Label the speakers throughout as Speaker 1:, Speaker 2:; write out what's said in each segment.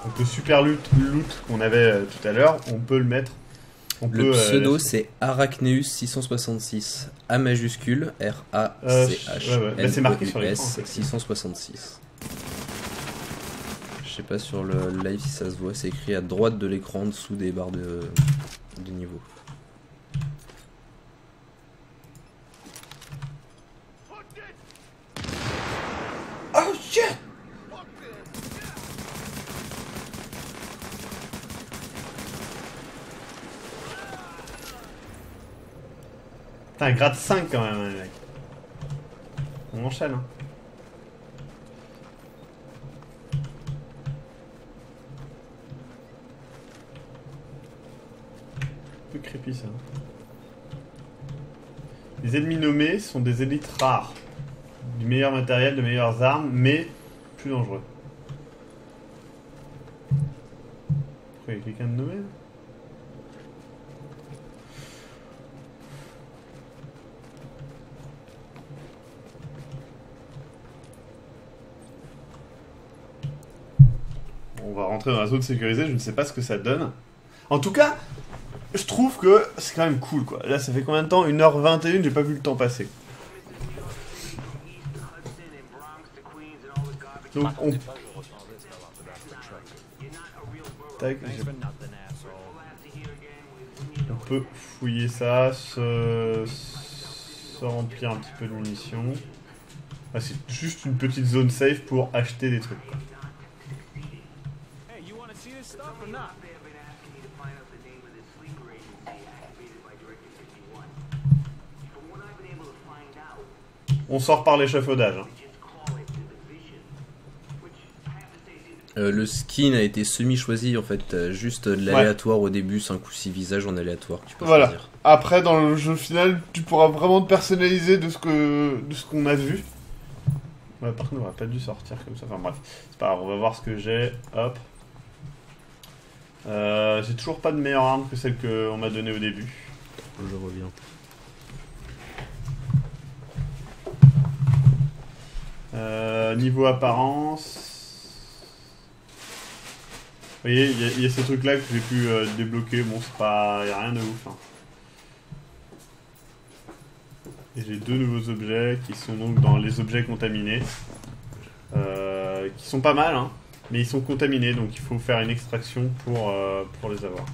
Speaker 1: Donc le super loot qu'on avait tout à l'heure, on peut le mettre.
Speaker 2: Le pseudo c'est Arachneus 666. A majuscule R-A-C-H.
Speaker 1: C'est marqué sur l'écran.
Speaker 2: 666. Je sais pas sur le live si ça se voit, c'est écrit à droite de l'écran, en dessous des barres de niveau.
Speaker 1: Oh shit! Putain, grade 5 quand même, les mecs. On enchaîne, hein. Un peu creepy ça. Les ennemis nommés sont des élites rares. Du meilleur matériel, de meilleures armes, mais plus dangereux. Pourquoi il y a quelqu'un de nommé là? On va rentrer dans la zone sécurisée, je ne sais pas ce que ça donne. En tout cas, je trouve que c'est quand même cool quoi. Là ça fait combien de temps? 1h21, j'ai pas vu le temps passer. Donc on... Tac, on peut fouiller ça, se remplir un petit peu de munitions. Ah, c'est juste une petite zone safe pour acheter des trucs quoi. On sort par l'échafaudage. Hein.
Speaker 2: Le skin a été semi-choisi en fait, juste de l'aléatoire au début, 5 ou 6 visages en aléatoire. Tu peux choisir.
Speaker 1: Après, dans le jeu final, tu pourras vraiment te personnaliser de ce qu'on a vu. Ouais, par contre, on aurait pas dû sortir comme ça. Enfin bref, c'est pas grave, on va voir ce que j'ai. Hop. J'ai toujours pas de meilleure arme que celle qu'on m'a donnée au début.
Speaker 2: Je reviens.
Speaker 1: Niveau apparence. Vous voyez, il y a ces trucs là que j'ai pu débloquer. Bon, c'est pas. Y a rien de ouf. Hein. Et j'ai deux nouveaux objets qui sont donc dans les objets contaminés. Qui sont pas mal, hein. Mais ils sont contaminés, donc il faut faire une extraction pour les avoir.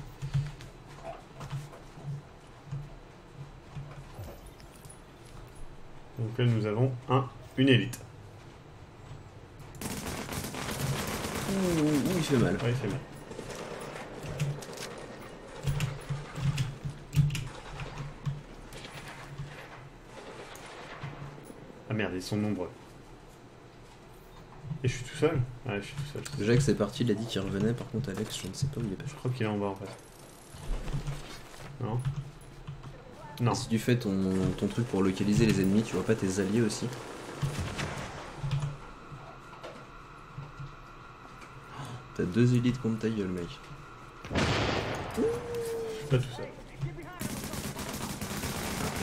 Speaker 1: Donc là, nous avons une élite.
Speaker 2: Il fait mal.
Speaker 1: Ouais, il fait mal. Ah merde, ils sont nombreux. Et je suis tout seul? Ouais, je suis tout seul.
Speaker 2: Déjà que c'est parti, il a dit qu'il revenait, par contre Alex, je ne sais pas où il est passé.
Speaker 1: Je crois qu'il est en bas en fait. Non? Non.
Speaker 2: Et si tu fais ton truc pour localiser les ennemis, tu vois pas tes alliés aussi? T'as deux élites contre ta gueule, mec.
Speaker 1: Je suis pas tout seul.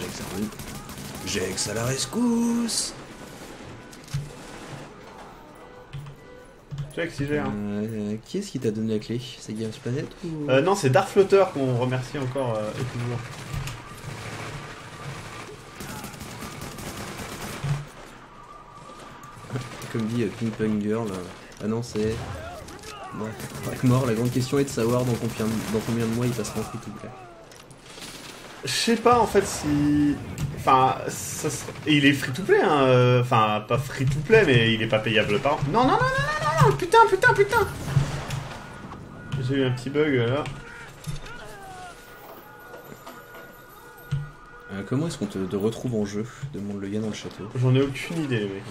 Speaker 2: Jax a revenu. Jax à la rescousse!
Speaker 1: Jax, si j'ai un.
Speaker 2: Qui est-ce qui t'a donné la clé? C'est Games Planet ou...
Speaker 1: Non, c'est Darkflutter qu'on remercie encore et toujours.
Speaker 2: Comme dit Ping Pong Girl. Ah non, c'est... Bref, Blackmore, la grande question est de savoir dans combien de mois il passera en free-to-play.
Speaker 1: Je sais pas en fait si... Enfin, et il est free-to-play, hein. Enfin, pas free-to-play, mais il est pas payable par... Non, non, non, non, non, non, putain, putain, putain. J'ai eu un petit bug, là.
Speaker 2: Comment est-ce qu'on te retrouve en jeu? Demande le gars dans le château.
Speaker 1: J'en ai aucune idée, mec.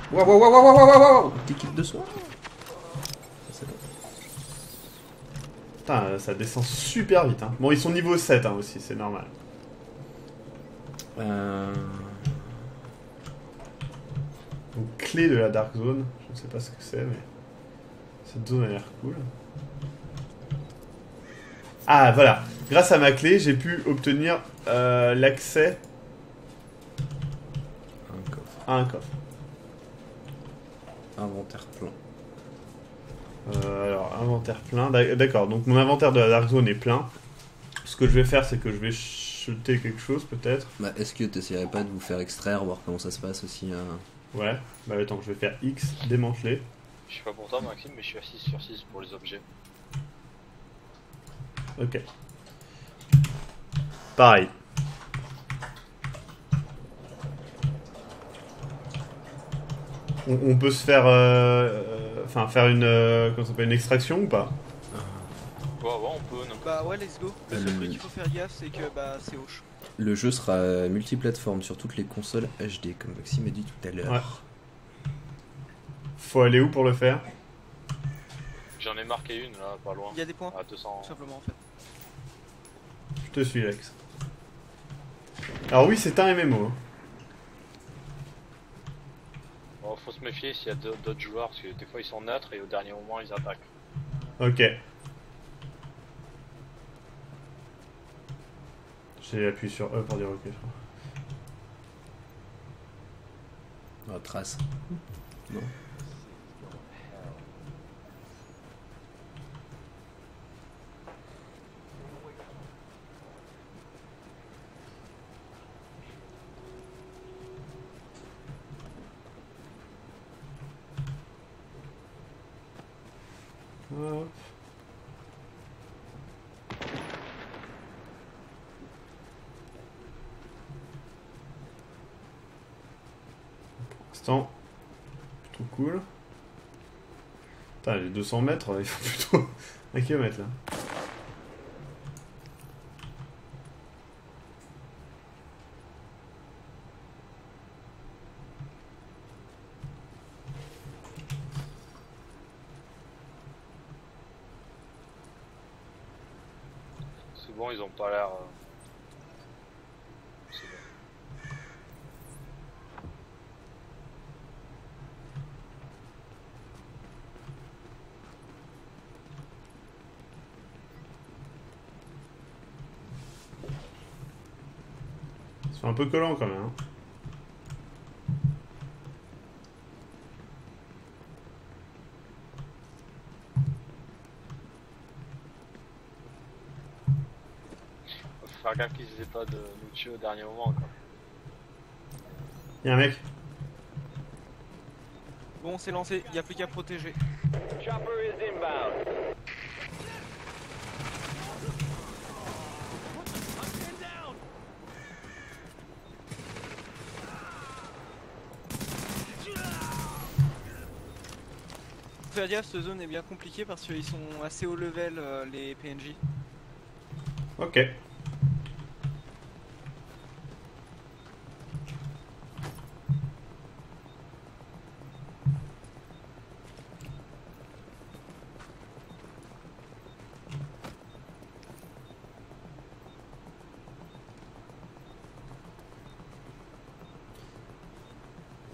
Speaker 1: Waouh, waouh, waouh, waouh, waouh, waouh.
Speaker 2: Petit kit de soin.
Speaker 1: Putain, ça descend super vite, hein. Bon, ils sont niveau 7, hein, aussi, c'est normal. Donc, clé de la Dark Zone. Je ne sais pas ce que c'est, mais... Cette zone a l'air cool. Ah, voilà. Grâce à ma clé, j'ai pu obtenir l'accès
Speaker 2: Un coffre.
Speaker 1: à un coffre.
Speaker 2: Inventaire plein.
Speaker 1: Alors, inventaire plein. D'accord, donc mon inventaire de la Dark Zone est plein. Ce que je vais faire, c'est que je vais jeter quelque chose, peut-être.
Speaker 2: Bah, est-ce que t'essaierais pas de vous faire extraire, voir comment ça se passe aussi
Speaker 1: Ouais. Bah, attends, je vais faire X, démanteler.
Speaker 3: Je suis pas pour toi, Maxime, mais je suis à 6 sur 6 pour les objets.
Speaker 1: Ok. Pareil. On peut se faire... Enfin, faire une... comment ça s'appelle, une extraction ou pas?
Speaker 3: Ouais, on peut, non.
Speaker 4: Bah ouais, let's go. Le seul truc qu'il faut faire gaffe, c'est que bah c'est hoche.
Speaker 2: Le jeu sera multiplateforme sur toutes les consoles HD, comme Maxime a dit tout à l'heure.
Speaker 1: Ouais. Faut aller où pour le faire?
Speaker 3: J'en ai marqué une là, pas loin.
Speaker 4: Il y a des points,
Speaker 3: À 200.
Speaker 4: tout simplement en fait.
Speaker 1: Je te suis, Lex. Alors oui, c'est un MMO. hein.
Speaker 3: Bon, faut se méfier s'il y a d'autres joueurs, parce que des fois ils sont neutres et au dernier moment ils attaquent.
Speaker 1: Ok. J'ai appuyé sur E pour dire ok, je crois.
Speaker 2: Ah, trace. Non.
Speaker 1: Hop. Pour l'instant, plutôt cool. Putain, les 200 mètres, il faut plutôt 1 kilomètre là.
Speaker 3: Souvent ils ont pas l'air. C'est bon.
Speaker 1: Ils sont un peu collants quand même. Hein.
Speaker 3: Faut faire gaffe qu'ils essaient pas de nous tuer au dernier moment quoi.
Speaker 1: Y'a un mec.
Speaker 4: Bon, c'est lancé, il n'y a plus qu'à protéger. Faire gaffe, cette zone est bien compliquée parce qu'ils sont assez haut level les PNJ.
Speaker 1: Ok.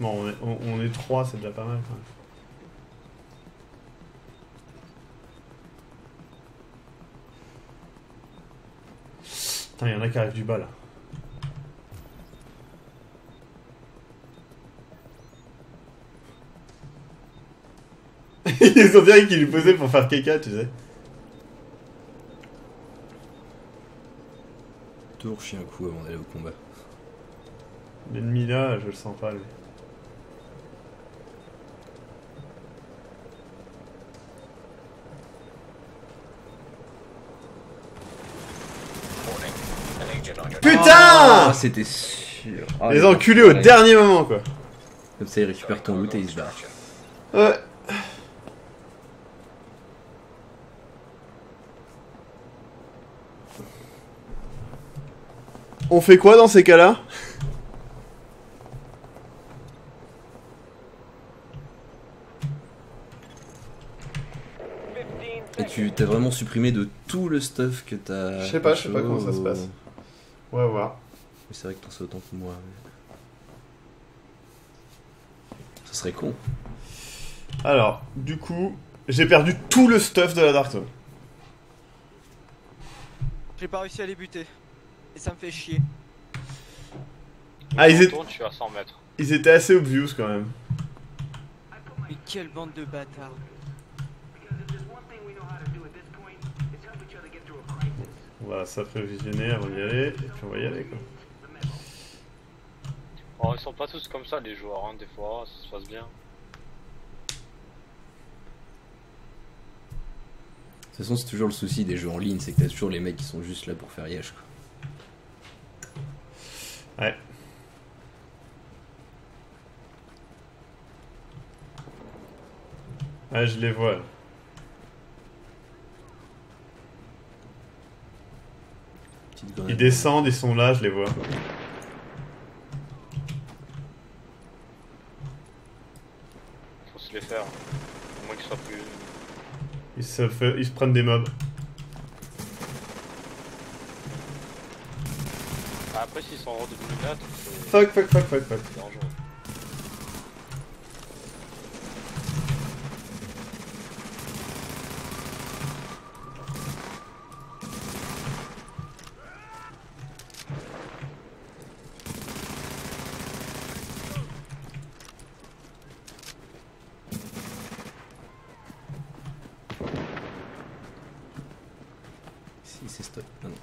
Speaker 1: Bon, on est 3, c'est déjà pas mal quand même. Putain, y'en a qui arrivent du bas là. Ils ont dirait qu'ils lui posaient pour faire caca, tu sais.
Speaker 2: Toujours chier un coup avant d'aller au combat.
Speaker 1: L'ennemi là, je le sens pas lui. Putain!
Speaker 2: Ah, c'était sûr. Ah,
Speaker 1: Les enculés au dernier moment quoi.
Speaker 2: Comme ça, ils récupèrent ton loot et ils se barrent.
Speaker 1: Ouais. On fait quoi dans ces cas-là?
Speaker 2: Et tu t'as vraiment supprimé de tout le stuff que t'as.
Speaker 1: Je sais pas comment ça se passe. On va voir.
Speaker 2: Mais c'est vrai que t'en sais autant que moi. Mais... Ça serait con.
Speaker 1: Alors, du coup, j'ai perdu tout le stuff de la Dark Zone.
Speaker 4: J'ai pas réussi à les buter. Et ça me fait chier.
Speaker 1: Ah,
Speaker 3: Tu retournes, je suis à 100 mètres.
Speaker 1: ils étaient assez obvious quand même.
Speaker 4: Mais quelle bande de bâtards.
Speaker 1: On va s'apprévisionner avant d'y aller, et puis on va y aller quoi.
Speaker 3: Oh, ils sont pas tous comme ça les joueurs, hein, des fois, ça se passe bien.
Speaker 2: De toute façon, c'est toujours le souci des jeux en ligne, c'est que t'as toujours les mecs qui sont juste là pour faire yesh, quoi.
Speaker 1: Ouais. Ouais, je les vois là.
Speaker 2: Petite grenade.
Speaker 1: Ils descendent, ils sont là, je les vois.
Speaker 3: Faut se les faire. Au moins qu'ils soient plus.
Speaker 1: Ils se prennent des mobs.
Speaker 3: Ah, après, s'ils sont redevenus neutres, c'est
Speaker 1: Fuck.
Speaker 3: dangereux.
Speaker 2: Si, c'est stop. Ah non.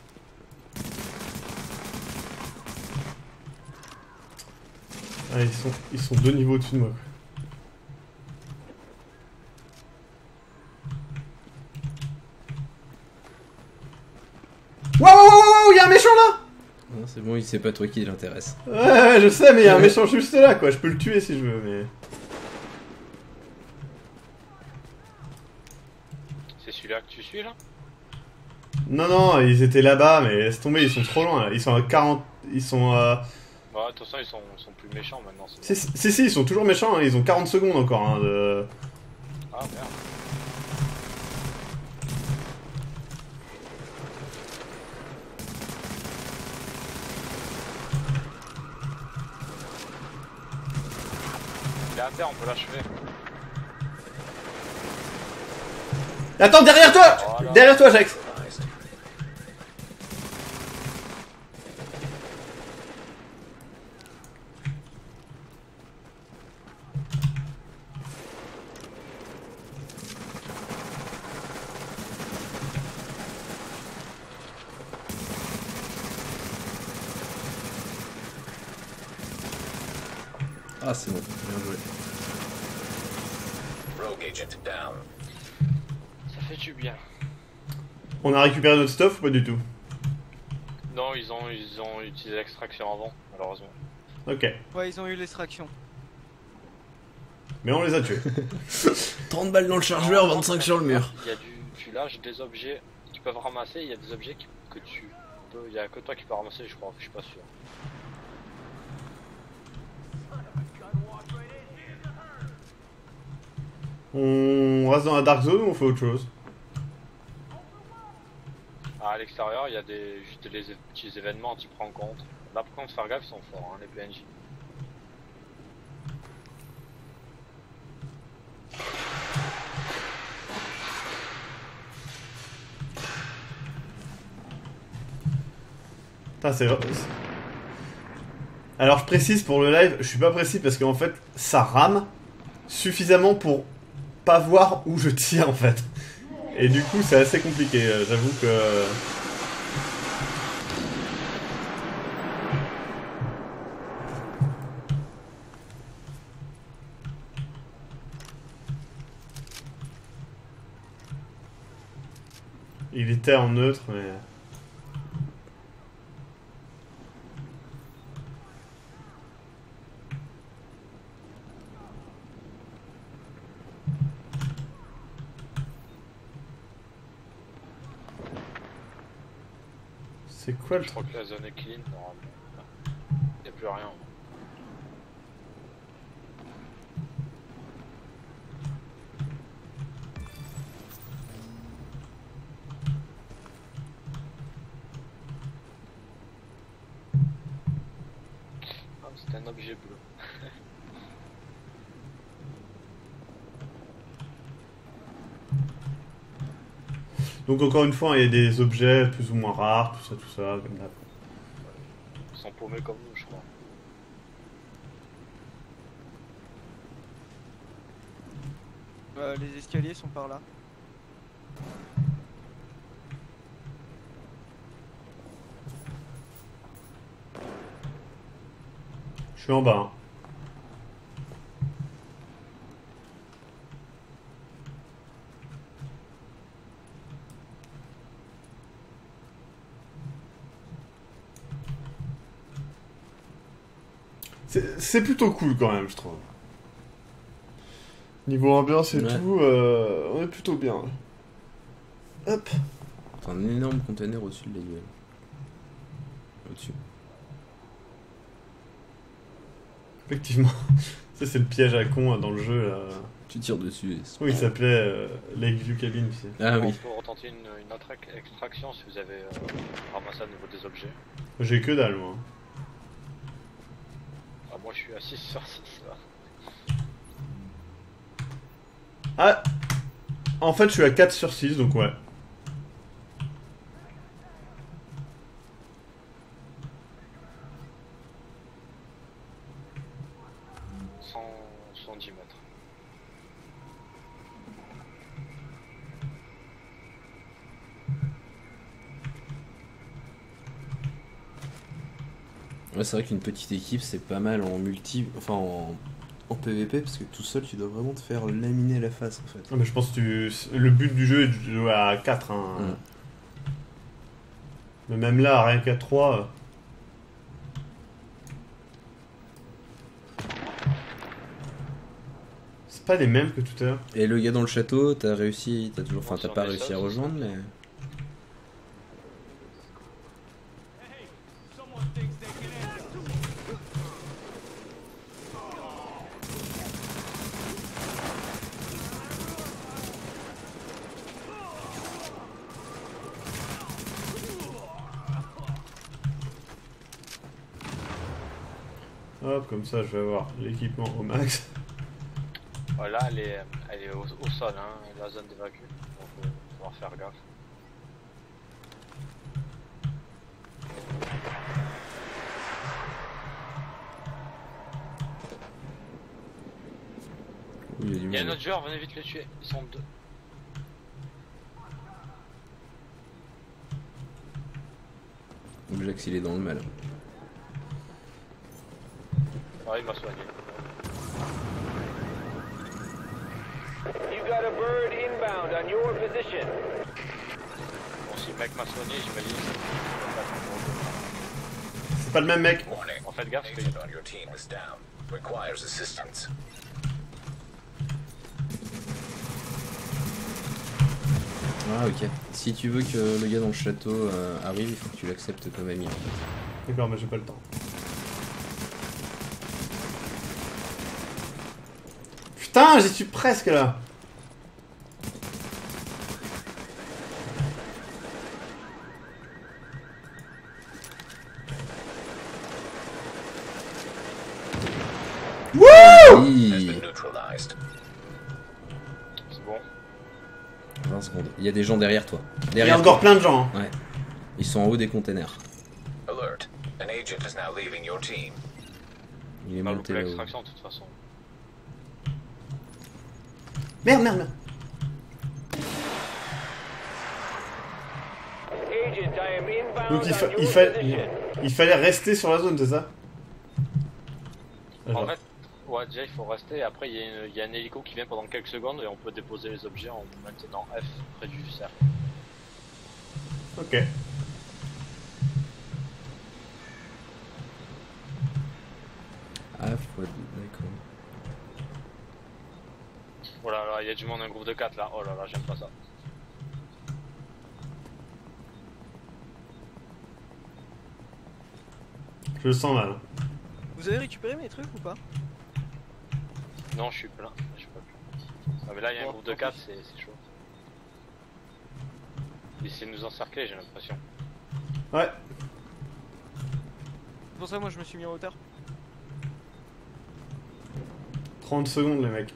Speaker 1: Ah, ils sont 2 niveaux au-dessus de moi. Waouh, il y a un méchant là!
Speaker 2: Non, c'est bon, c'est pas toi qui l'intéresse.
Speaker 1: Ouais, je sais, mais il y a un méchant juste là quoi. Je peux le tuer si je veux, mais.
Speaker 3: C'est celui-là que tu suis là?
Speaker 1: Non, ils étaient là-bas, mais laisse tomber, ils sont trop loin là. Ils sont à 40. Ils sont à.
Speaker 3: Bah, de toute façon, ils sont plus méchants maintenant.
Speaker 1: Si, ils sont toujours méchants, hein. Ils ont 40 secondes encore. Hein, de...
Speaker 3: Ah merde. Il est à terre, on peut l'achever.
Speaker 1: Attends, derrière toi!
Speaker 3: Voilà.
Speaker 1: Derrière toi, Jax!
Speaker 2: Ah, c'est bon, bien joué.
Speaker 5: Rogue agent down.
Speaker 3: Ça fait du bien.
Speaker 1: On a récupéré notre stuff ou pas du tout?
Speaker 3: Non, ils ont utilisé l'extraction avant, malheureusement.
Speaker 1: Ok.
Speaker 4: Ouais, ils ont eu l'extraction.
Speaker 1: Mais on les a tués.
Speaker 2: 30 balles dans le chargeur, 25 sur le mur.
Speaker 3: Il y a tu lâches des objets qui peuvent ramasser, il y a des objets que tu peux. Il y a que toi qui peux ramasser, je crois, je suis pas sûr.
Speaker 1: On reste dans la Dark Zone ou on fait autre chose?
Speaker 3: Ah, à l'extérieur, il y a juste les petits événements, tu prends en compte. Là, par contre, faire gaffe, ils sont forts, hein, les PNJ.
Speaker 1: Putain, c'est vrai. Alors je précise pour le live, je suis pas précis parce qu'en fait ça rame suffisamment pour pas voir où je tire en fait. Et du coup c'est assez compliqué, j'avoue que... Il était en neutre mais... C'est quoi le
Speaker 3: Je crois
Speaker 1: truc?
Speaker 3: que la zone est clean, normalement. Il n'y a plus rien. Ah, c'était un objet bleu.
Speaker 1: Donc encore une fois, il y a des objets plus ou moins rares, tout ça, comme d'hab.
Speaker 3: Ils sont paumés comme nous, je crois.
Speaker 4: Les escaliers sont par là.
Speaker 1: Je suis en bas. Hein. C'est plutôt cool quand même, je trouve. Niveau ambiance et
Speaker 2: Ouais.
Speaker 1: tout, on est plutôt bien. Hop.
Speaker 2: Enfin, un énorme container au-dessus de la gueule. Au-dessus.
Speaker 1: Effectivement. Ça, c'est le piège à con dans le jeu. Là.
Speaker 2: Tu tires dessus.
Speaker 1: Oui, il s'appelait Lakeview Cabin. Tu sais.
Speaker 2: Ah
Speaker 3: On
Speaker 2: oui.
Speaker 3: peut retenter une autre extraction si vous avez ramassé à nouveau des objets.
Speaker 1: J'ai que dalle, moi.
Speaker 3: Ah, moi je suis à 6 sur 6 là.
Speaker 1: Ah. En fait, je suis à 4 sur 6, donc ouais.
Speaker 3: Cent 110 mètres.
Speaker 2: Ouais, c'est vrai qu'une petite équipe, c'est pas mal en multi. Enfin, en PVP, parce que tout seul, tu dois vraiment te faire laminer la face en fait.
Speaker 1: Non, mais je pense que le but du jeu est de jouer à 4. Hein.
Speaker 2: Mm.
Speaker 1: Mais même là, rien qu'à 3. C'est pas les mêmes que tout à l'heure.
Speaker 2: Et le gars dans le château, t'as réussi. T'as toujours. Enfin, t'as
Speaker 3: Sur
Speaker 2: pas
Speaker 3: des
Speaker 2: réussi à
Speaker 3: sols,
Speaker 2: rejoindre,
Speaker 3: c'est ça.
Speaker 2: mais.
Speaker 1: Hop, comme ça, je vais avoir l'équipement au max.
Speaker 3: Voilà, elle est au sol, hein, la zone d'évacuation. Donc il va falloir faire gaffe.
Speaker 2: Oui, il y a du
Speaker 3: Il y a un
Speaker 2: monde.
Speaker 3: autre joueur, venez vite les tuer. Ils sont deux.
Speaker 2: Jax, il est dans le mal.
Speaker 3: Ah, il m'a soigné.
Speaker 5: You got a bird inbound on your position.
Speaker 3: Bon, si le mec m'a soigné, j'imagine.
Speaker 1: C'est pas le même mec.
Speaker 6: Warning.
Speaker 3: En fait, gaffe, parce que
Speaker 6: Agent on your team is down. Requires assistance.
Speaker 2: Ah, ok. Si tu veux que le gars dans le château arrive, il faut que tu l'acceptes comme ami.
Speaker 1: D'accord, mais j'ai pas le temps. Putain, j'y suis presque là.
Speaker 6: Has
Speaker 2: Oui.
Speaker 6: been neutralized.
Speaker 3: c'est bon.
Speaker 2: 20 secondes. Il y a des gens derrière toi.
Speaker 1: Il y a
Speaker 2: Derrière
Speaker 1: encore
Speaker 2: toi.
Speaker 1: plein de gens. Hein.
Speaker 2: Ouais. Ils sont en haut des containers.
Speaker 6: Alert. An agent is now leaving your team.
Speaker 2: Il est
Speaker 3: On a
Speaker 2: monté
Speaker 3: loupé
Speaker 2: là-haut.
Speaker 3: l'extraction de toute façon.
Speaker 1: Merde, merde, merde.
Speaker 5: Agent, I am inbound
Speaker 1: Donc
Speaker 5: on your position.
Speaker 1: il fallait rester sur la zone, c'est ça?
Speaker 3: En fait, ouais, déjà il faut rester. Et après, il y a un hélico qui vient pendant quelques secondes et on peut déposer les objets en maintenant F près du cercle.
Speaker 1: Ok.
Speaker 2: Ah, faut... D'accord.
Speaker 3: Oh là là, il y a du monde, un groupe de 4 là. Oh là là, j'aime pas ça.
Speaker 1: Je le sens mal.
Speaker 4: Vous avez récupéré mes trucs ou pas?
Speaker 3: Non, je suis plein. Je suis pas plein. Ah, mais là, il y a un
Speaker 4: Bon,
Speaker 3: groupe de
Speaker 4: tant
Speaker 3: 4,
Speaker 4: pis.
Speaker 3: c'est chaud. Ils essaient de nous encercler, j'ai l'impression.
Speaker 1: Ouais.
Speaker 4: C'est pour ça que moi je me suis mis en hauteur.
Speaker 1: 30 secondes, les mecs.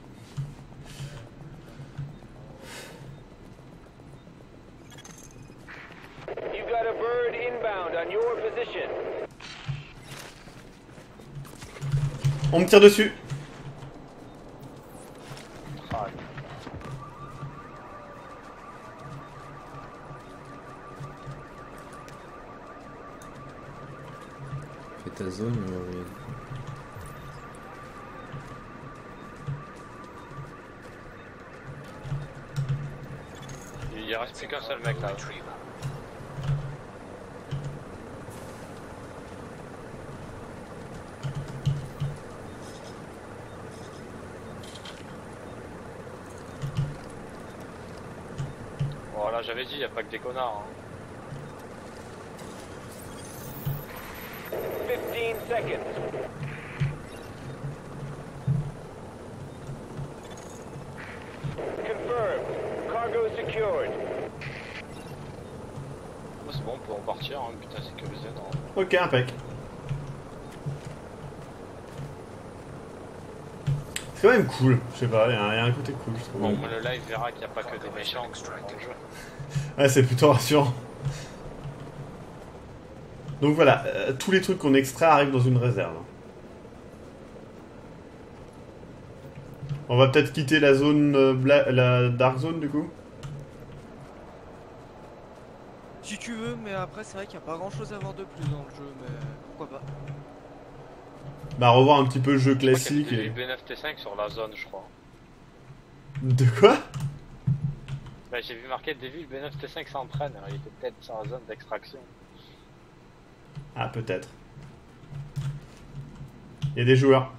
Speaker 1: On me tire dessus.
Speaker 3: Ah,
Speaker 2: Fais ta zone.
Speaker 3: il reste plus qu'un seul mec là. Voilà, j'avais dit, y a pas que des connards. Hein.
Speaker 5: 15 seconds. Confirmed. Cargo secured.
Speaker 3: Ouais, c'est bon, on peut repartir, hein, putain, sécurisé. Non.
Speaker 1: Ok, impec. C'est quand même cool, je sais pas, il y a un côté cool, je trouve.
Speaker 3: Bon, le live verra qu'il n'y a pas que des méchants dans le jeu.
Speaker 1: Ouais, c'est plutôt rassurant. Donc voilà, tous les trucs qu'on extrait arrivent dans une réserve. On va peut-être quitter la zone, la Dark Zone du coup.
Speaker 4: Si tu veux, mais après c'est vrai qu'il n'y a pas grand chose à voir de plus dans le jeu, mais pourquoi pas.
Speaker 1: Bah revoir un petit peu le jeu
Speaker 3: Je crois
Speaker 1: classique.
Speaker 3: qu'il y a
Speaker 1: Et...
Speaker 3: du B9 T5 sur la zone, je crois.
Speaker 1: De quoi?
Speaker 3: Bah, j'ai vu marqué début le B9 T5 s'entraîne, il était peut-être sur la zone d'extraction.
Speaker 1: Ah peut-être. Il y a des joueurs.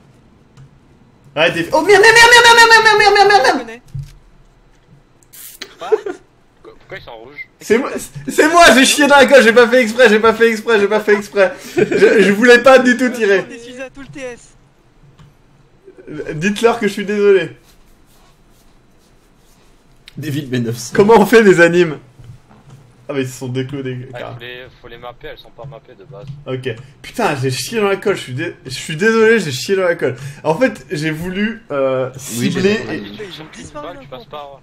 Speaker 1: Ah des... Oh merde merde merde merde merde merde merde merde merde.
Speaker 3: Pourquoi ils sont rouges?
Speaker 1: C'est moi, j'ai chié dans la colle, j'ai pas fait exprès, j'ai pas fait exprès, j'ai pas fait exprès. Je voulais pas du tout tirer.
Speaker 4: On est à tout le TS.
Speaker 1: Dites-leur que je suis désolé.
Speaker 2: David B900.
Speaker 1: Comment on fait des animes? Ah mais ils se sont décodés.
Speaker 3: Ah, faut les mapper, elles sont pas mappées de base.
Speaker 1: Ok. Putain, j'ai chié dans la colle, je suis désolé, j'ai chié dans la colle. En fait, j'ai voulu cibler...
Speaker 3: Ah,
Speaker 1: et-
Speaker 3: si tu
Speaker 4: Ils ont
Speaker 3: tires une
Speaker 4: disparu
Speaker 3: balle,
Speaker 4: d'un
Speaker 3: tu
Speaker 4: coup,
Speaker 3: passes
Speaker 4: en
Speaker 3: par...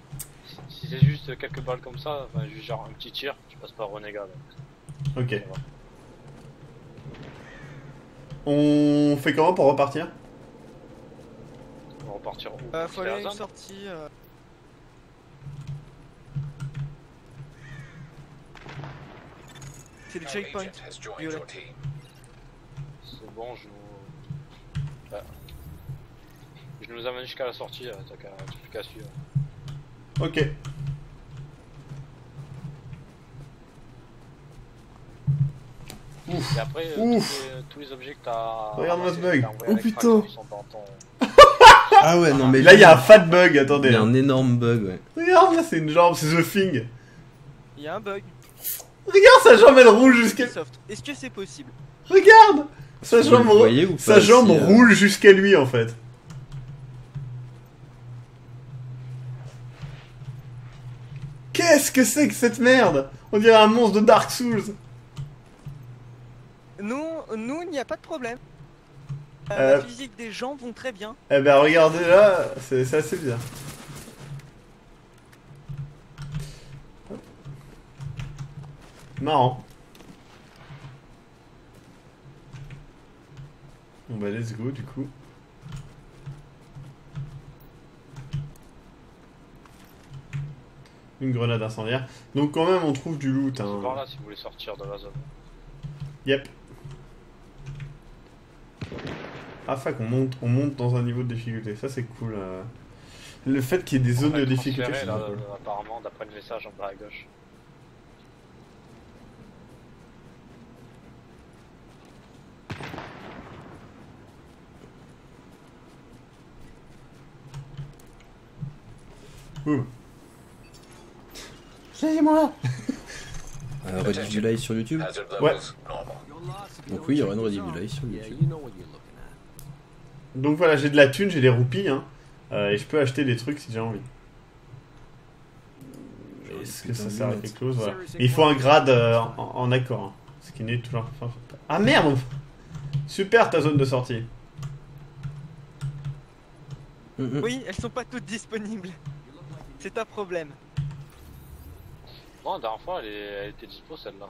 Speaker 3: Si c'est juste quelques balles comme ça, enfin juste genre un petit tir, tu passes par Renégat. donc.
Speaker 1: Ok. On fait comment pour repartir?
Speaker 3: On va repartir où?
Speaker 4: Faut
Speaker 3: C'est
Speaker 4: aller
Speaker 3: la
Speaker 4: à une
Speaker 3: zone.
Speaker 4: sortie. C'est le
Speaker 6: Our
Speaker 4: checkpoint.
Speaker 6: agent has joined
Speaker 4: Violet.
Speaker 6: your team.
Speaker 3: C'est bon, je nous amène jusqu'à la sortie, t'as plus qu'à suivre.
Speaker 1: Ok.
Speaker 3: Et après,
Speaker 1: Ouf.
Speaker 3: tous les objets que t'as...
Speaker 1: Regarde-moi ce
Speaker 3: ramassés,
Speaker 1: bug.
Speaker 3: t'as envoyé
Speaker 1: Oh,
Speaker 3: à l'extraction,
Speaker 1: putain.
Speaker 3: ils sont dans ton...
Speaker 2: Ah ouais, non mais
Speaker 1: Là, il y a un fat bug, attendez.
Speaker 2: Il y a un énorme bug, ouais.
Speaker 1: Regarde, là, c'est une jambe, c'est The Thing.
Speaker 4: Il y a un bug.
Speaker 1: Regarde, sa jambe, elle roule jusqu'à...
Speaker 4: Ubisoft. Est-ce que c'est possible?
Speaker 1: Regarde sa
Speaker 2: Vous
Speaker 1: jambe,
Speaker 2: le voyez ou
Speaker 1: sa
Speaker 2: pas,
Speaker 1: jambe
Speaker 2: si,
Speaker 1: roule jusqu'à lui, en fait. Qu'est-ce que c'est que cette merde? On dirait un monstre de Dark Souls.
Speaker 4: Nous, il n'y a pas de problème.
Speaker 1: Euh.
Speaker 4: La physique des gens vont très bien.
Speaker 1: Eh ben, regardez là, c'est assez bien. Marrant. Bon bah let's go du coup. Une grenade incendiaire. Donc quand même on trouve du loot.
Speaker 3: C'est
Speaker 1: Hein.
Speaker 3: par là si vous voulez sortir de la zone.
Speaker 1: Yep. Ah fuck, on monte dans un niveau de difficulté. Ça c'est cool. Le fait qu'il y ait des zones
Speaker 3: On va
Speaker 1: de
Speaker 3: être
Speaker 1: difficulté,
Speaker 3: transféré,
Speaker 1: c'est
Speaker 3: là,
Speaker 1: trop cool.
Speaker 3: apparemment, d'après le message en bas à gauche.
Speaker 1: Ouh. C'est moi.
Speaker 2: Rediff du live sur YouTube.
Speaker 6: Hazard
Speaker 1: Ouais.
Speaker 6: levels normal.
Speaker 2: Donc oui, il y aura une rediff du live sur YouTube.
Speaker 1: Donc voilà, j'ai de la thune, j'ai des roupies, hein, et je peux acheter des trucs si j'ai envie. Est-ce que ça sert à quelque chose? Voilà. Mais il faut un grade en accord, hein, ce qui n'est toujours... Ah merde! Super ta zone de sortie.
Speaker 4: Oui, elles sont pas toutes disponibles. C'est un problème.
Speaker 3: Non, la dernière fois, elle était dispo celle-là.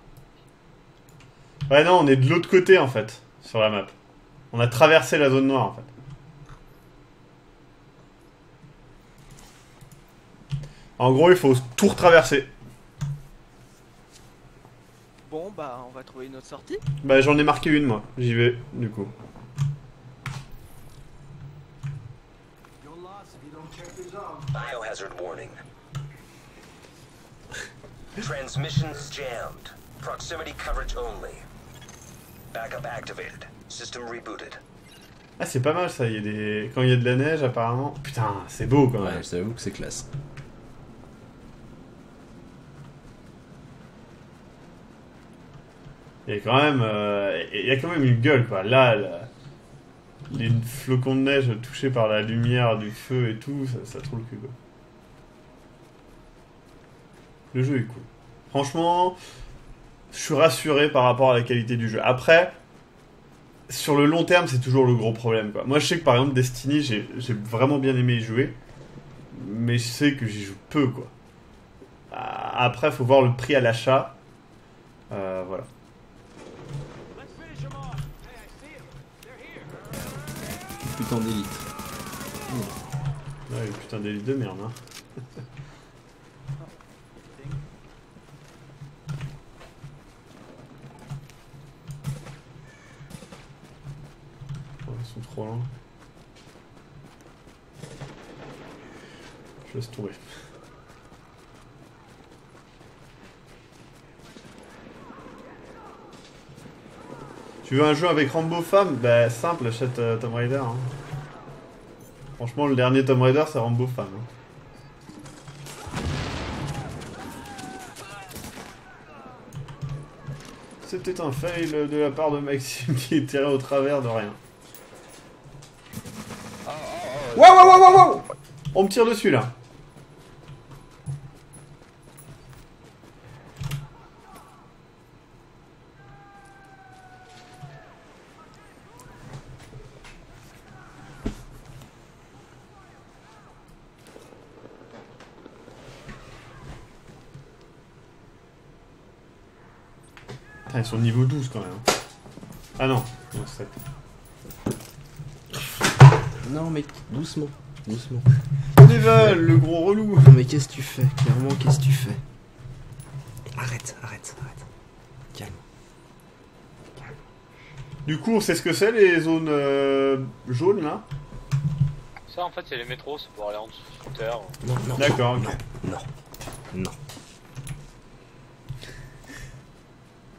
Speaker 1: Ouais non, on est de l'autre côté en fait, sur la map. On a traversé la zone noire en fait. En gros, il faut tout retraverser.
Speaker 4: Bon, bah, on va trouver une autre sortie.
Speaker 1: Bah, j'en ai marqué une, moi. J'y vais, du coup.
Speaker 6: Biohazard warning. Transmissions jammed. Proximity coverage only. Backup activated. System rebooted.
Speaker 1: Ah, c'est pas mal, ça. Il y a des... Quand il y a de la neige, apparemment... Putain, c'est beau, quand même.
Speaker 2: Ouais, j'avoue que c'est classe.
Speaker 1: Il y a quand même... il y a quand même une gueule, quoi. Là, les flocons de neige touchés par la lumière du feu et tout, ça trouve le cul, quoi. Le jeu est cool. Franchement, je suis rassuré par rapport à la qualité du jeu. Après, sur le long terme, c'est toujours le gros problème, quoi. Moi, je sais que par exemple, Destiny, j'ai vraiment bien aimé y jouer, mais je sais que j'y joue peu, quoi. Après, faut voir le prix à l'achat. Voilà.
Speaker 2: Putain d'élite.
Speaker 1: Ouais, putain d'élite de merde, hein. Ils sont trop loin. Je laisse tomber. Tu veux un jeu avec Rambo femme? Bah simple, achète Tomb Raider. Hein. Franchement, le dernier Tomb Raider, c'est Rambo femme. Hein. C'était un fail de la part de Maxime qui est tiré au travers de rien. Waouh! On me tire dessus là. Putain, ils sont niveau 12 quand même. Ah non, non 7.
Speaker 2: Non mec, doucement, doucement.
Speaker 1: Level, le gros relou.
Speaker 2: Non mais qu'est-ce que tu fais? Clairement, qu'est-ce que tu fais? Arrête. Calme.
Speaker 1: Du coup, on sait ce que c'est les zones jaunes là?
Speaker 3: Ça en fait c'est les métros, c'est pour aller en dessous de terre.
Speaker 2: Non.
Speaker 1: D'accord, ok.
Speaker 2: Non.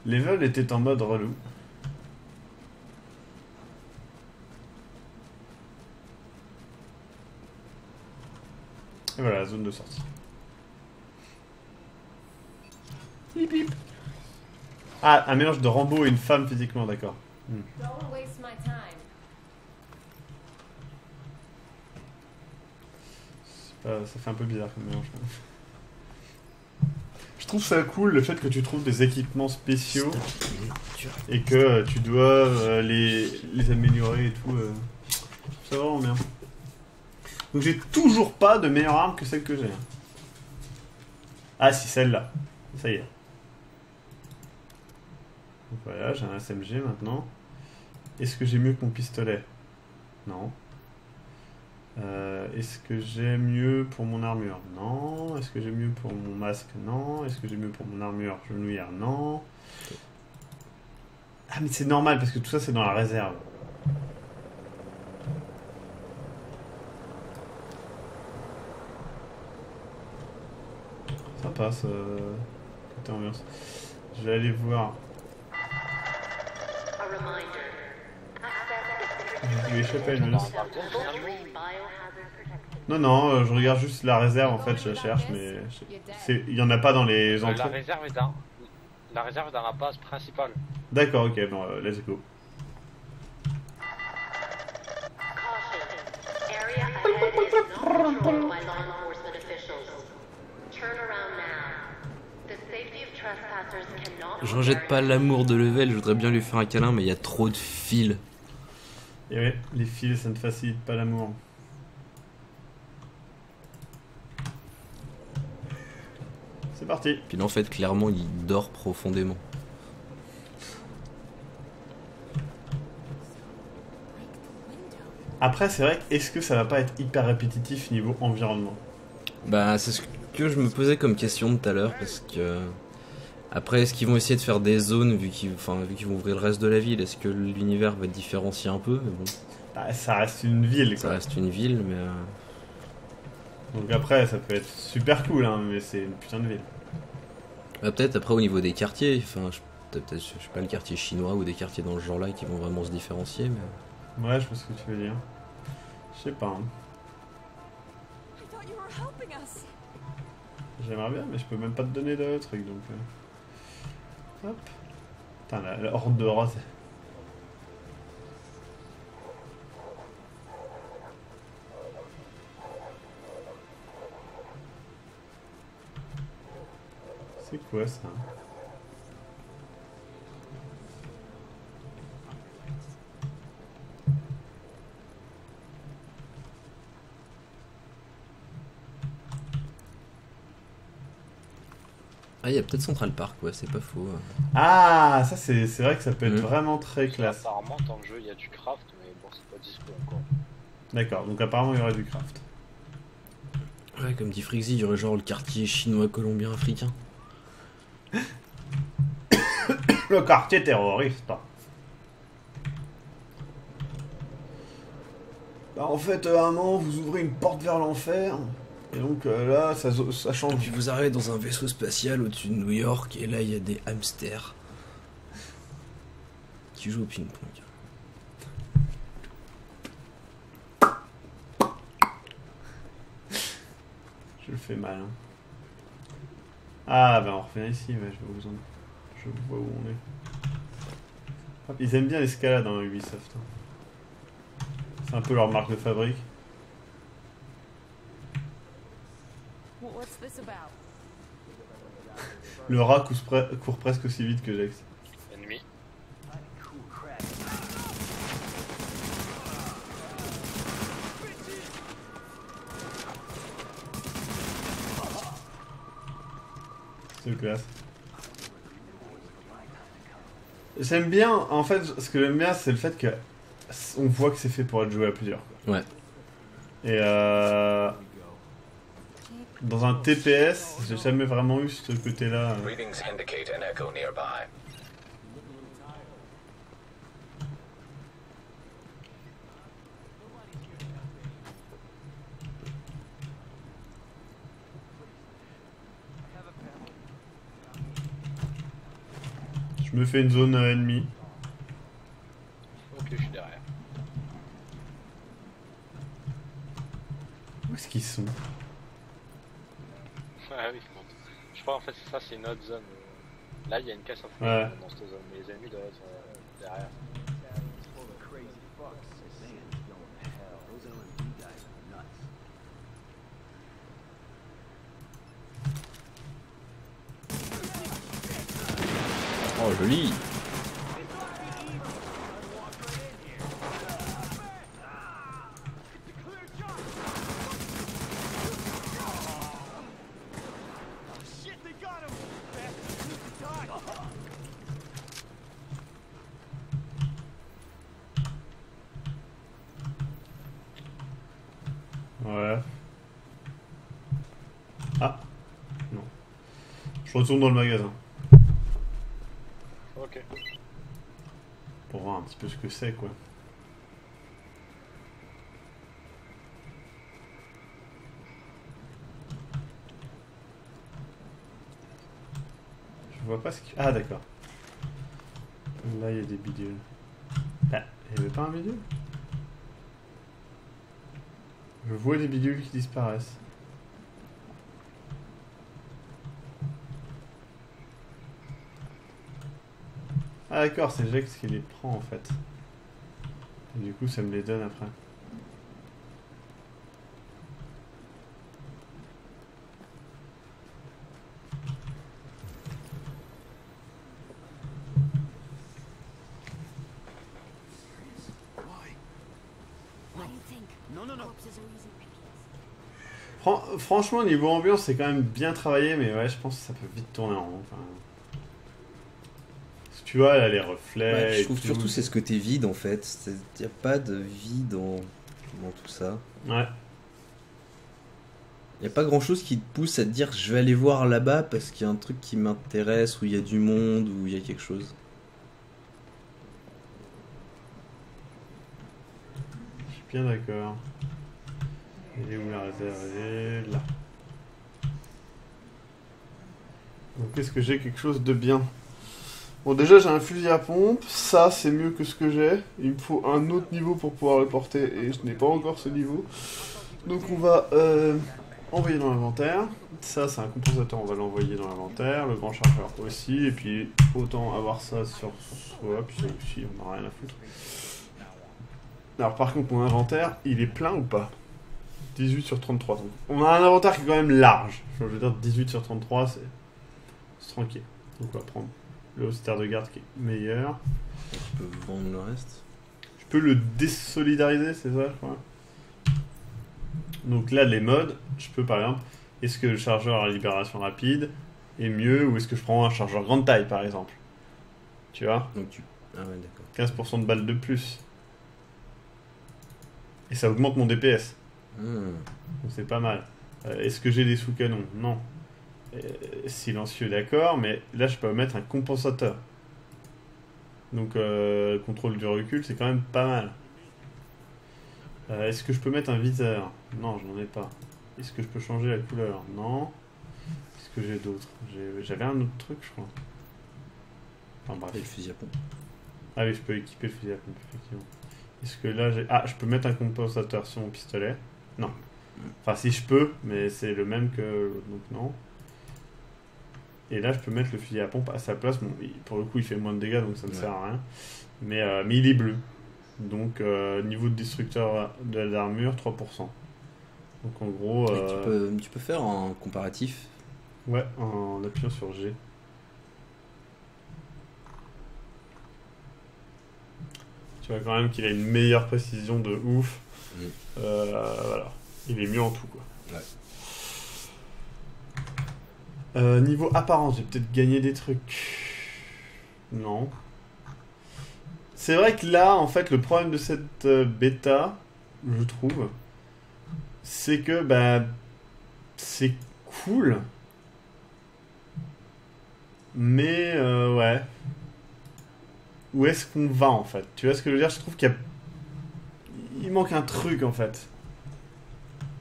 Speaker 1: Level était en mode relou. Et voilà la zone de sortie. Hip hip. Ah, un mélange de Rambo et une femme physiquement, d'accord.
Speaker 7: Don't waste my time.
Speaker 1: Ça fait un peu bizarre comme mélange. Je trouve ça cool le fait que tu trouves des équipements spéciaux et que tu dois les améliorer et tout. C'est vraiment bien. Donc j'ai toujours pas de meilleure arme que celle que j'ai. Ah si, celle-là. Ça y est. Donc voilà, j'ai un SMG maintenant. Est-ce que j'ai mieux que mon pistolet? Non. Est-ce que j'ai mieux pour mon armure? Non. Est-ce que j'ai mieux pour mon masque? Non. Est-ce que j'ai mieux pour mon armure genouillère? Non. Ah mais c'est normal parce que tout ça c'est dans la réserve. Ça passe côté ambiance. Je vais aller voir. Je vais échapper à une menace. Non, je regarde juste la réserve en fait, je la cherche, mais il y en a pas dans les
Speaker 3: La
Speaker 1: entrées.
Speaker 3: réserve est dans la base principale.
Speaker 1: D'accord, ok, bon, let's go.
Speaker 2: Je rejette pas l'amour de Level, je voudrais bien lui faire un câlin, mais il y a trop de fils.
Speaker 1: Et ouais, les fils, ça ne facilite pas l'amour. C'est parti.
Speaker 2: Puis là, en fait, clairement, il dort profondément.
Speaker 1: Après, c'est vrai que est-ce que ça va pas être hyper répétitif niveau environnement?
Speaker 2: Bah, c'est ce que... que je me posais comme question tout à l'heure, parce que... Après, est-ce qu'ils vont essayer de faire des zones, vu qu'ils vont ouvrir le reste de la ville? Est-ce que l'univers va être différencié un peu? Mais bon,
Speaker 1: Bah, ça reste une ville,
Speaker 2: ça
Speaker 1: quoi.
Speaker 2: reste une ville, mais...
Speaker 1: Donc après, ça peut être super cool, hein, mais c'est une putain de ville.
Speaker 2: Bah, peut-être après au niveau des quartiers, enfin, peut-être, je sais pas, le quartier chinois ou des quartiers dans ce genre-là qui vont vraiment se différencier, mais...
Speaker 1: Ouais, je vois ce que tu veux dire. Je sais pas, hein.
Speaker 7: I thought you were helping us.
Speaker 1: J'aimerais bien, mais je peux même pas te donner de trucs, donc... Hop. Putain, la horde de rats. C'est quoi ça?
Speaker 2: Ah, il y a peut-être Central Park, ouais, c'est pas faux.
Speaker 1: Ah, ça c'est vrai que ça peut être
Speaker 2: Mhm.
Speaker 1: vraiment très classe.
Speaker 3: Apparemment, dans le jeu, il y a du craft, mais bon, c'est pas dispo encore.
Speaker 1: D'accord, donc apparemment il y aurait du craft.
Speaker 2: Ouais, comme dit Frixie, il y aurait genre le quartier chinois, colombien, africain.
Speaker 1: Le quartier terroriste. Bah en fait, à un moment, vous ouvrez une porte vers l'enfer. Et donc là, ça
Speaker 2: Et
Speaker 1: change.
Speaker 2: puis vous arrivez dans un vaisseau spatial au-dessus de New York, et là il y a des hamsters qui jouent au ping-pong.
Speaker 1: Je le fais mal. Hein. Ah, bah on revient ici, ouais, je vois où on est. Hop, ils aiment bien l'escalade dans Ubisoft. Hein. C'est un peu leur marque de fabrique.
Speaker 7: What's this about?
Speaker 1: Le rat court presque aussi vite que Jax.
Speaker 3: Ennemi.
Speaker 1: C'est classe. J'aime bien, en fait, ce que j'aime bien, c'est le fait que on voit que c'est fait pour être joué à plusieurs. Quoi.
Speaker 2: Ouais.
Speaker 1: Et dans un TPS, j'ai jamais vraiment eu ce côté-là.
Speaker 6: Readings indicate an echo nearby.
Speaker 1: Je me fais une zone ennemie.
Speaker 3: Ok, je suis derrière.
Speaker 1: Où est-ce qu'ils sont?
Speaker 3: Ah oui, bon. Je crois en fait ça c'est une autre zone. Là il y a une caisse à fouiller
Speaker 1: Ouais.
Speaker 3: dans cette zone, mais les ennemis doivent être derrière.
Speaker 2: Oh, joli!
Speaker 1: Ouais. Ah. Non. Je retourne dans le magasin.
Speaker 3: Ok.
Speaker 1: Pour voir un petit peu ce que c'est, quoi. Je vois pas ce qu'il... Ah, d'accord. Là, il y a des bidules. Bah, il y avait pas un bidule? Je vois des bidules qui disparaissent. Ah d'accord, c'est Jax qui les prend en fait. Et du coup ça me les donne après.
Speaker 7: What do you think? Corpses are easy pickings.
Speaker 1: Franchement niveau ambiance c'est quand même bien travaillé, mais ouais je pense que ça peut vite tourner en rond. Enfin... Tu vois là les reflets...
Speaker 2: Ouais, je
Speaker 1: et
Speaker 2: trouve
Speaker 1: tout.
Speaker 2: surtout c'est ce côté vide en fait. Il n'y a pas de vie dans tout ça.
Speaker 1: Ouais.
Speaker 2: Y a pas grand chose qui te pousse à te dire je vais aller voir là-bas parce qu'il y a un truc qui m'intéresse, où il y a du monde, où il y a quelque chose.
Speaker 1: Je suis bien d'accord. Elle est où la réserve? Elle est là. Donc est-ce que j'ai quelque chose de bien? Bon, déjà j'ai un fusil à pompe, ça c'est mieux que ce que j'ai. Il me faut un autre niveau pour pouvoir le porter et je n'ai pas encore ce niveau. Donc on va envoyer dans l'inventaire. Ça c'est un compensateur, on va l'envoyer dans l'inventaire. Le grand chargeur aussi, et puis autant avoir ça sur soi, puis ça aussi on n'a rien à foutre. Alors par contre mon inventaire, il est plein ou pas? 18 sur 33. Donc, on a un inventaire qui est quand même large. Je veux dire 18 sur 33 c'est tranquille. Donc on va prendre le holster de garde qui est meilleur.
Speaker 2: Tu peux vendre le reste.
Speaker 1: Je peux le désolidariser, c'est ça, je crois. Donc là, les modes, je peux par exemple, est-ce que le chargeur à libération rapide est mieux ou est-ce que je prends un chargeur grande taille par exemple? Tu vois?
Speaker 2: Donc tu... Ah ouais, d'accord.
Speaker 1: 15% de balles de plus. Et ça augmente mon DPS. Donc c'est pas mal. Est-ce que j'ai des sous-canons? Non. Silencieux, d'accord, mais là je peux mettre un compensateur. Donc contrôle du recul, c'est quand même pas mal. Est-ce que je peux mettre un viseur? Non, je n'en ai pas. Est-ce que je peux changer la couleur? Non. Qu'est-ce que j'ai d'autre? J'avais un autre truc, je crois. Enfin bref.
Speaker 2: Et le fusil à pompe.
Speaker 1: Ah oui, je peux équiper le fusil à pompe, effectivement. Est-ce que là j'ai... Ah, je peux mettre un compensateur sur mon pistolet? Non. Enfin, si je peux, mais c'est le même que... Donc non. Et là, je peux mettre le fusil à pompe à sa place. Bon, pour le coup, il fait moins de dégâts, donc ça ne sert à rien. Mais il est bleu. Donc, niveau de destructeur de l'armure, 3%. Donc, en gros...
Speaker 2: Tu peux faire un comparatif.
Speaker 1: Ouais, en appuyant sur G. Tu vois quand même qu'il a une meilleure précision de ouf. Voilà. Il est mieux en tout, quoi.
Speaker 2: Ouais.
Speaker 1: Niveau apparence, j'ai peut-être gagné des trucs. Non. C'est vrai que là, en fait, le problème de cette bêta, je trouve, c'est que, c'est cool. Mais, ouais. Où est-ce qu'on va, en fait? Tu vois ce que je veux dire? Je trouve il manque un truc, en fait.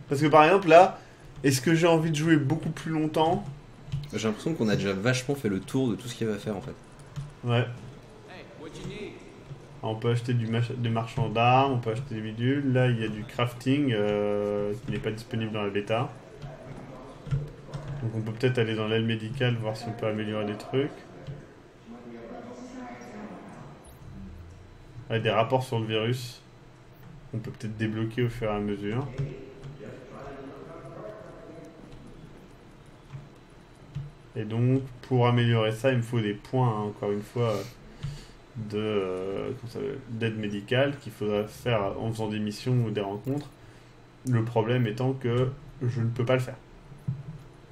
Speaker 1: Parce que, par exemple, là, est-ce que j'ai envie de jouer beaucoup plus longtemps?
Speaker 2: J'ai l'impression qu'on a déjà vachement fait le tour de tout ce qu'il va faire en fait.
Speaker 1: Ouais. On peut acheter des marchands d'armes, on peut acheter des bidules. Là, il y a du crafting qui n'est pas disponible dans la bêta. Donc on peut peut-être aller dans l'aile médicale, voir si on peut améliorer des trucs. Ouais, des rapports sur le virus. On peut peut-être débloquer au fur et à mesure. Et donc, pour améliorer ça, il me faut des points, hein, encore une fois, d'aide médicale qu'il faudrait faire en faisant des missions ou des rencontres. Le problème étant que je ne peux pas le faire.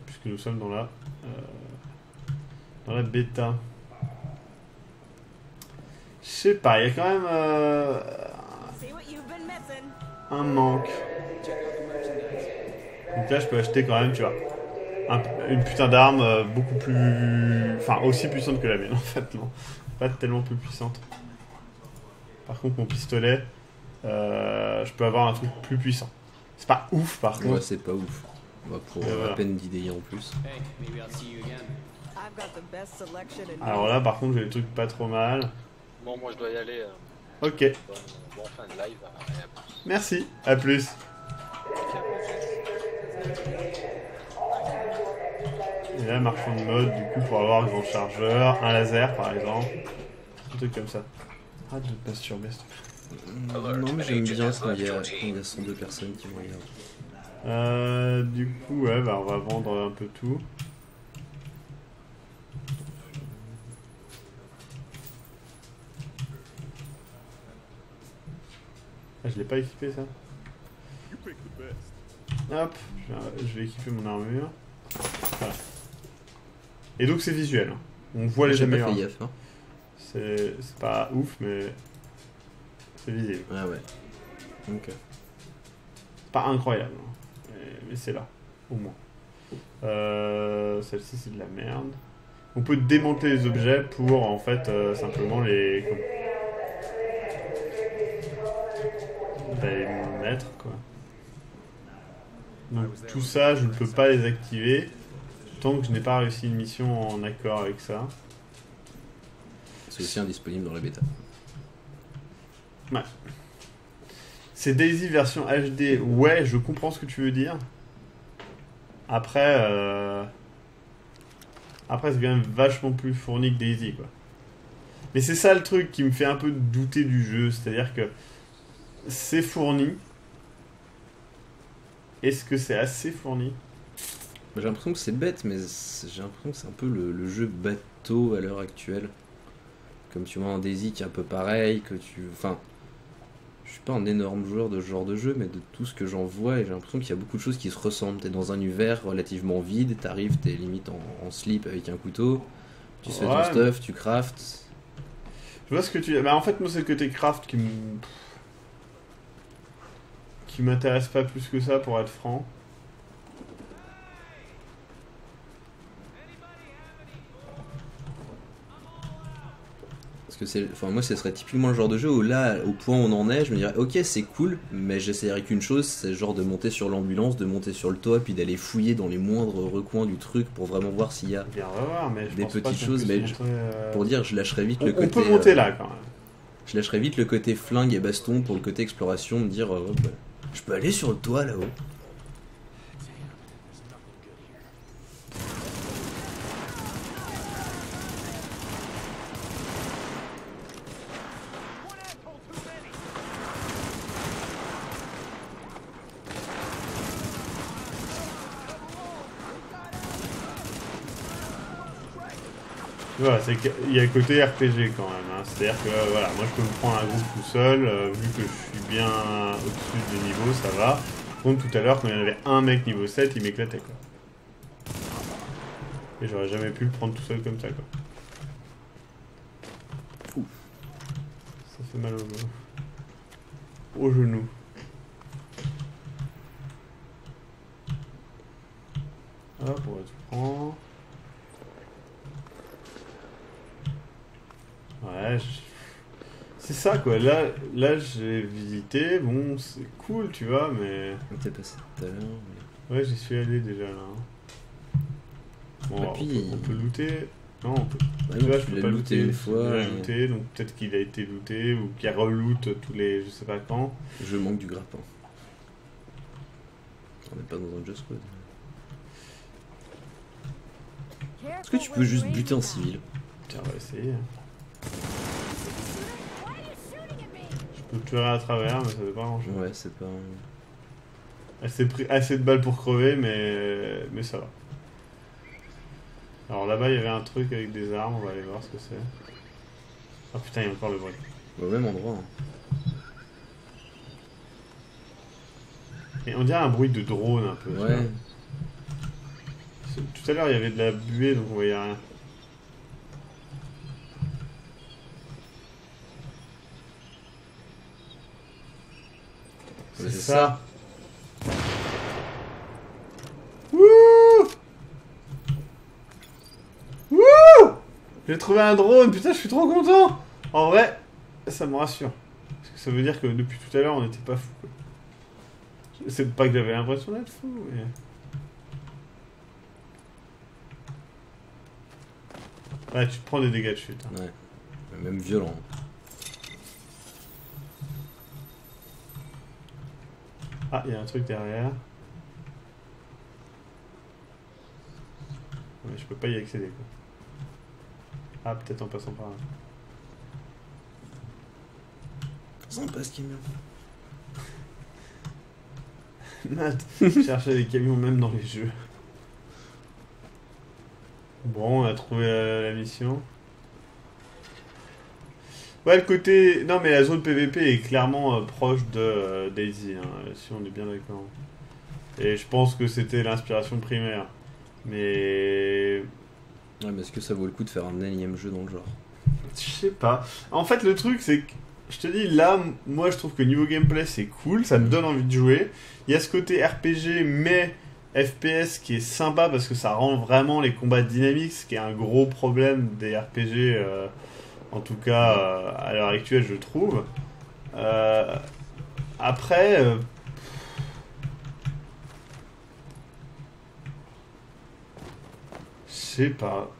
Speaker 1: Puisque nous sommes dans la bêta. Je sais pas, il y a quand même un manque. Donc là, je peux acheter quand même, tu vois. Une putain d'arme beaucoup plus... Enfin, aussi puissante que la mienne, en fait, non. Pas tellement plus puissante. Par contre, mon pistolet, je peux avoir un truc plus puissant. C'est pas ouf, par contre.
Speaker 2: Ouais, c'est pas ouf. Bah, pour à peine d'idées en plus.
Speaker 1: Alors là, par contre, j'ai des trucs pas trop mal.
Speaker 3: Bon, moi je dois y aller.
Speaker 1: Ok.
Speaker 3: Bon fin de live.
Speaker 1: Merci, à plus. Et là, marchand de mode, du coup, pour avoir un grand chargeur, un laser par exemple, un truc comme ça. Arrête de te masturber, s'il te plaît.
Speaker 2: Non, mais j'aime bien ça, il y a 102 personnes qui vont regarder.
Speaker 1: Du coup, ouais, on va vendre un peu tout. Ah, je l'ai pas équipé ça. Hop, je vais équiper mon armure. Voilà. Et donc c'est visuel. Hein. On voit les améliorements.
Speaker 2: J'ai pas fait gaffe, hein.
Speaker 1: C'est pas ouf, mais c'est visible.
Speaker 2: Ah ouais. Ok.
Speaker 1: C'est pas incroyable, hein. Mais c'est là. Au moins. Celle-ci, c'est de la merde. On peut démonter les objets pour, en fait, simplement les mettre, quoi. Donc, tout ça, je ne peux pas les activer tant que je n'ai pas réussi une mission en accord avec ça.
Speaker 2: C'est aussi indisponible dans la bêta.
Speaker 1: Ouais. C'est Daisy version HD. Ouais, je comprends ce que tu veux dire. Après, c'est quand même vachement plus fourni que Daisy, quoi. Mais c'est ça le truc qui me fait un peu douter du jeu. C'est-à-dire que c'est fourni. Est-ce que c'est assez fourni ?
Speaker 2: J'ai l'impression que c'est bête, mais j'ai l'impression que c'est un peu le jeu bateau à l'heure actuelle. Comme tu vois un Daisy qui est un peu pareil, que tu... Enfin, je suis pas un énorme joueur de ce genre de jeu, mais de tout ce que j'en vois, et j'ai l'impression qu'il y a beaucoup de choses qui se ressemblent. T'es dans un univers relativement vide, t'arrives, t'es limite en slip avec un couteau, tu fais ton stuff, tu craftes.
Speaker 1: Je vois ce que tu... Bah en fait, moi, c'est le côté craft qui m'intéresse pas plus que ça, pour être franc.
Speaker 2: Parce que c'est, enfin moi, ce serait typiquement le genre de jeu où là, au point où on en est, je me dirais, ok, c'est cool, mais j'essayerais qu'une chose, c'est genre de monter sur l'ambulance, de monter sur le toit, puis d'aller fouiller dans les moindres recoins du truc pour vraiment voir s'il y a
Speaker 1: Bien, on va voir, mais je
Speaker 2: des
Speaker 1: pense pas
Speaker 2: petites
Speaker 1: qu'on
Speaker 2: choses.
Speaker 1: puisse
Speaker 2: Mais
Speaker 1: montrer,
Speaker 2: pour dire, je lâcherais vite le
Speaker 1: on
Speaker 2: côté.
Speaker 1: peut monter là, quand même.
Speaker 2: Je lâcherais vite le côté flingue et baston pour le côté exploration, me dire, bah, je peux aller sur le toit là-haut.
Speaker 1: Voilà, c'est qu'il y a le côté RPG quand même. Hein. C'est-à-dire que voilà, moi je peux me prendre un groupe tout seul, vu que je suis bien au-dessus des niveaux, ça va. Par contre, tout à l'heure, quand il y en avait un mec niveau 7, il m'éclatait quoi. Et j'aurais jamais pu le prendre tout seul comme ça quoi. Ouh. Ça fait mal au genou. Hop, on va tout prendre. Ouais, c'est ça quoi, là j'ai visité, bon c'est cool tu vois, mais...
Speaker 2: On était passé tout à l'heure. Mais...
Speaker 1: Ouais, j'y suis allé déjà là. Bon,
Speaker 2: Et puis...
Speaker 1: on peut looter... Non, on peut...
Speaker 2: Bah
Speaker 1: tu
Speaker 2: non,
Speaker 1: vois,
Speaker 2: tu
Speaker 1: je peux
Speaker 2: l'as
Speaker 1: pas
Speaker 2: looté
Speaker 1: looter,
Speaker 2: une fois.
Speaker 1: je l'ai looté, donc peut-être qu'il a été looté, ou qu'il reloot tous les... je sais pas quand.
Speaker 2: Je manque du grappin. On n'est pas dans un Just Cause. Est-ce que tu peux juste buter un civil?
Speaker 1: Tiens, on va essayer. Je peux tuer à travers, mais ça veut pas arranger.
Speaker 2: Ouais, c'est pas...
Speaker 1: Elle s'est pris assez de balles pour crever, mais ça va. Alors là-bas, il y avait un truc avec des armes, on va aller voir ce que c'est. Ah putain, il y a encore le bruit.
Speaker 2: Au même endroit. Hein.
Speaker 1: Et on dirait un bruit de drone un peu.
Speaker 2: Ouais.
Speaker 1: Tout à l'heure, il y avait de la buée, donc on voyait rien.
Speaker 2: C'est ça.
Speaker 1: Wouh! Wouh! J'ai trouvé un drone, putain, je suis trop content! En vrai, ça me rassure. Parce que ça veut dire que depuis tout à l'heure, on n'était pas fou. C'est pas que j'avais l'impression d'être fou, mais... Ouais, tu te prends des dégâts de chute. Hein.
Speaker 2: Ouais. Même violent.
Speaker 1: Ah, il y a un truc derrière. Mais je peux pas y accéder, quoi. Ah, peut-être en passant par là.
Speaker 2: Sympa ce camion.
Speaker 1: Matt, chercher des camions même dans les jeux. Bon, on a trouvé la mission. Ouais, le côté... Non, mais la zone PVP est clairement proche de Daisy, hein, si on est bien d'accord. Et je pense que c'était l'inspiration primaire. Mais...
Speaker 2: Ouais, mais est-ce que ça vaut le coup de faire un énième jeu dans le genre?
Speaker 1: Je sais pas. En fait, le truc, c'est que... Je te dis, là, moi, je trouve que niveau gameplay, c'est cool. Ça me donne envie de jouer. Il y a ce côté RPG, mais FPS qui est sympa parce que ça rend vraiment les combats dynamiques, ce qui est un gros problème des RPG, en tout cas à l'heure actuelle, je trouve. Après, je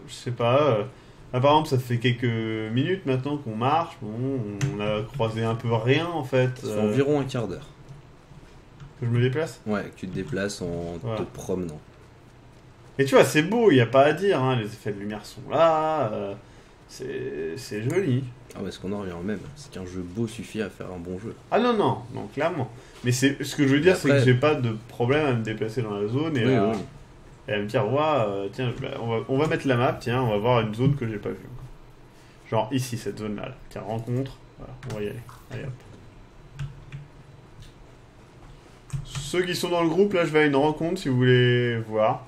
Speaker 1: sais pas. Là, par exemple, ça fait quelques minutes maintenant qu'on marche. Bon, on a croisé un peu rien en fait.
Speaker 2: C'est environ un quart d'heure.
Speaker 1: Que je me déplace.
Speaker 2: Ouais, que tu te déplaces en
Speaker 1: Voilà.
Speaker 2: te promenant.
Speaker 1: Et tu vois, c'est beau, il n'y a pas à dire. Hein, les effets de lumière sont là. C'est joli.
Speaker 2: Ah, mais ce qu'on en revient au même, c'est qu'un jeu beau suffit à faire un bon jeu.
Speaker 1: Ah non, clairement. Mais c'est ce que je veux dire, c'est
Speaker 2: Après-
Speaker 1: que j'ai pas de problème à me déplacer dans la zone et,
Speaker 2: Oui,
Speaker 1: à,
Speaker 2: oui.
Speaker 1: et à me dire, ouais, tiens, bah, on va mettre la map, tiens, on va voir une zone que j'ai pas vue. Genre ici, cette zone-là. Là. Tiens, rencontre. Voilà, on va y aller. Allez hop. Ceux qui sont dans le groupe, là, je vais à une rencontre si vous voulez voir.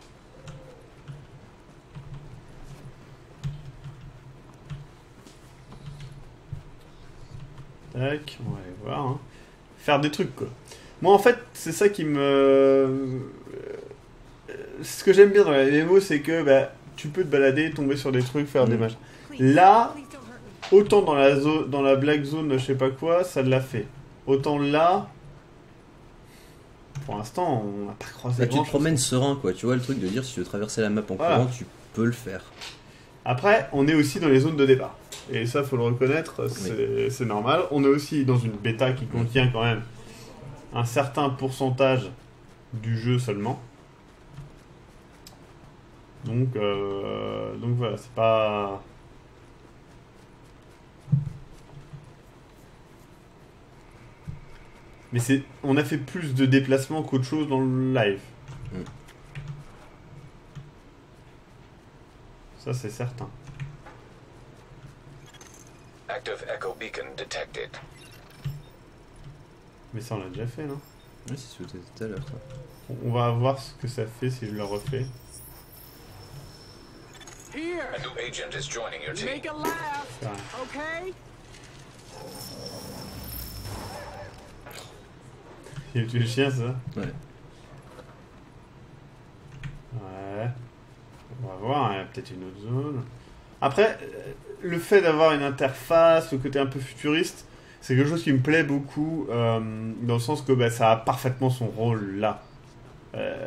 Speaker 1: Tac, on va aller voir. Hein. Faire des trucs, quoi. Moi, en fait, c'est ça qui me... Ce que j'aime bien dans la MMO, c'est que bah, tu peux te balader, tomber sur des trucs, faire des machins. Là,
Speaker 7: Please don't hurt me.
Speaker 1: autant dans la black zone, je sais pas quoi, ça l'a fait. Autant là, pour l'instant, on n'a pas croisé
Speaker 2: Bah, tu te
Speaker 1: grand-chose.
Speaker 2: promènes serein, quoi. Tu vois le truc de dire si tu veux traverser la map en
Speaker 1: Voilà.
Speaker 2: courant, tu peux le faire.
Speaker 1: Après, on est aussi dans les zones de départ. Et ça, faut le reconnaître, c'est normal. On est aussi dans une bêta qui contient quand même un certain pourcentage du jeu seulement. Donc voilà, c'est pas... Mais on a fait plus de déplacements qu'autre chose dans le live.
Speaker 2: Mm.
Speaker 1: Ça, c'est certain.
Speaker 6: Active echo beacon detected.
Speaker 1: Mais ça, on l'a déjà fait, non?
Speaker 2: Ouais, c'est ce que t'as dit tout à l'heure, ça.
Speaker 1: On va voir ce que ça fait si je le refais.
Speaker 6: A new agent is joining your team.
Speaker 5: Make a laugh,
Speaker 1: Ça.
Speaker 5: okay?
Speaker 1: Il a tué le chien, ça?
Speaker 2: Ouais.
Speaker 1: Ouais. On va voir, il y a peut-être une autre zone. Après, le fait d'avoir une interface, le côté un peu futuriste, c'est quelque chose qui me plaît beaucoup, dans le sens que bah, ça a parfaitement son rôle là.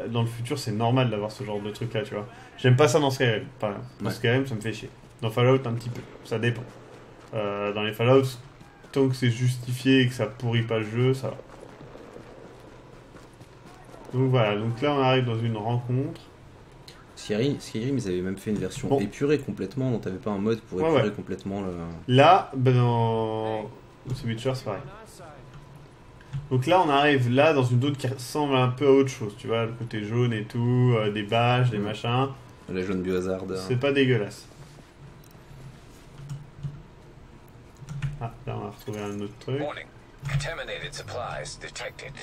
Speaker 1: Dans le futur, c'est normal d'avoir ce genre de truc là, tu vois. J'aime pas ça dans Skyrim, par exemple. Dans
Speaker 2: Ouais.
Speaker 1: Skyrim, ça me fait chier. Dans Fallout, un petit peu. Ça dépend. Dans les Fallout, tant que c'est justifié et que ça pourrit pas le jeu, ça va. Donc voilà, donc là on arrive dans une rencontre.
Speaker 2: Skyrim, ils avaient même fait une version
Speaker 1: Bon.
Speaker 2: épurée complètement, donc t'avais pas un mode pour
Speaker 1: Ouais,
Speaker 2: épurer
Speaker 1: ouais.
Speaker 2: complètement le...
Speaker 1: Là, ben dans The Witcher, c'est pareil. Donc là, on arrive là dans une zone qui ressemble un peu à autre chose, tu vois, le côté jaune et tout, des bâches, des
Speaker 2: Mm.
Speaker 1: machins.
Speaker 2: la jaune biohazard.
Speaker 1: C'est pas dégueulasse. Ah, là on a retrouvé un autre truc.
Speaker 6: Warning. Contaminated supplies detected.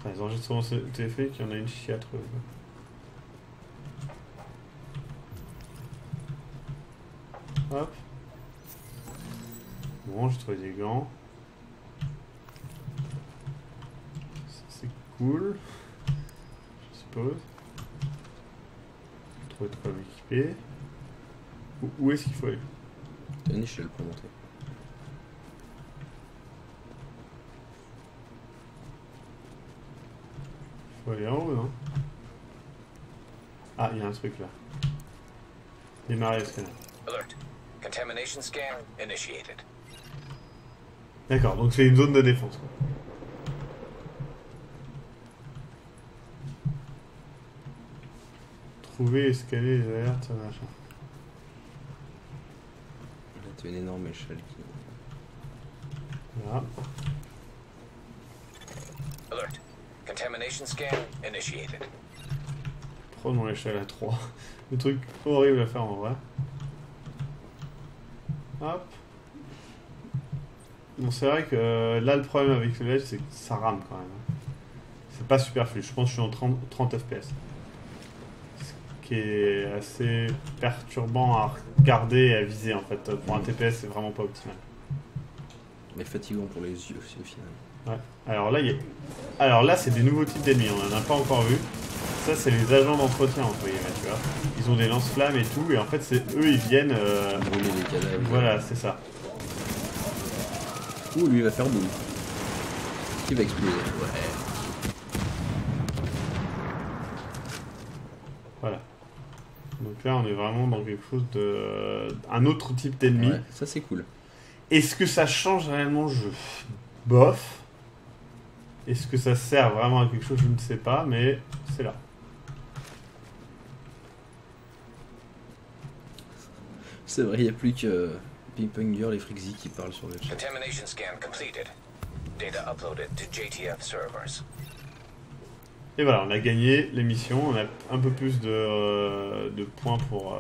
Speaker 1: Enfin, les enregistrements téléphoniques, il y en a une chiatreuse. Hop. Bon, j'ai trouvé des gants. Ça, c'est cool. Je suppose. J'ai trouvé de quoi m'équiper. Où est-ce qu'il faut aller?
Speaker 2: T'as une échelle pour monter.
Speaker 1: Faut aller en haut, non? Ah, il y a un truc là. Démarrer le scanner.
Speaker 6: Alert. Contamination scan initiated.
Speaker 1: D'accord, donc c'est une zone de défense. Quoi. Trouver et scanner les alertes, machin.
Speaker 2: Là, t'as une énorme échelle qui...
Speaker 1: Voilà.
Speaker 6: Alert. Contamination scan initiated.
Speaker 1: Prenons l'échelle à 3. Le truc horrible à faire en vrai. Hop. Bon, c'est vrai que là, le problème avec le ledge, c'est que ça rame quand même. C'est pas super fluide. Je pense que je suis en 30 FPS. Ce qui est assez perturbant à regarder et à viser en fait. Pour un TPS, c'est vraiment pas optimal.
Speaker 2: Mais fatigant pour les yeux aussi au final.
Speaker 1: Ouais. Alors là, c'est des nouveaux types d'ennemis. On en a pas encore vu. Ça, c'est les agents d'entretien, entre guillemets, tu vois. Ils ont des lance-flammes et tout, et en fait, c'est eux, ils viennent...
Speaker 2: Brûler les cadavres.
Speaker 1: Voilà, c'est ça.
Speaker 2: Ouh, lui il va faire boum. Il va exploser. Ouais.
Speaker 1: Voilà. Donc là, on est vraiment dans quelque chose de... un autre type d'ennemi.
Speaker 2: Ouais, ça c'est cool.
Speaker 1: Est-ce que ça change réellement le jeu? Bof. Est-ce que ça sert vraiment à quelque chose? Je ne sais pas, mais c'est là.
Speaker 2: C'est vrai, il n'y a plus que Ping Pong Girl et Frixie qui parlent sur le chat.
Speaker 6: Contamination scan completed. Data uploaded to JTF servers.
Speaker 1: Et voilà, on a gagné l'émission, on a un peu plus de points pour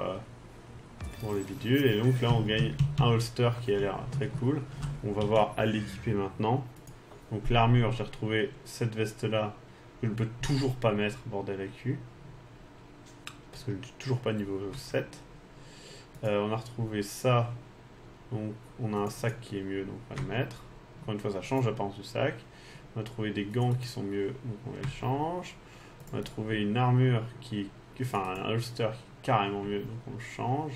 Speaker 1: les bidules, et donc là on gagne un holster qui a l'air très cool. On va voir à l'équiper maintenant. Donc l'armure, j'ai retrouvé cette veste là que je ne peux toujours pas mettre, bordel à cul. Parce que je ne suis toujours pas niveau 7. On a retrouvé ça, donc on a un sac qui est mieux, donc on va le mettre. Encore une fois ça change l'apparence du sac. On a trouvé des gants qui sont mieux, donc on les change. On a trouvé une armure enfin un holster qui est carrément mieux, donc on le change.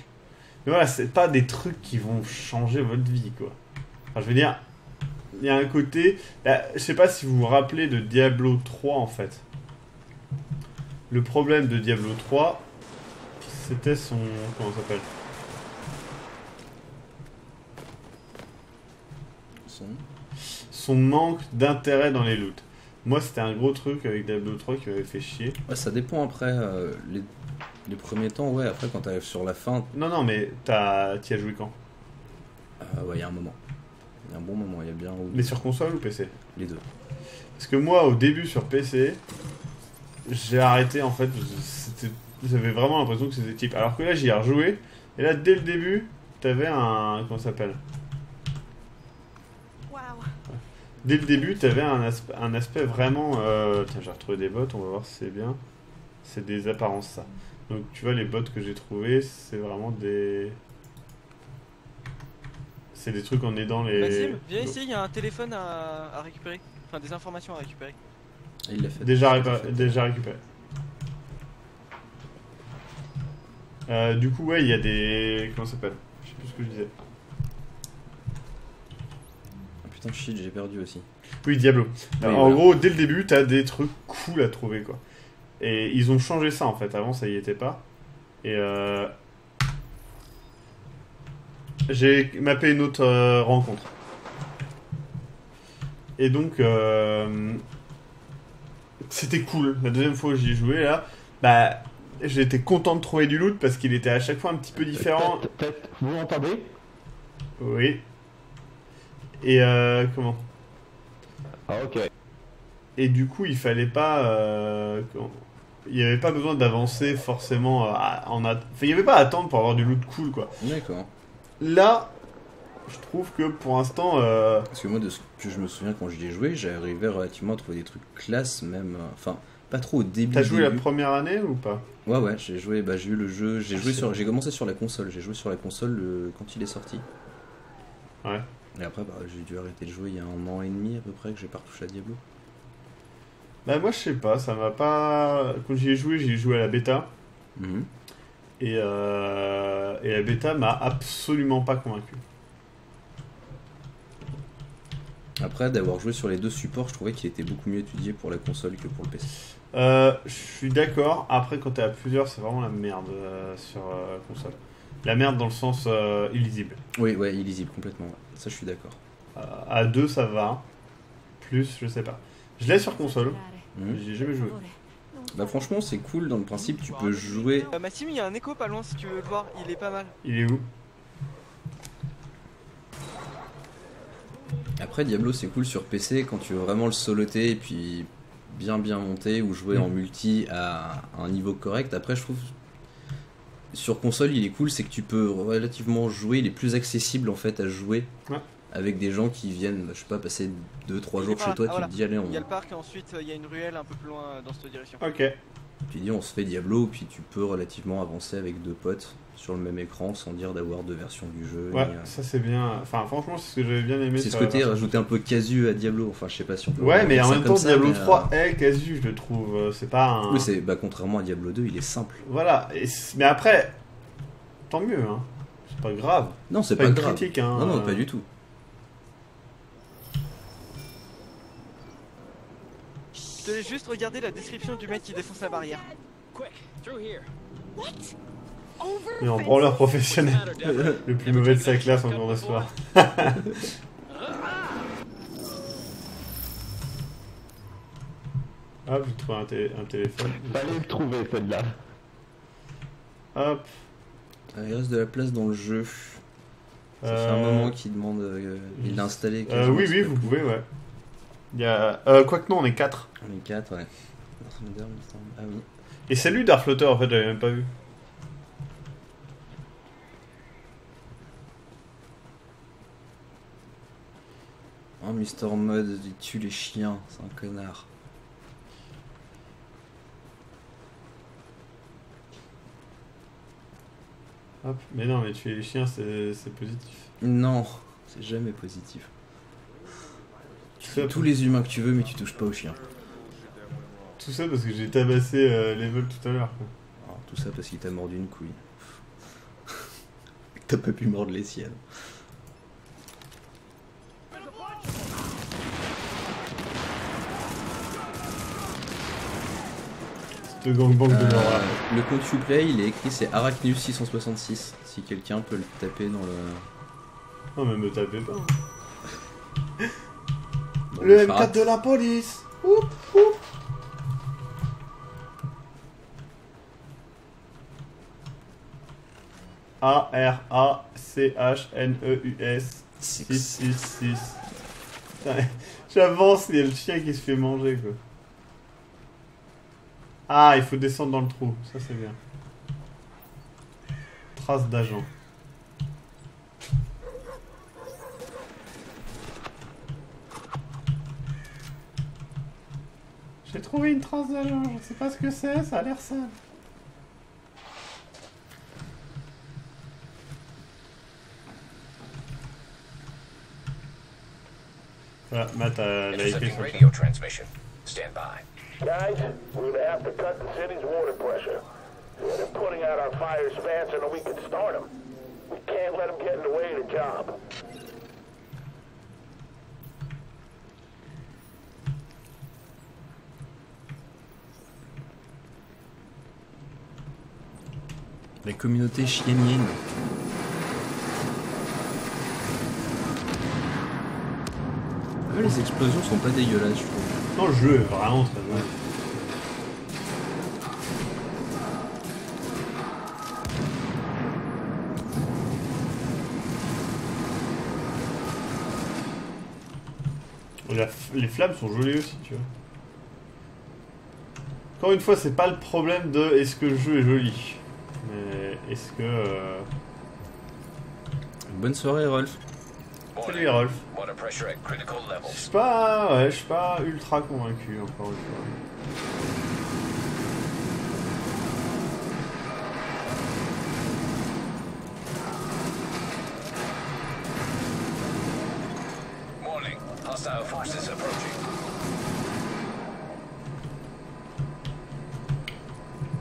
Speaker 1: Mais voilà, c'est pas des trucs qui vont changer votre vie, quoi. Enfin, je veux dire, il y a un côté... Là, je sais pas si vous vous rappelez de Diablo 3, en fait. Le problème de Diablo 3, c'était son... Comment ça s'appelle? Son manque d'intérêt dans les loots. Moi, c'était un gros truc avec Diablo 3 qui m'avait fait chier.
Speaker 2: Ouais, ça dépend après. Les premiers temps, ouais, après quand t'arrives sur la fin.
Speaker 1: Non, mais t'y as joué quand?
Speaker 2: Ouais, il y a un moment. Il y a un bon moment, il y a bien.
Speaker 1: Mais sur console ou PC?
Speaker 2: Les deux.
Speaker 1: Parce que moi, au début sur PC, j'ai arrêté en fait. J'avais vraiment l'impression que c'était type. Alors que là, j'y ai rejoué. Et là, dès le début, t'avais un. Comment ça s'appelle? Dès le début, t'avais un aspect vraiment... Tiens, j'ai retrouvé des bots, on va voir si c'est bien. C'est des apparences, ça. Donc, tu vois, les bots que j'ai trouvés, c'est vraiment des... C'est des trucs en aidant les...
Speaker 4: Basile, viens ici, il y a un téléphone à récupérer. Enfin, des informations à récupérer.
Speaker 2: Il l'a fait.
Speaker 1: Déjà récupéré. Du coup, ouais, il y a des... Comment ça s'appelle? Je sais plus ce que je disais.
Speaker 2: Putain, shit, j'ai perdu aussi.
Speaker 1: Oui, Diablo.
Speaker 2: Oui,
Speaker 1: en gros, dès le début, t'as des trucs cool à trouver, quoi. Et ils ont changé ça, en fait. Avant, ça y était pas. Et j'ai mappé une autre rencontre. Et donc, c'était cool. La deuxième fois que j'y ai joué, là, bah, j'étais content de trouver du loot parce qu'il était à chaque fois un petit peu différent.
Speaker 8: Vous m'entendez?
Speaker 1: Oui. Et comment?
Speaker 8: Ah, ok.
Speaker 1: Et du coup, il fallait pas... il n'y avait pas besoin d'avancer forcément enfin, il n'y avait pas à attendre pour avoir du loot cool, quoi.
Speaker 2: D'accord.
Speaker 1: Là, je trouve que pour l'instant...
Speaker 2: Parce que moi, de ce que je me souviens quand j'y ai joué, j'arrivais relativement à trouver des trucs classe, même... Enfin, pas trop au début.
Speaker 1: T'as joué la première année ou pas?
Speaker 2: Ouais, j'ai joué, j'ai eu le jeu... J'ai commencé sur la console, j'ai joué sur la console quand il est sorti.
Speaker 1: Ouais.
Speaker 2: Et après, j'ai dû arrêter de jouer il y a 1 an et demi à peu près que j'ai pas retouché à Diablo.
Speaker 1: Bah moi je sais pas, ça m'a pas... Quand j'y ai joué à la bêta.
Speaker 2: Mhm.
Speaker 1: Et la bêta m'a absolument pas convaincu.
Speaker 2: Après, d'avoir joué sur les deux supports, je trouvais qu'il était beaucoup mieux étudié pour la console que pour le PC.
Speaker 1: Je suis d'accord, après quand t'es à plusieurs, c'est vraiment la merde sur console. La merde dans le sens illisible.
Speaker 2: Oui, ouais, illisible complètement. Ouais. Ça, je suis d'accord.
Speaker 1: À 2 ça va, plus je sais pas. Je l'ai sur console, j'ai jamais joué.
Speaker 2: Bah franchement, c'est cool dans le principe, tu peux jouer...
Speaker 4: Maxime, il y a un écho pas loin si tu veux le voir, il est pas mal.
Speaker 1: Il est où?
Speaker 2: Après, Diablo, c'est cool sur PC quand tu veux vraiment le soloter et puis bien monter ou jouer en multi à un niveau correct. Après, je trouve... Sur console, il est cool, c'est que tu peux relativement jouer, il est plus accessible en fait à jouer avec des gens qui viennent, je sais pas, passer 2-3 jours chez toi, tu te dis allez,
Speaker 4: Il y a le parc et ensuite il y a une ruelle un peu plus loin dans cette direction.
Speaker 1: Ok.
Speaker 2: Tu dis on se fait Diablo, puis tu peux relativement avancer avec 2 potes sur le même écran sans dire d'avoir 2 versions du jeu.
Speaker 1: Ouais,
Speaker 2: ni,
Speaker 1: ça c'est bien. Enfin, franchement, c'est ce que j'avais bien aimé.
Speaker 2: c'est ce
Speaker 1: sur la
Speaker 2: côté
Speaker 1: version.
Speaker 2: rajouter un peu casu à Diablo. Enfin, je sais pas si on peut.
Speaker 1: Ouais, mais
Speaker 2: dire
Speaker 1: en
Speaker 2: ça
Speaker 1: même
Speaker 2: comme
Speaker 1: temps,
Speaker 2: ça,
Speaker 1: Diablo
Speaker 2: mais,
Speaker 1: 3 est casu, je le trouve. C'est pas un.
Speaker 2: Oui, c'est contrairement à Diablo 2, il est simple.
Speaker 1: Voilà. Mais après, tant mieux, hein. C'est pas grave.
Speaker 2: Non, c'est
Speaker 1: pas
Speaker 2: pas
Speaker 1: une
Speaker 2: grave.
Speaker 1: critique, hein.
Speaker 2: Non, pas du tout.
Speaker 4: Je te laisse juste regarder la description du mec qui défonce la barrière.
Speaker 7: What? Over
Speaker 1: Et en
Speaker 7: fences?
Speaker 1: branleur professionnel. Le plus mauvais de sa classe en cours de soir. Hop, j'ai trouvé un téléphone.
Speaker 8: Fallait le trouver celle-là.
Speaker 1: Hop.
Speaker 2: Il reste de la place dans le jeu. Ça fait un moment qu'il demande. Il l'a installé.
Speaker 1: Oui, oui, vous pouvez, ouais. Il y a. Quoique non, on est 4.
Speaker 2: On est 4, ouais. Ah oui.
Speaker 1: Et salut Darflotter, en fait, j'avais même pas vu.
Speaker 2: Oh, Mister Mud, il tue les chiens, c'est un connard.
Speaker 1: Hop. Mais non, mais tuer les chiens, c'est positif.
Speaker 2: Non, c'est jamais positif. Tu
Speaker 1: Ça,
Speaker 2: tues tous les humains que tu veux, mais tu touches pas aux chiens.
Speaker 1: Tout ça parce que j'ai tabassé Level tout à l'heure. Quoi.
Speaker 2: Alors, tout ça parce qu'il t'a mordu une couille. T'as pas pu mordre les siennes.
Speaker 1: Ce gangbang de Nora.
Speaker 2: Le compte Uplay, il est écrit, c'est Arachnus 666. Si quelqu'un peut le taper dans le.
Speaker 1: Non, mais me tapez pas.
Speaker 2: dans
Speaker 1: Le
Speaker 2: chat.
Speaker 1: M4 de la police. Oup, oup. A-R-A-C-H-N-E-U-S 666. Putain, j'avance, il y a le chien qui se fait manger quoi. Ah, il faut descendre dans le trou, ça c'est bien. Trace d'agent. J'ai trouvé une trace d'agent, je sais pas ce que c'est, ça a l'air sale. Voilà, Matt a liké
Speaker 6: Intercepting
Speaker 1: sur le
Speaker 6: radio transmission. Stand by.
Speaker 5: Guys, we're gonna have to cut the city's water pressure. They're putting out our fires faster than we can start them. We can't let them get in the way of the job.
Speaker 2: La communauté chienienne. Ah, les explosions sont pas dégueulasses, je trouve.
Speaker 1: Non, le jeu est vraiment très bon. Les flammes sont jolies aussi, tu vois. Encore une fois, c'est pas le problème de est-ce que le jeu est joli, mais est-ce que.
Speaker 2: Bonne soirée, Rolf.
Speaker 1: Salut Rolf.
Speaker 6: Water pressure at critical
Speaker 1: Je
Speaker 6: levels.
Speaker 1: suis pas, ouais, je suis pas ultra convaincu encore une fois.
Speaker 6: Warning. Hostile forces approaching.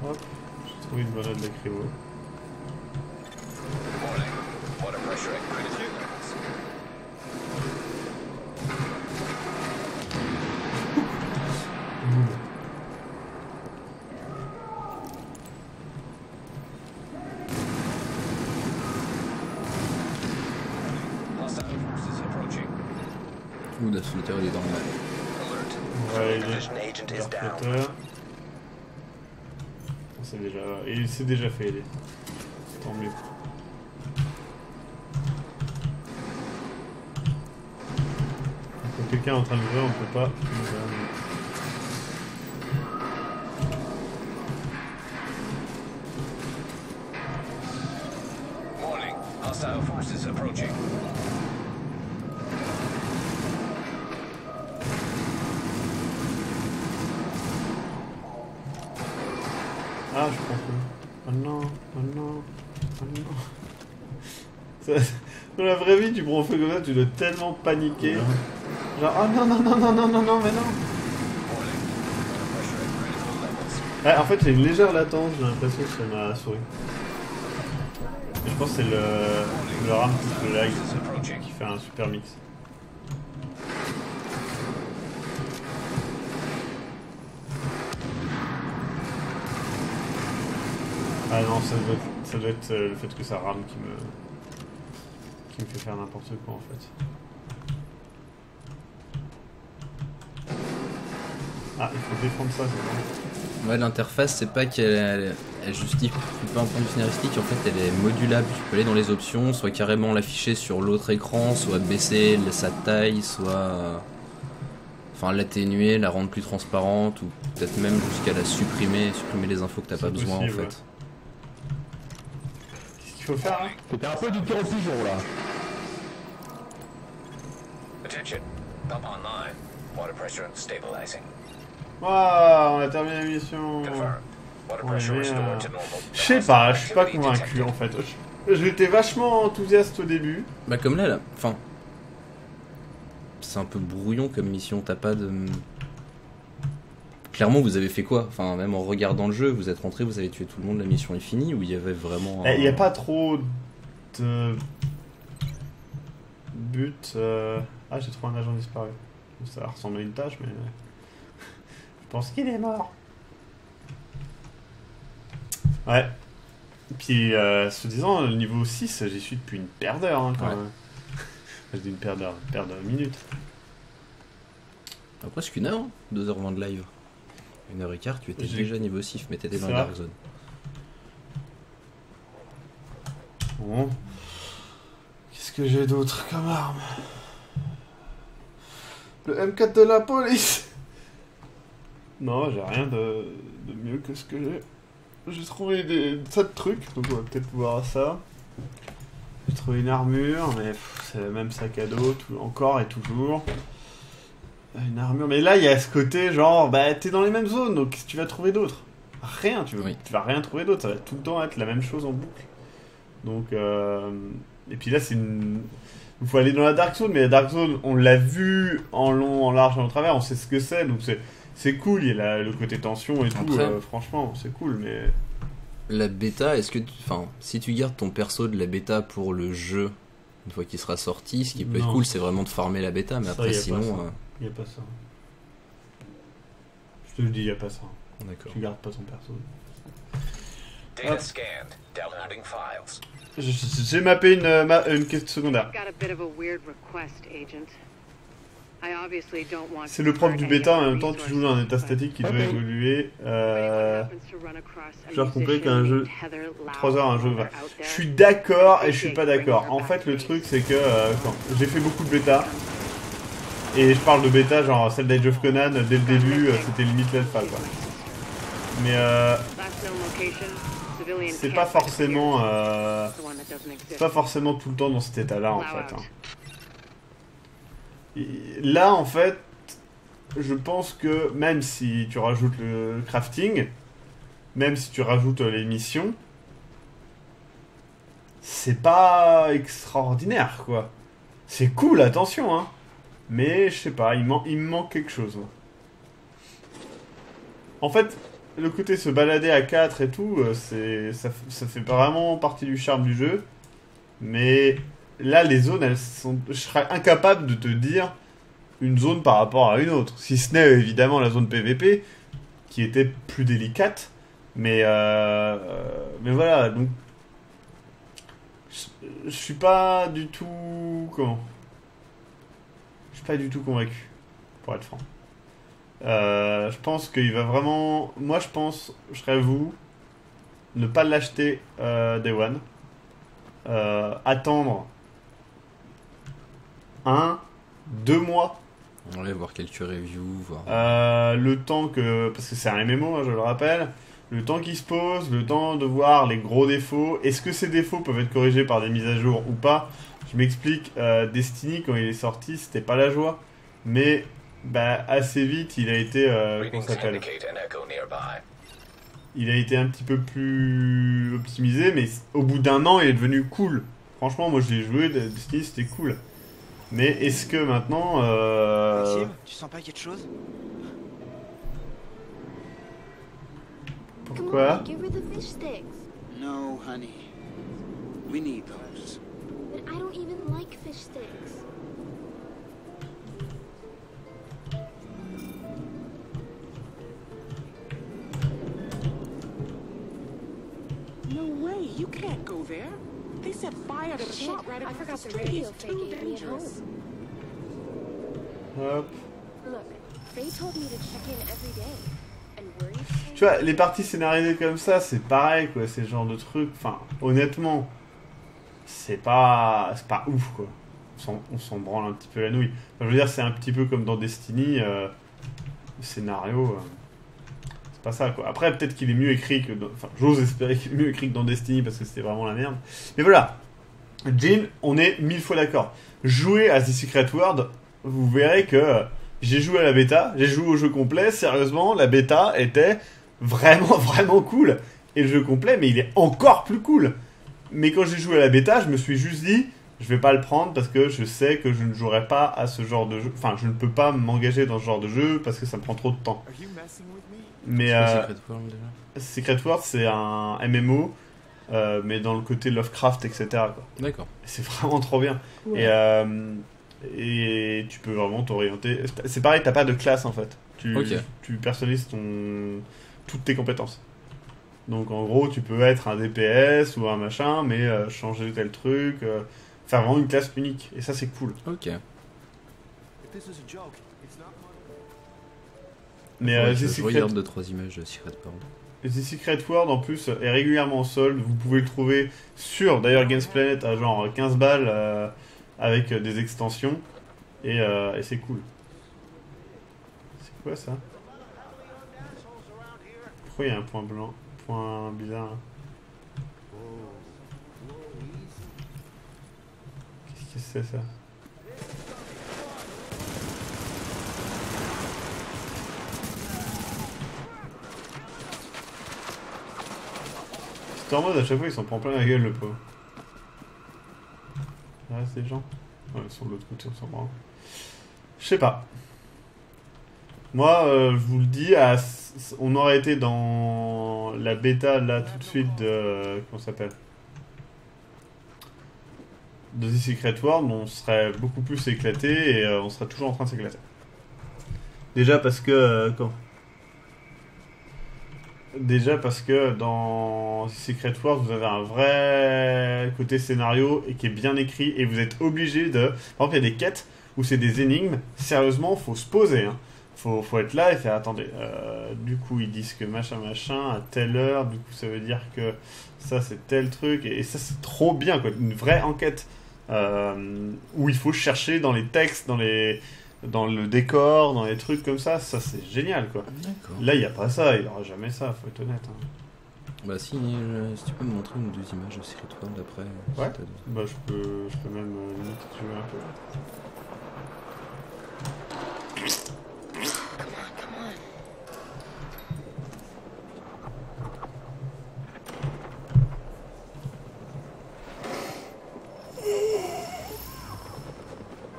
Speaker 1: Hop, j'ai trouvé une balade lacrymo.
Speaker 6: Warning. Water pressure at critical levels. Hostile forces approaching.
Speaker 2: Ouh, la solitaire, il est dans le mal.
Speaker 6: Alert.
Speaker 1: On va aider
Speaker 6: Division agent is down.
Speaker 1: Darkwater. C'est déjà, il s'est déjà fait aider. Tant mieux. Quand quelqu'un est en train de jouer, on peut pas.
Speaker 6: Warning. Hostile forces approaching.
Speaker 1: Ah, je prends que... Oh non, oh non, oh non. Dans la vraie vie, tu prends feu comme ça, tu dois tellement paniquer. Genre, oh non, non, non, non, non, non, non, mais non. Ouais, en fait, il y a une légère latence, j'ai l'impression, sur ma souris. Et je pense que c'est le RAM plus le lag qui fait un super mix. Ah non, ça doit être le fait que ça rame qui me fait faire n'importe quoi en fait. Ah, il faut défendre ça, c'est bon.
Speaker 2: Ouais, l'interface, c'est pas qu'elle justifie pas un point de vue scénaristique, en fait elle est modulable. Tu peux aller dans les options, soit carrément l'afficher sur l'autre écran, soit baisser sa taille, soit enfin l'atténuer, la rendre plus transparente, ou peut-être même jusqu'à la supprimer les infos que t'as pas besoin
Speaker 1: possible,
Speaker 2: en fait.
Speaker 1: ouais. Qu'est-ce qu'il faut faire hein?
Speaker 8: C'était un peu du tir au pigeon là.
Speaker 6: Attention. Pump online. Water pressure stabilizing.
Speaker 1: Waouh, on a terminé la mission.
Speaker 6: Confirm. Water
Speaker 1: Ouais,
Speaker 6: pressure
Speaker 1: mais,
Speaker 6: restored to normal.
Speaker 1: je sais pas, je suis pas convaincu en fait. J'étais vachement enthousiaste au début.
Speaker 2: Bah comme là, enfin... C'est un peu brouillon comme mission, t'as pas de... Clairement vous avez fait quoi? Enfin même en regardant le jeu, vous êtes rentré, vous avez tué tout le monde, la mission est finie, ou il y avait vraiment...
Speaker 1: Il n'y a pas trop de but. Ah, j'ai trouvé un agent disparu. Ça ressemble à une tâche, mais je pense qu'il est mort. Ouais. Puis, se disant, le niveau 6, j'y suis depuis une paire d'heures, hein, quand
Speaker 2: Ouais.
Speaker 1: même. Je dis une paire d'heures, une paire de minutes.
Speaker 2: Presque une heure, hein, 2h20 de live. 1h15, tu étais
Speaker 1: J'ai-
Speaker 2: déjà niveau 6, mais t'étais dans
Speaker 1: C'est
Speaker 2: la
Speaker 1: vrai.
Speaker 2: dark zone.
Speaker 1: Bon. Qu'est-ce que j'ai d'autre comme arme? Le M4 de la police. Non, j'ai rien de mieux que ce que j'ai. J'ai trouvé tas de trucs, donc on va peut-être voir ça. J'ai trouvé une armure, mais c'est le même sac à dos, encore et toujours. Une armure, mais là il y a ce côté genre, bah t'es dans les mêmes zones, donc qu'est-ce que tu vas trouver d'autre? Rien, tu vas rien trouver d'autre, ça va tout le temps être la même chose en boucle. Donc, et puis là c'est une... Il faut aller dans la Dark Zone, mais la Dark Zone, on l'a vu en long, en large et en travers, on sait ce que c'est, donc c'est cool, il y a le côté tension et tout,
Speaker 2: Après-
Speaker 1: franchement, c'est cool, mais...
Speaker 2: La bêta, est-ce que enfin, si tu gardes ton perso de la bêta pour le jeu, une fois qu'il sera sorti, ce qui peut être
Speaker 1: Non.
Speaker 2: cool, c'est vraiment de farmer la bêta, mais
Speaker 1: Ça,
Speaker 2: après
Speaker 1: y a pas
Speaker 2: sinon...
Speaker 1: ça. Il n'y a pas ça. Je te le dis, il n'y a pas ça.
Speaker 2: D'accord.
Speaker 1: Tu gardes pas ton perso.
Speaker 6: Data
Speaker 1: Hop.
Speaker 6: scanned. Downloading files.
Speaker 1: J'ai mappé une quête secondaire.
Speaker 9: Got a bit of a weird request, Agent. I obviously don't want
Speaker 1: C'est le propre du bêta, en même temps tu joues dans un état
Speaker 9: resources,
Speaker 1: statique qui doit
Speaker 8: Ok.
Speaker 1: évoluer.
Speaker 9: but anyone happens to run across a
Speaker 1: genre compris
Speaker 9: musician
Speaker 1: qu'un jeu-
Speaker 9: named Heather Loud
Speaker 1: 3 heures un jeu
Speaker 9: while
Speaker 1: va.
Speaker 9: they're out
Speaker 1: Je
Speaker 9: there,
Speaker 1: suis d'accord et je suis pas d'accord. En fait le truc c'est que quand j'ai fait beaucoup de bêta, et je parle de bêta genre celle d'Age of Conan, dès le début c'était limite l'alpha quoi. Mais
Speaker 9: last known location, civilian
Speaker 1: c'est pas
Speaker 9: campsite
Speaker 1: forcément
Speaker 9: appears, the one that doesn't exist.
Speaker 1: pas forcément tout le temps dans cet état là en fait. Hein. Et là en fait, je pense que même si tu rajoutes le crafting, même si tu rajoutes les missions, c'est pas extraordinaire quoi. C'est cool, attention hein. Mais je sais pas, il me manque quelque chose. Moi. En fait, le côté se balader à 4 et tout, ça fait vraiment partie du charme du jeu. Mais là, les zones, je serais incapable de te dire une zone par rapport à une autre. Si ce n'est évidemment la zone PVP, qui était plus délicate. Mais voilà, donc... Je suis pas du tout... Comment ? Je suis pas du tout convaincu, pour être franc. Je pense qu'il va vraiment... Moi, je serais vous, ne pas l'acheter Day One. Attendre 1-2 mois.
Speaker 2: On va voir quelques reviews, voir...
Speaker 1: Le temps que... Parce que c'est un MMO, hein, je le rappelle. Le temps qui se pose, le temps de voir les gros défauts. Est-ce que ces défauts peuvent être corrigés par des mises à jour ou pas ? Je m'explique, Destiny, quand il est sorti, c'était pas la joie. Mais bah, assez vite, il a été... comment ça
Speaker 6: Readings
Speaker 1: s'appelle ?
Speaker 6: indicate an echo nearby.
Speaker 1: il a été un petit peu plus optimisé, mais au bout d'un an, il est devenu cool. Franchement, moi, je l'ai joué, Destiny, c'était cool. Mais est-ce que maintenant...
Speaker 4: Maxime, tu sens pas quelque chose?
Speaker 1: Pourquoi?
Speaker 7: Give her the fish sticks.
Speaker 10: No, honey. We need those.
Speaker 7: But I don't even like fish sticks.
Speaker 10: No way, you can't go there. They set fire to the
Speaker 7: Shit,
Speaker 10: shop right
Speaker 7: I
Speaker 10: across
Speaker 7: forgot
Speaker 10: the
Speaker 7: the
Speaker 10: street.
Speaker 7: radio
Speaker 10: It's
Speaker 7: Faye
Speaker 10: too
Speaker 7: gave me at
Speaker 10: dangerous.
Speaker 7: home.
Speaker 1: Hop.
Speaker 7: Look, Faye told me to check in every day. And worried.
Speaker 1: Tu vois, les parties scénarisées comme ça, c'est pareil, quoi. C'est le genre de truc... Enfin, honnêtement, c'est pas ouf, quoi. On s'en branle un petit peu la nouille. Enfin, je veux dire, c'est un petit peu comme dans Destiny. Le scénario... c'est pas ça, quoi. Après, peut-être qu'il est mieux écrit que... Enfin, j'ose espérer qu'il est mieux écrit que dans Destiny, parce que c'était vraiment la merde. Mais voilà. Jin, on est 1000 fois d'accord. Jouez à The Secret World, vous verrez que... J'ai joué à la bêta, j'ai joué au jeu complet, sérieusement, la bêta était vraiment, vraiment cool. Et le jeu complet, mais il est encore plus cool. Mais quand j'ai joué à la bêta, je me suis juste dit, je vais pas le prendre parce que je sais que je ne jouerai pas à ce genre de jeu. Enfin, je ne peux pas m'engager dans ce genre de jeu parce que ça me prend trop de temps. Mais
Speaker 2: Secret World, déjà.
Speaker 1: Secret World, c'est un MMO, mais dans le côté Lovecraft, etc. quoi.
Speaker 2: D'accord.
Speaker 1: C'est vraiment trop bien.
Speaker 7: Ouais.
Speaker 1: Et tu peux vraiment t'orienter. C'est pareil, t'as pas de classe en fait.
Speaker 2: Ok.
Speaker 1: Tu personnalises toutes tes compétences. Donc en gros, tu peux être un DPS ou un machin, mais changer tel truc, faire vraiment une classe unique. Et ça, c'est cool.
Speaker 2: Ok.
Speaker 1: Mais
Speaker 2: Je regarde 2-3 images de Secret World.
Speaker 1: The Secret World en plus est régulièrement en solde. Vous pouvez le trouver sur d'ailleurs Games Planet à genre 15 balles avec des extensions. Et c'est cool. C'est quoi ça? Pourquoi il y a un point blanc? Point bizarre là. Qu'est-ce que c'est ça? C'est en mode à chaque fois ils s'en prend plein la gueule le pauvre. Il reste des gens? Ouais, ils sont de l'autre côté, on s'en branle. Je sais pas. Moi, je vous le dis, on aurait été dans la bêta là tout de suite de... Comment ça s'appelle? De The Secret World, on serait beaucoup plus éclaté et on serait toujours en train de s'éclater. Déjà parce que... Déjà parce que dans Secret World, vous avez un vrai côté scénario et qui est bien écrit et vous êtes obligé de... Par exemple, il y a des quêtes où c'est des énigmes. Sérieusement, faut se poser. Hein. Faut être là et faire attendez. Du coup, ils disent que machin à telle heure. Du coup, ça veut dire que ça c'est tel truc et ça c'est trop bien quoi. Une vraie enquête où il faut chercher dans les textes, dans le décor, dans les trucs comme ça c'est génial quoi.
Speaker 2: D'accord.
Speaker 1: Là, il n'y a pas ça, il n'y aura jamais ça, faut être honnête. Hein.
Speaker 2: Bah si tu peux me montrer une ou deux images de Secret World après.
Speaker 1: Ouais.
Speaker 2: Si t'as deux.
Speaker 1: Bah je peux même limite jouer un peu.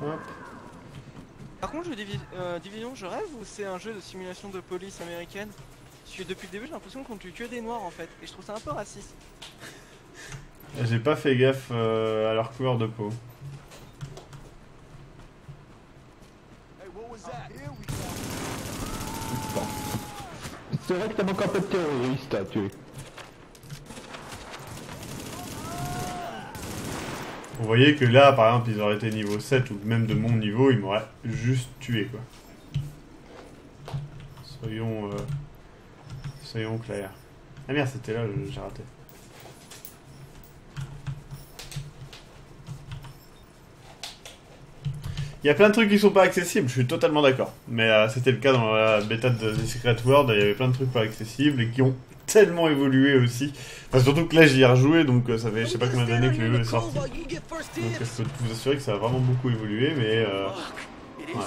Speaker 1: Hop.
Speaker 4: Par contre, Division, je rêve ou c'est un jeu de simulation de police américaine? Parce que depuis le début, j'ai l'impression qu'on tue que des noirs en fait, et je trouve ça un peu raciste.
Speaker 1: J'ai pas fait gaffe à leur couleur de peau.
Speaker 8: C'est vrai que t'as manqué un peu de terroriste à tuer.
Speaker 1: Vous voyez que là, par exemple, ils auraient été niveau 7 ou même de mon niveau, ils m'auraient juste tué quoi. Soyons clairs. Ah merde, c'était là, j'ai raté. Il y a plein de trucs qui sont pas accessibles, je suis totalement d'accord. Mais c'était le cas dans la bêta de The Secret World, il y avait plein de trucs pas accessibles et qui ont tellement évolué aussi. Enfin, surtout que là j'y ai rejoué, donc ça fait je sais pas combien d'années que le jeu est sorti. Donc je peux vous assurer que ça a vraiment beaucoup évolué, mais... ouais.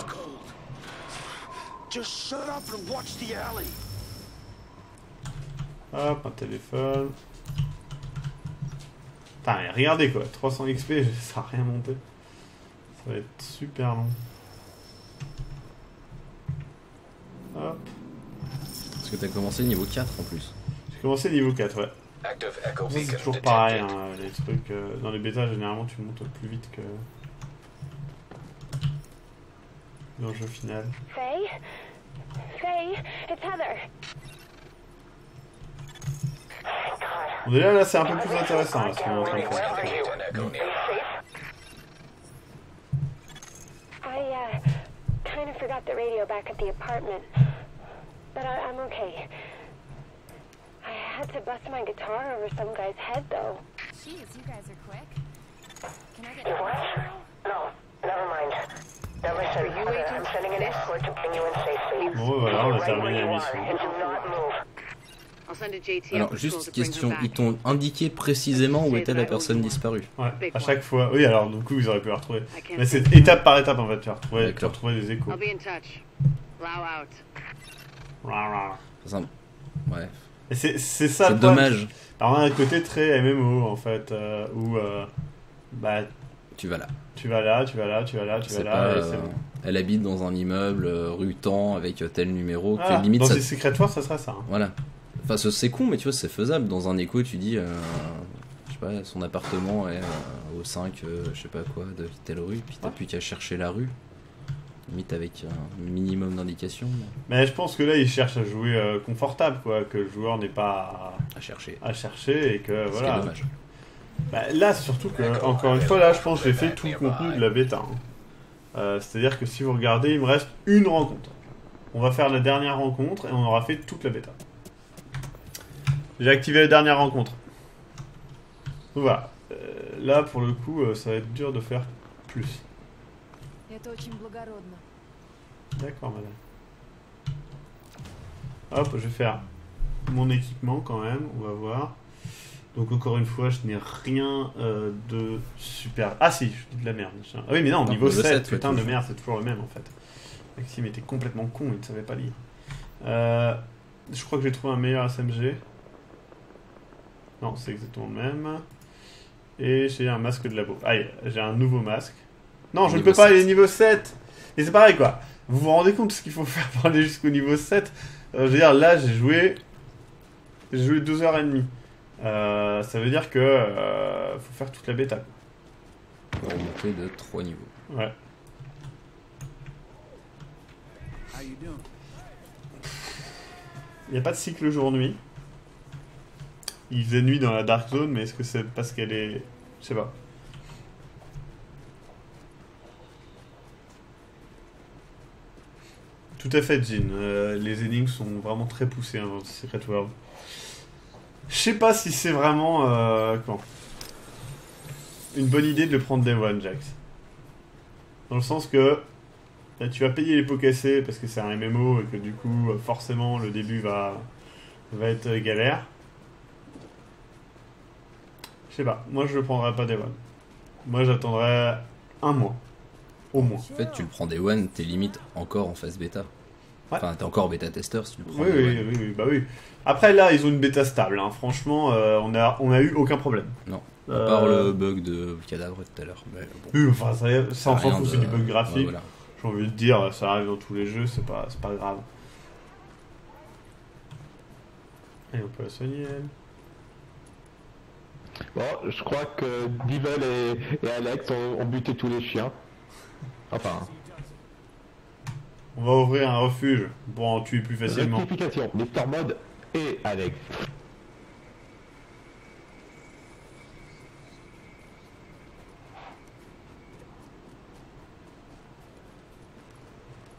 Speaker 1: Hop, un téléphone. Putain, mais regardez quoi, 300 XP, ça a rien monté. Ça va être super long. Hop.
Speaker 2: Parce que t'as commencé niveau 4 en plus.
Speaker 1: J'ai commencé niveau 4, ouais.
Speaker 6: Active Echo
Speaker 1: C'est
Speaker 6: Beacon
Speaker 1: toujours pareil,
Speaker 6: detected.
Speaker 1: hein, les trucs. Dans les bêtas, généralement, tu montes plus vite que. Dans le jeu final.
Speaker 7: Faye? Faye, it's Heather.
Speaker 1: Bon, déjà là, c'est un peu plus intéressant là, ce qu'on est en train de faire.
Speaker 6: Locate an Echo nearby.
Speaker 7: I kind of forgot the radio back at the apartment. But I'm okay. I had to bust my guitar over some guy's head, though.
Speaker 11: Jeez, you guys are quick. Can I get
Speaker 5: You what? No, never mind. Now listen, I'm sending an escort to bring you in safely.
Speaker 1: Bon, voilà, on a
Speaker 5: Right
Speaker 1: terminé
Speaker 5: where
Speaker 1: la
Speaker 5: you
Speaker 1: mission.
Speaker 5: are, and do not move.
Speaker 9: I'll send a JTF
Speaker 2: Alors,
Speaker 9: patrol
Speaker 2: juste
Speaker 9: to bring her
Speaker 2: question,
Speaker 9: back.
Speaker 2: ils t'ont indiqué précisément où était la personne disparue.
Speaker 1: Ouais, à chaque fois. Oui, alors du coup, vous auraient pu la retrouver.
Speaker 9: I can't
Speaker 1: Mais c'est
Speaker 9: think.
Speaker 1: étape par étape en fait, tu vas
Speaker 2: D'accord.
Speaker 1: retrouver des échos.
Speaker 9: I'll be in touch. Low out.
Speaker 1: Rah, rah.
Speaker 2: Ça, ouais.
Speaker 1: Et c'est ça
Speaker 2: C'est
Speaker 1: le problème.
Speaker 2: dommage.
Speaker 1: Alors on a un côté très MMO en fait, où bah,
Speaker 2: Tu vas là.
Speaker 1: tu vas là, tu vas là, tu vas là, tu vas
Speaker 2: C'est
Speaker 1: là,
Speaker 2: pas,
Speaker 1: et c'est bon.
Speaker 2: elle habite dans un immeuble rue Temps avec tel numéro. Que
Speaker 1: Ah,
Speaker 2: limite
Speaker 1: dans
Speaker 2: ça...
Speaker 1: les Secret Wars, ça serait ça. Hein.
Speaker 2: Voilà. Enfin, c'est con, mais tu vois, c'est faisable. Dans un écho, tu dis, je sais pas, son appartement est au 5, je sais pas quoi, de telle rue, puis t'as plus qu'à chercher la rue. Limite avec un minimum d'indications
Speaker 1: Mais je pense que là, ils cherchent à jouer confortable, quoi, que le joueur n'est pas
Speaker 2: à chercher.
Speaker 1: et que
Speaker 2: Ce qui est
Speaker 1: voilà.
Speaker 2: dommage.
Speaker 1: Bah, là, surtout que, encore une fois, là, je pense que j'ai fait tout le contenu de la bêta. Hein. C'est-à-dire que si vous regardez, il me reste une rencontre. On va faire la dernière rencontre et on aura fait toute la bêta. J'ai activé la dernière rencontre. Donc voilà. Là, pour le coup, ça va être dur de faire plus.
Speaker 11: Это очень благородно.
Speaker 1: D'accord, madame. Hop, je vais faire mon équipement quand même, on va voir. Donc encore une fois, je n'ai rien de super... Ah si, je dis de la merde. Ah oui, mais non,
Speaker 2: Non,
Speaker 1: niveau
Speaker 2: niveau
Speaker 1: 7,
Speaker 2: 7,
Speaker 1: putain
Speaker 2: ouais,
Speaker 1: de
Speaker 2: toujours.
Speaker 1: merde, c'est toujours le même en fait. Maxime était complètement con, il ne savait pas lire. Je crois que j'ai trouvé un meilleur SMG. Non, c'est exactement le même. Et j'ai un masque de labo. Ah, j'ai un nouveau masque. Non, je ne
Speaker 2: Niveau
Speaker 1: peux pas
Speaker 2: 7.
Speaker 1: aller niveau 7. Et c'est pareil quoi. Vous vous rendez compte de ce qu'il faut faire pour aller jusqu'au niveau 7 je veux dire, là j'ai joué 2h30. Ça veut dire que faut faire toute la bêta.
Speaker 2: Pour remonter de 3 niveaux.
Speaker 1: Ouais. Il n'y a pas de cycle jour-nuit. Il faisait nuit dans la Dark Zone, mais est-ce que c'est parce qu'elle est... Je sais pas. Tout à fait, Jean. Les énigmes sont vraiment très poussées hein, dans Secret World. Je sais pas si c'est vraiment une bonne idée de le prendre Day One, Jax. Dans le sens que là, tu vas payer les pots cassés parce que c'est un MMO et que du coup, forcément, le début va être galère. Je sais pas. Moi, je le prendrais pas Day One. Moi, j'attendrais un mois. Au moins.
Speaker 2: En fait, tu le prends Day One, t'es limite encore en phase bêta.
Speaker 1: Ouais.
Speaker 2: Enfin, t'es encore bêta-testeur si tu le prends
Speaker 1: Oui,
Speaker 2: Day One.
Speaker 1: oui, bah oui. Après, là, ils ont une bêta stable. Hein. Franchement, on a eu aucun problème.
Speaker 2: Non. À part le bug de cadavre tout à l'heure. Mais bon.
Speaker 1: Oui, enfin, ça on s'en
Speaker 2: Rien
Speaker 1: fout,
Speaker 2: de-
Speaker 1: c'est du bug graphique.
Speaker 2: ouais, voilà.
Speaker 1: J'ai envie de dire, ça arrive dans tous les jeux, c'est pas grave. Allez, on peut la soigner, elle.
Speaker 8: Bon, je crois que Devil et Alex ont buté tous les chiens. Enfin,
Speaker 1: On va ouvrir un refuge pour en tuer plus facilement.
Speaker 8: rectification, Mr. Mod et Alex.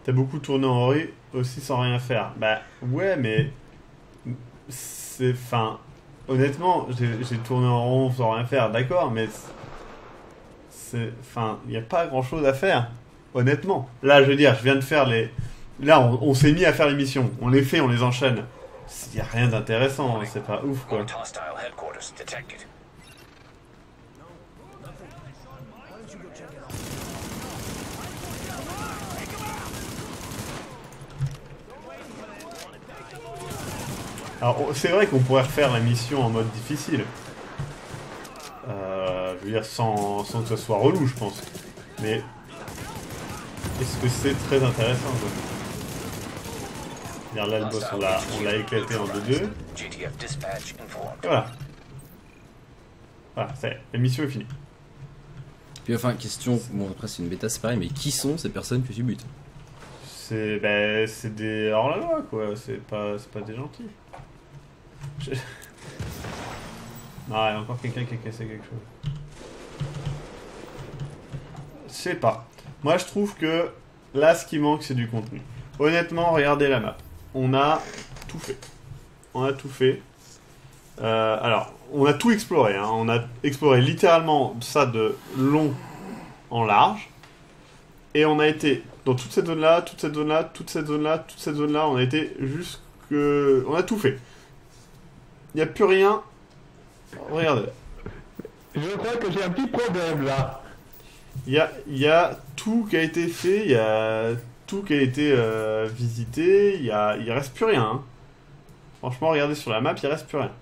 Speaker 1: T'as beaucoup tourné en Ori aussi sans rien faire. Bah ouais, mais c'est... Enfin, honnêtement, j'ai tourné en rond sans rien faire, d'accord, mais c'est... Enfin, il n'y a pas grand-chose à faire, honnêtement. Là, je veux dire, je viens de faire les... Là, on s'est mis à faire les missions. On les fait, on les enchaîne. Il n'y a rien d'intéressant, c'est pas ouf, quoi.
Speaker 6: Hostile headquarters detected.
Speaker 1: Alors, c'est vrai qu'on pourrait refaire la mission en mode difficile. Je veux dire, sans que ça soit relou, je pense. Mais est-ce que c'est très intéressant quoi. Regarde là, le boss, on l'a éclaté en 2-2. Voilà. Voilà, ça y est, la mission est finie.
Speaker 2: Puis enfin, question, bon après c'est une bêta, c'est pareil, mais qui sont ces personnes que tu butes?
Speaker 1: C'est des hors-la-loi, quoi. C'est pas des gentils. Ah, il y a encore quelqu'un qui a cassé quelque chose. Je sais pas. Moi, je trouve que là, ce qui manque, c'est du contenu. Honnêtement, regardez la map. On a tout fait. On a tout fait. Alors, on a tout exploré. Hein. On a exploré littéralement ça de long en large. Et on a été dans toute cette zone-là, toute cette zone-là, toute cette zone-là, toute cette zone-là. On a été jusque... On a tout fait. Il n'y a plus rien. Regardez.
Speaker 8: Je crois que j'ai un petit problème là.
Speaker 1: Il y a tout qui a été fait, il y a tout qui a été visité, il reste plus rien. Hein. Franchement, regardez sur la map, il reste plus rien.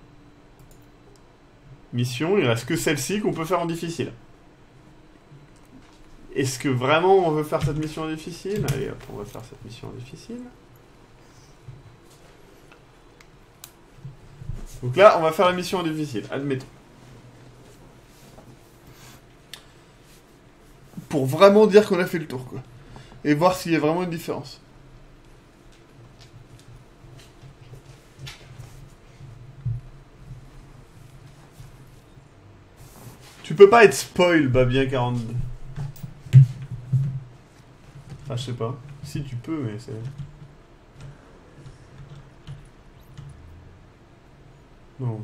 Speaker 1: Mission, il reste que celle-ci qu'on peut faire en difficile. Est-ce que vraiment on veut faire cette mission en difficile? Allez hop, on va faire cette mission en difficile. Donc là, on va faire la mission en difficile, admettons. Pour vraiment dire qu'on a fait le tour, quoi. Et voir s'il y a vraiment une différence. Tu peux pas être spoil, Babien 42. Ah, je sais pas. Si, tu peux, mais c'est... Non.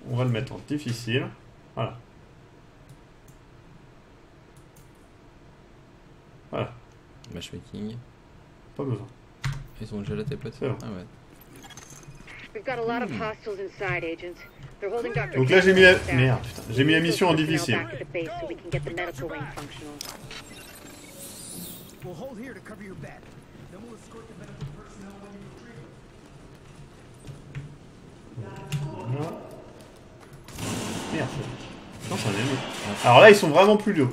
Speaker 1: On va le mettre en difficile. Voilà. Voilà.
Speaker 2: Matchmaking.
Speaker 1: Pas besoin.
Speaker 2: Ils ont déjà la tablette.
Speaker 1: C'est bon.
Speaker 2: Ah ouais.
Speaker 9: We've got a lot of hostiles inside, Agent. They're holding Dr.
Speaker 1: Donc là j'ai mis la...
Speaker 9: down.
Speaker 1: Merde, putain. J'ai mis la mission en difficile.
Speaker 9: Back at the base so we can get the medical wing functional.
Speaker 12: We'll hold here to cover your back. Then we'll escort the medical personnel when you retrieve.
Speaker 1: Voilà. Merde. Non, c'est un ennemi. Alors là, ils sont vraiment plus chauds.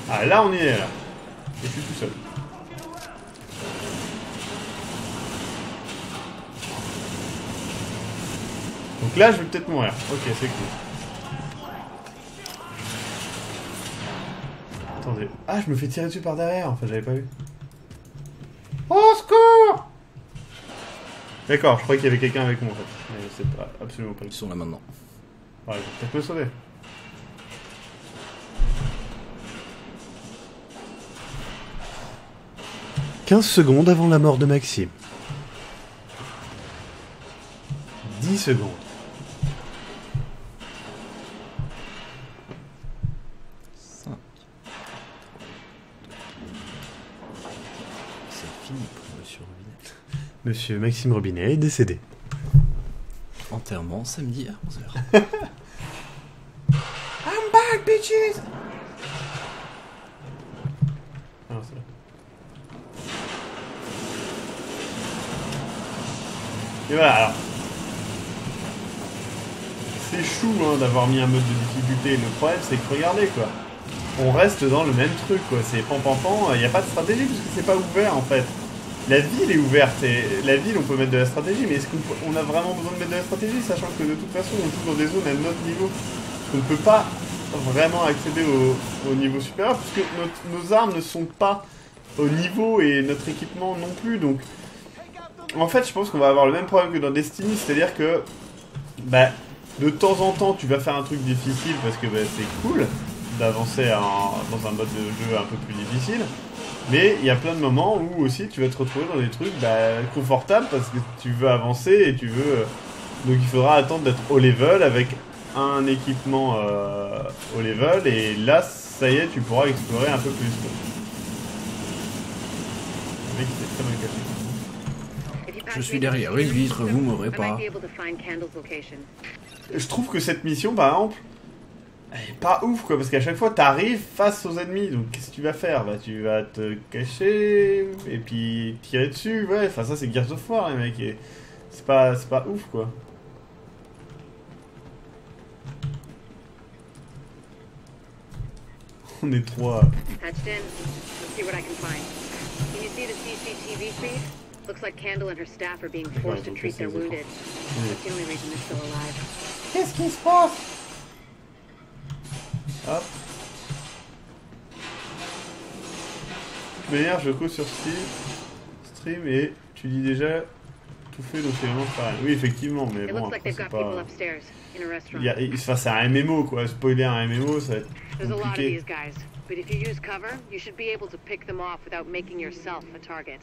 Speaker 1: Ah, là, on y est, là. Je suis tout seul. Donc là, je vais peut-être mourir. Ok, c'est cool. Attendez. Ah, je me fais tirer dessus par derrière. Enfin, j'avais pas vu. Au secours! D'accord, je crois qu'il y avait quelqu'un avec moi en fait. Mais c'est pas, absolument pas.
Speaker 2: Ils sont là maintenant.
Speaker 1: Ouais, je vais peut-être me sauver. « 15 secondes avant la mort de Maxime. 10 secondes. Monsieur Maxime Robinet est décédé.
Speaker 2: Enterrement samedi à 11h.
Speaker 1: I'm back, bitches! Ah non, c'est là. Et voilà, alors. C'est chou hein, d'avoir mis un mode de difficulté. Le problème, c'est que regardez quoi. On reste dans le même truc quoi. C'est pan, il n'y a pas de stratégie parce que c'est pas ouvert en fait. La ville est ouverte, et la ville on peut mettre de la stratégie, mais est-ce qu'on a vraiment besoin de mettre de la stratégie, sachant que de toute façon on joue dans des zones à notre niveau, on ne peut pas vraiment accéder au niveau supérieur, puisque nos armes ne sont pas au niveau et notre équipement non plus, donc en fait je pense qu'on va avoir le même problème que dans Destiny, c'est-à-dire que bah, de temps en temps tu vas faire un truc difficile parce que bah, c'est cool d'avancer dans un mode de jeu un peu plus difficile. Mais il y a plein de moments où aussi tu vas te retrouver dans des trucs confortables parce que tu veux avancer et tu veux... Donc il faudra attendre d'être au level avec un équipement au level et là ça y est tu pourras explorer un peu plus. Le mec il s'est très mal caché.
Speaker 2: Je suis derrière une vitre, vous m'ouvrez pas.
Speaker 1: Je trouve que cette mission par exemple, Elle est pas ouf quoi, parce qu'à chaque fois t'arrives face aux ennemis, donc qu'est-ce que tu vas faire? Bah tu vas te cacher et puis tirer dessus, ouais, enfin ça c'est Gears of War les mecs, et c'est pas ouf quoi. On est trois.
Speaker 9: Patched in. Let's see what I can find. Can you see the CCTV feed? Looks like Candle and her staff are being forced to treat their wounded. That's the only reason they're still alive.
Speaker 1: Qu'est-ce qui se passe? Hop. De toute manière, je cours sur stream et tu dis déjà tout fait, donc c'est vraiment pareil. Oui, effectivement, mais
Speaker 9: It
Speaker 1: bon,
Speaker 9: looks like
Speaker 1: après
Speaker 9: they've
Speaker 1: c'est
Speaker 9: got people
Speaker 1: pas...
Speaker 9: upstairs in a restaurant.
Speaker 1: Enfin, c'est un MMO quoi, spoiler un MMO, ça va être
Speaker 9: There's a lot of
Speaker 1: compliqué.
Speaker 9: these guys, but if you use cover, you should be able to pick them off without making yourself a target.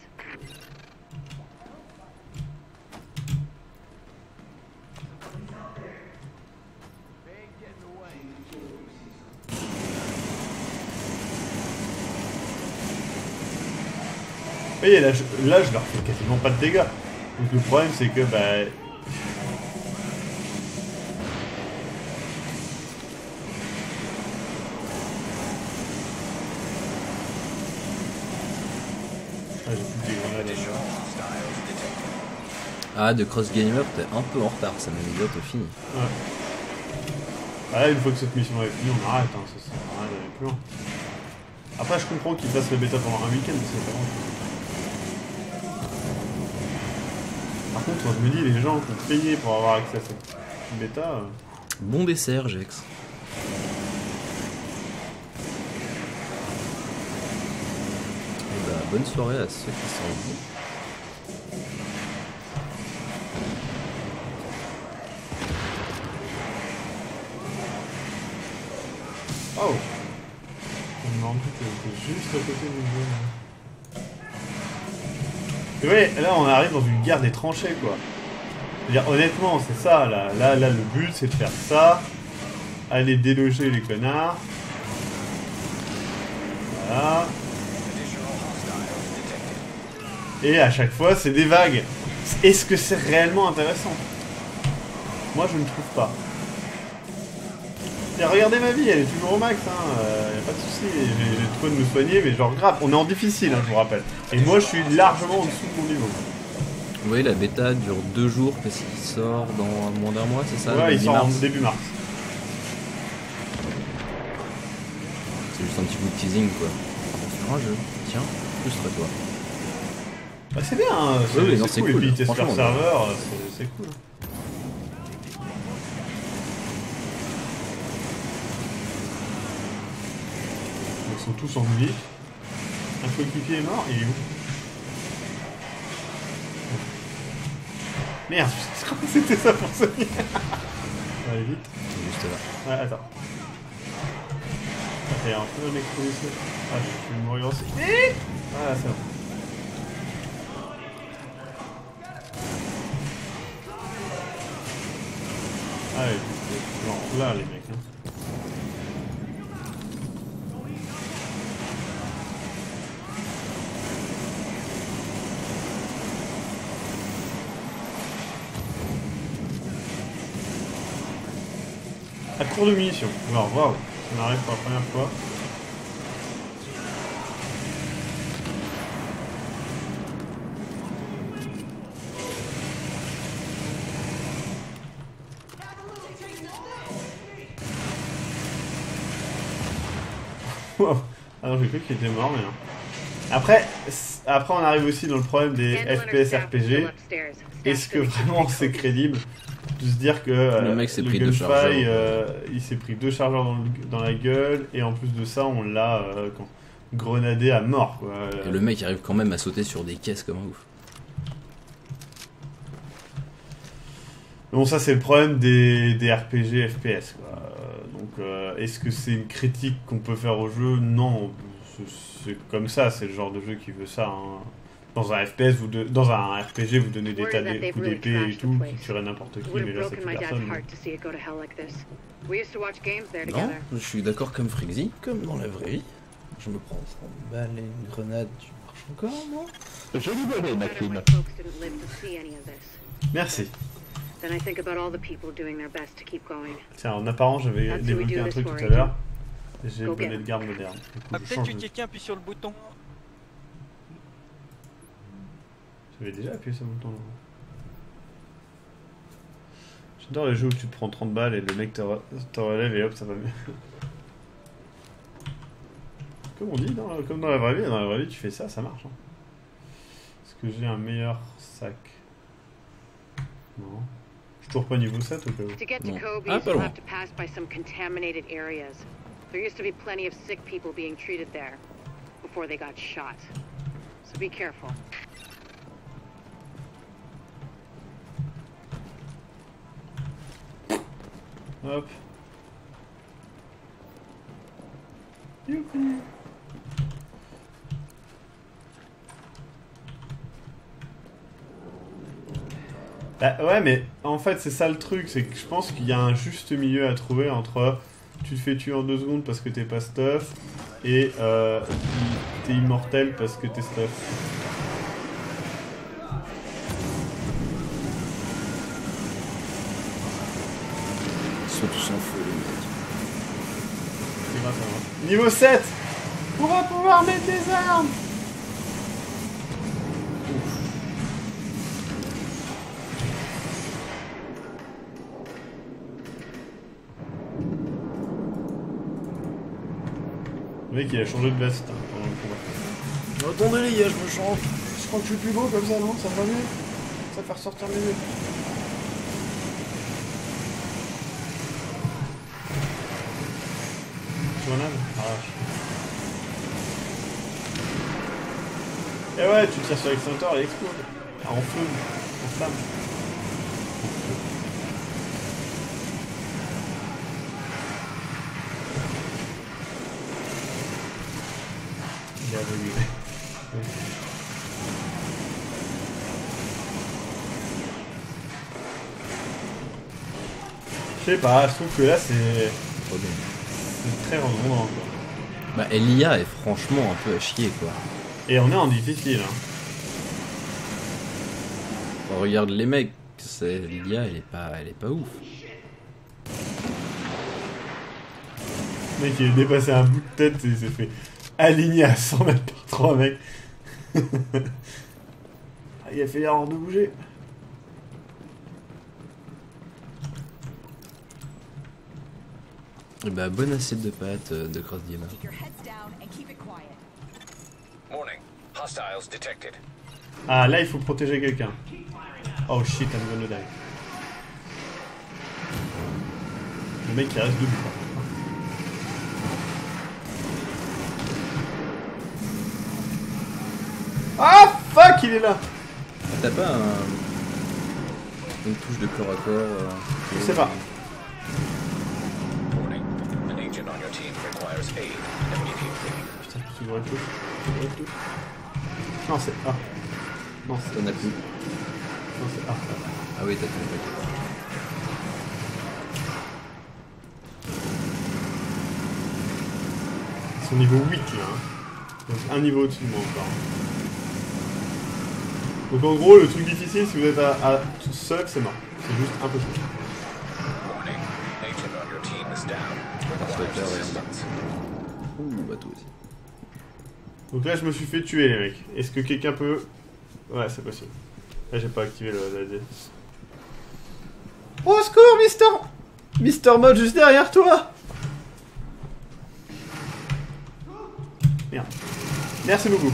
Speaker 1: Vous voyez, là, je leur fais quasiment pas de dégâts. Donc le problème, c'est que, bah... Ah, j'ai plus de grenades.
Speaker 2: Ah, de Cross Gamer, t'es un peu en retard, ça m'a dit bientôt fini.
Speaker 1: Ouais. Ah, là, une fois que cette mission est finie, on arrête, hein, ça sert à rien d'aller plus loin. Après, je comprends qu'ils fassent la bêta pendant un week-end, c'est pas grave. Par contre, je me dis, les gens qui ont payé pour avoir accès à cette bêta...
Speaker 2: Bon dessert, Jex. Et bah, bonne soirée à ceux qui sont venus.
Speaker 1: Oh! On me rend compte que j'étais juste à côté du jeu. Et ouais, là on arrive dans une guerre des tranchées quoi. C'est-à-dire honnêtement c'est ça là le but c'est de faire ça. Aller déloger les connards. Voilà. Et à chaque fois c'est des vagues. Est-ce que c'est réellement intéressant? Moi je ne trouve pas. Et regardez ma vie, elle est toujours au max, hein, y a pas de soucis, j'ai trop de me soigner, mais genre grave, on est en difficile, hein, je vous rappelle. Et moi je suis largement en dessous de mon niveau.
Speaker 2: Vous voyez, la bêta dure 2 jours parce qu'il sort dans moins d'un mois, c'est ça?
Speaker 1: Ouais, il sort en début mars.
Speaker 2: C'est juste un petit bout de teasing quoi. On va faire un jeu, tiens, frustre-toi.
Speaker 1: Bah c'est bien, hein, c'est cool, et puis tester serveur, c'est cool. Ils sont tous en vie. Un coéquipier est mort, il est où? Merde, je crois que c'était ça pour soigner. Allez vite.
Speaker 2: Juste là.
Speaker 1: Ouais, attends. Ah, t'es un peu un mec policier. Ah, je vais mourir aussi. Ah, c'est bon. Ah, ouais, là les mecs. Hein. À court de munitions. Alors, waouh, on arrive pour la première fois. Wow. Ah non, j'ai cru qu'il était mort, mais non. Après, on arrive aussi dans le problème des FPS RPG. Est-ce que vraiment c'est crédible de se dire que
Speaker 2: le mec s'est pris 2 chargeurs.
Speaker 1: Il s'est pris 2 chargeurs dans la gueule et en plus de ça on l'a grenadé à mort quoi.
Speaker 2: Et le mec arrive quand même à sauter sur des caisses comme un ouf.
Speaker 1: Bon ça c'est le problème des RPG FPS quoi. Donc est-ce que c'est une critique qu'on peut faire au jeu? Non, c'est comme ça, c'est le genre de jeu qui veut ça. Hein. Dans un FPS, dans un RPG, vous donnez des tas de coups d'épée et tout, qui tueraient n'importe qui, mais là c'est plus personne.
Speaker 2: Non, je suis d'accord comme Frixie, comme dans la vraie vie. Je me prends 100 balles et une grenade, tu marches encore, non?
Speaker 8: Jolie volée, Maxime.
Speaker 1: Merci.
Speaker 9: Then I think about all the people doing their best to keep going.
Speaker 1: Tiens, en apparence, j'avais débloqué un truc tout à l'heure. Et j'ai bonnet de garde moderne. Du coup,
Speaker 4: Ah,
Speaker 1: je
Speaker 4: peut-être
Speaker 1: change
Speaker 4: que
Speaker 1: de-
Speaker 4: quelqu'un appuie sur le bouton.
Speaker 1: J'avais déjà appuyé sur le bouton. Là. J'adore les jeux où tu te prends 30 balles et le mec te relève et hop, ça va mieux. Comme on dit, comme dans la vraie vie, tu fais ça, ça marche. Hein. Est-ce que j'ai un meilleur sac? Non. Je suis toujours pas niveau 7 au cas où.
Speaker 9: To get to
Speaker 2: Non.
Speaker 9: Kobe,
Speaker 2: Ah, pas
Speaker 9: you'll
Speaker 2: loin.
Speaker 9: have to pass by some contaminated areas. There used to be plenty of sick people being treated there before they got shot. So be careful.
Speaker 1: Hop. Youhou. Bah, ouais, mais en fait, c'est ça le truc, c'est que je pense qu'il y a un juste milieu à trouver entre tu te fais tuer en 2 secondes parce que t'es pas stuff et t'es immortel parce que t'es stuff.
Speaker 2: Ils sont tous en feu, les mecs.
Speaker 1: C'est grâce à moi. Niveau 7, on va pouvoir mettre des armes. Le mec il a changé de veste hein, pendant le combat.
Speaker 2: Attendez les gars, je me change.
Speaker 1: Je crois que je suis plus beau comme ça, non? Ça va mieux? Ça fait ressortir mes yeux. Tu en as? Et ouais, tu tires sur l'extincteur et il explose. Ah, en feu, en flamme. Il est aveuglé. Je sais pas, je trouve que là c'est très redondant quoi.
Speaker 2: Bah Elia est franchement un peu à chier quoi.
Speaker 1: Et on est en difficile hein.
Speaker 2: On regarde les mecs, Elia elle est pas ouf.
Speaker 1: Le mec il est dépassé un bout de tête et il s'est fait aligner à 100 mètres par 3 mecs. Il a fait l'erreur de bouger.
Speaker 2: Et bah bonne assiette de pâtes de Cross Diana.
Speaker 6: Warning. Hostiles detected.
Speaker 1: Ah là il faut protéger quelqu'un. Oh shit, I'm gonna die. Le mec il reste debout. Ah fuck, il est là.
Speaker 2: T'as pas une touche de corps à corps
Speaker 1: Je sais pas.
Speaker 6: Warning. An agent on your team requires aid immediately.
Speaker 1: Putain, tu devrais tout. Non, c'est A. Non, c'est
Speaker 2: T'en as plus.
Speaker 1: Non, c'est A.
Speaker 2: Ah oui, t'as tout.
Speaker 1: Ils sont niveau 8 là. Hein. Donc un niveau au-dessus de moi encore. Donc en gros, le truc difficile, si vous êtes à tout seul, c'est mort. C'est juste impossible.
Speaker 6: Warning. Agent on your team is down. Requires assistance.
Speaker 2: Ouh, bah toi aussi.
Speaker 1: Donc là, je me suis fait tuer, les mecs. Est-ce que quelqu'un peut... Ouais, c'est possible. Là, j'ai pas activé la D. Au secours, Mister Mod, juste derrière toi. Merde. Merci beaucoup.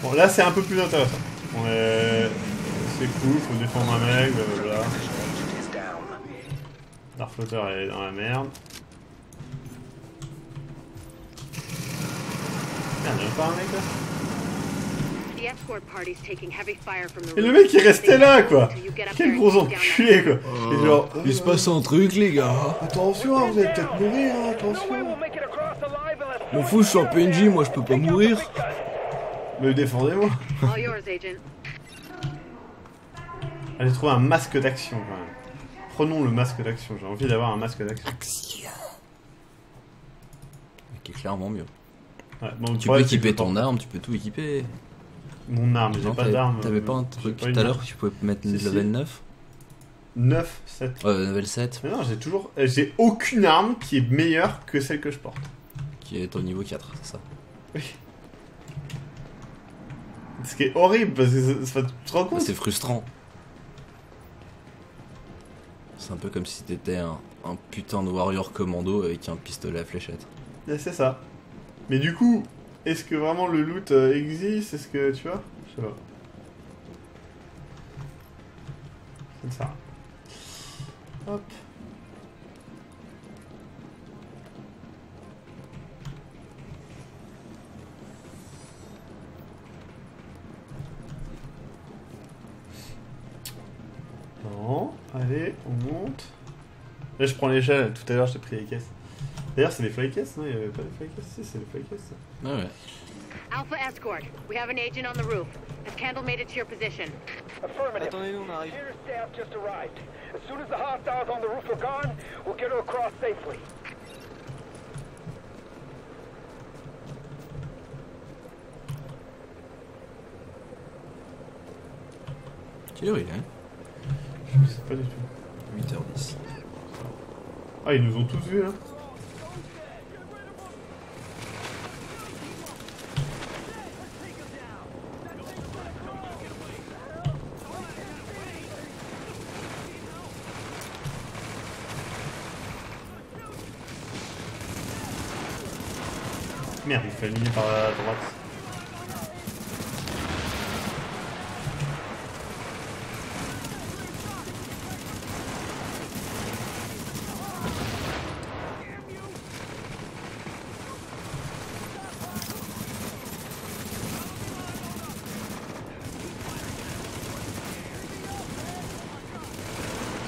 Speaker 1: Bon, là, c'est un peu plus intéressant. C'est cool, faut défendre un mec, blablabla. Darkflotter est dans la merde. Merde, y'en a pas un mec là? Et le mec il restait là quoi. Quel gros enculé quoi. Et genre,
Speaker 2: il se passe un truc les gars.
Speaker 1: Attention, vous allez peut-être mourir, hein, attention.
Speaker 2: M'en fous, je suis un PNJ, moi je peux pas mourir.
Speaker 1: Mais défendez-moi. Ah, j'ai trouvé un masque d'action quand même. Prenons le masque d'action, j'ai envie d'avoir un masque d'action.
Speaker 2: Qui est clairement mieux.
Speaker 1: Ouais, bon,
Speaker 2: tu peux équiper ton arme, tu peux tout équiper.
Speaker 1: Mon arme, j'ai pas d'arme.
Speaker 2: T'avais pas un truc tout à l'heure que tu pouvais mettre level 9
Speaker 1: 9, 7.
Speaker 2: Level 7.
Speaker 1: Mais non, j'ai toujours. J'ai aucune arme qui est meilleure que celle que je porte.
Speaker 2: Qui est au niveau 4, c'est ça?
Speaker 1: Oui. Ce qui est horrible parce que tu te rends compte?
Speaker 2: C'est frustrant. C'est un peu comme si t'étais un putain de warrior commando avec un pistolet à fléchette.
Speaker 1: Yeah, c'est ça. Mais du coup, est-ce que vraiment le loot existe? Est-ce que tu vois? Je sais pas. C'est ça. Hop. Non, allez, on monte. Là, je prends l'échelle. Tout à l'heure, j'ai pris les caisses. D'ailleurs, c'est des flycases, non? Il n'y avait pas des flycases? Si, c'est des flycases, ça.
Speaker 2: Ah ouais.
Speaker 9: Alpha Escort, we have an agent on the roof. Has Candle made it to your position?
Speaker 5: Affirmative.
Speaker 4: Attendez-nous, on arrive.
Speaker 5: Shearer's staff just arrived. As soon as the hostiles on the roof are gone, we'll get her across safely.
Speaker 2: Quelle heure il est?
Speaker 1: Je sais pas du tout.
Speaker 2: 8h10.
Speaker 1: Ah, ils nous ont tous vus, là. Merde, il fait éliminer par la droite.